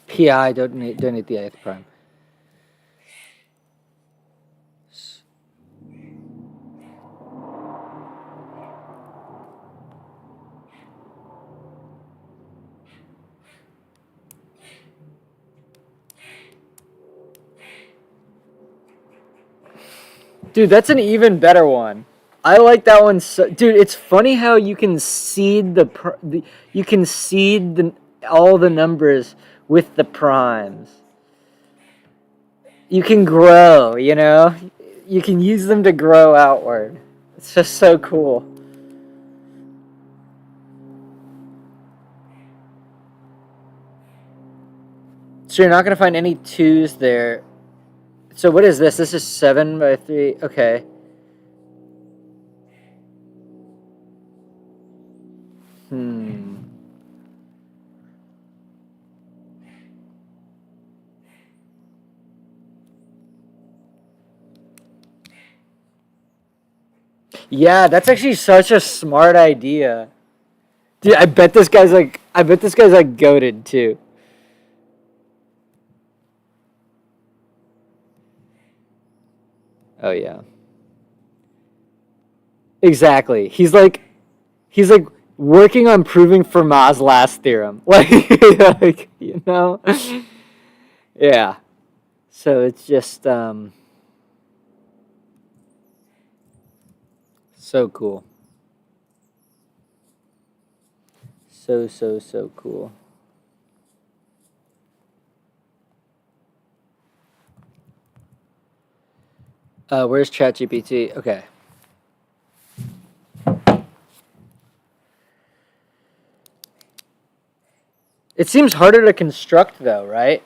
PI, donate the ith prime. Dude, that's an even better one. I like that one. So, dude, it's funny how you can seed you can seed all the numbers with the primes. You can grow, you know? You can use them to grow outward. It's just so cool. So you're not going to find any 2s there. So what is this? This is 7 by 3. Okay. Yeah, that's actually such a smart idea. Dude, I bet this guy's like goated too. Oh yeah. Exactly. He's like working on proving Fermat's last theorem. Like you know? Yeah. So it's just so cool. So cool. Where's ChatGPT? Okay. It seems harder to construct though, right?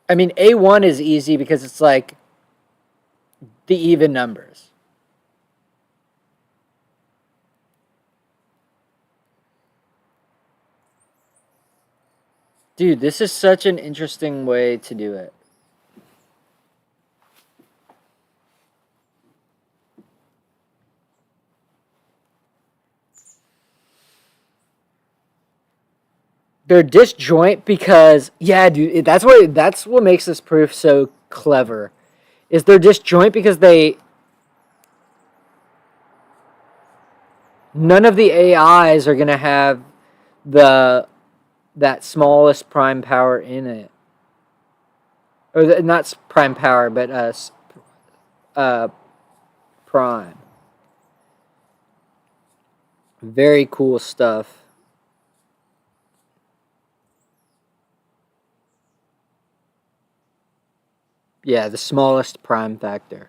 I mean, A1 is easy because it's like the even numbers. Dude, this is such an interesting way to do it. They're disjoint because yeah, dude, that's what makes this proof so clever. Is they're disjoint because none of the AIs are going to have that smallest prime power in it. Or not prime power, but prime. Very cool stuff. Yeah, the smallest prime factor.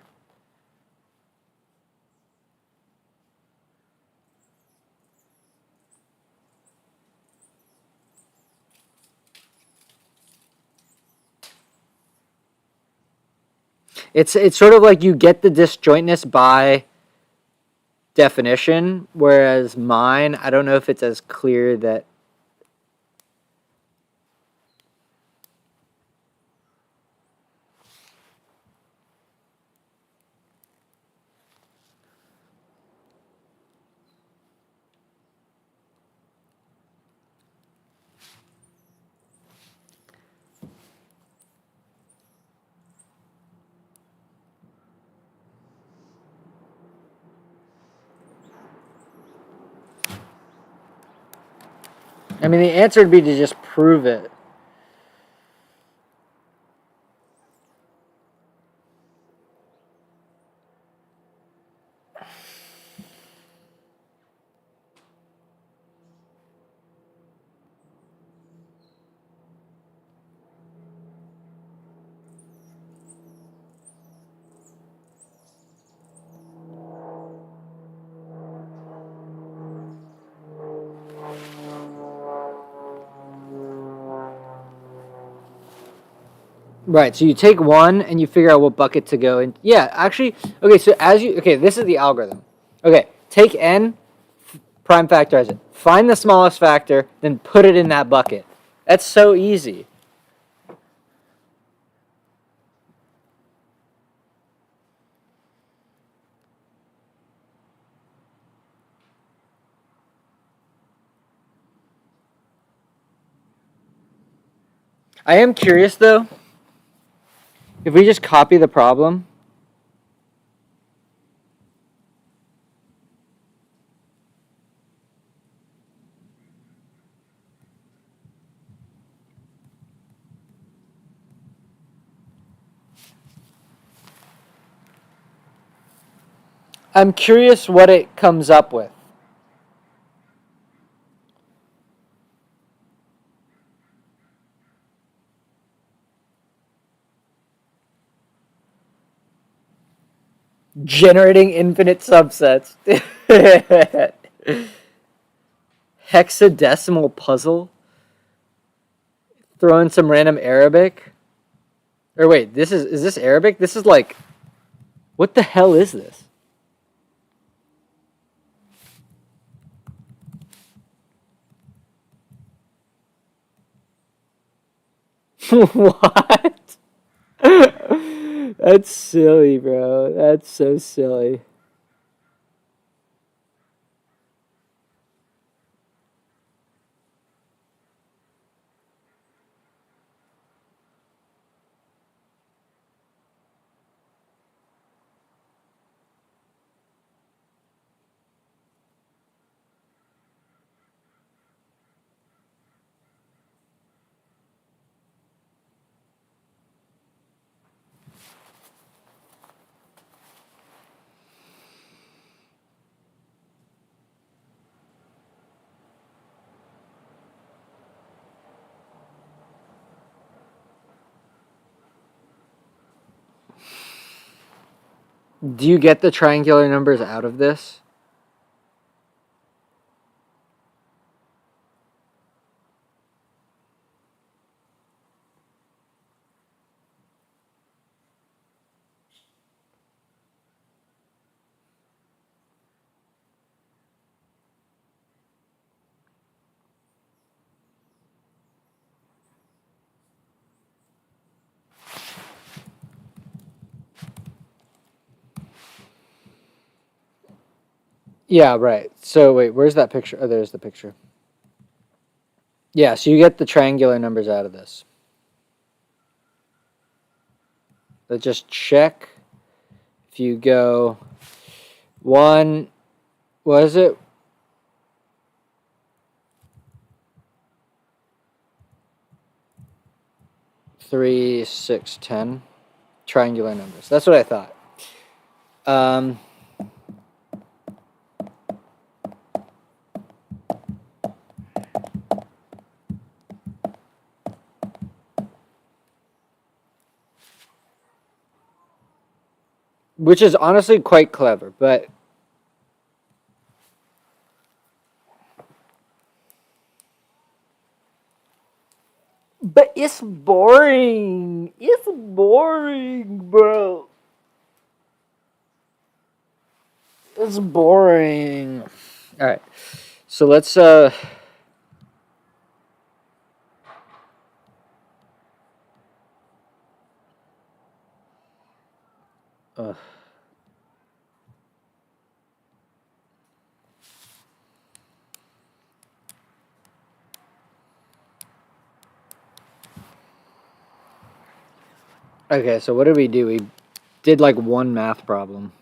It's sort of like you get the disjointness by definition, whereas mine, I don't know if it's as clear that. I mean, the answer would be to just prove it. Right, so you take one and you figure out what bucket to go in. Yeah, actually, okay, so this is the algorithm. Okay, take n, prime factorize it. Find the smallest factor, then put it in that bucket. That's so easy. I am curious, though, if we just copy the problem. I'm curious what it comes up with. Generating infinite subsets. Hexadecimal puzzle. Throw in some random Arabic. Or wait, is this Arabic? This is like, what the hell is this? What? That's silly, bro. That's so silly. Do you get the triangular numbers out of this? Yeah, right. So wait, where's that picture? Oh, there's the picture. Yeah, so you get the triangular numbers out of this. But just check if you go 1, what is it? 3, 6, 10. Triangular numbers. That's what I thought. Which is honestly quite clever, but it's boring. It's boring, bro. It's boring. All right. So let's okay, so what did we do? We did like one math problem.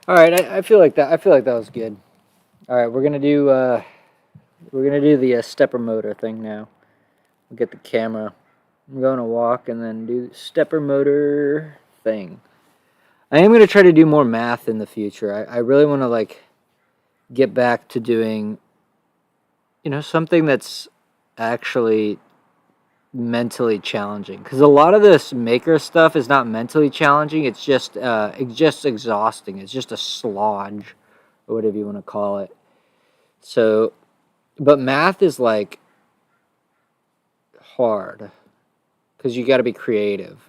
All right, I feel like that. I feel like that was good. All right, we're gonna do the stepper motor thing now. We'll get the camera. I'm going to walk and then do the stepper motor thing. I am gonna try to do more math in the future. I really want to like get back to doing, something that's actually mentally challenging, because a lot of this maker stuff is not mentally challenging. It's just exhausting. It's just a slodge, or whatever you want to call it. So, but math is like hard because you got to be creative.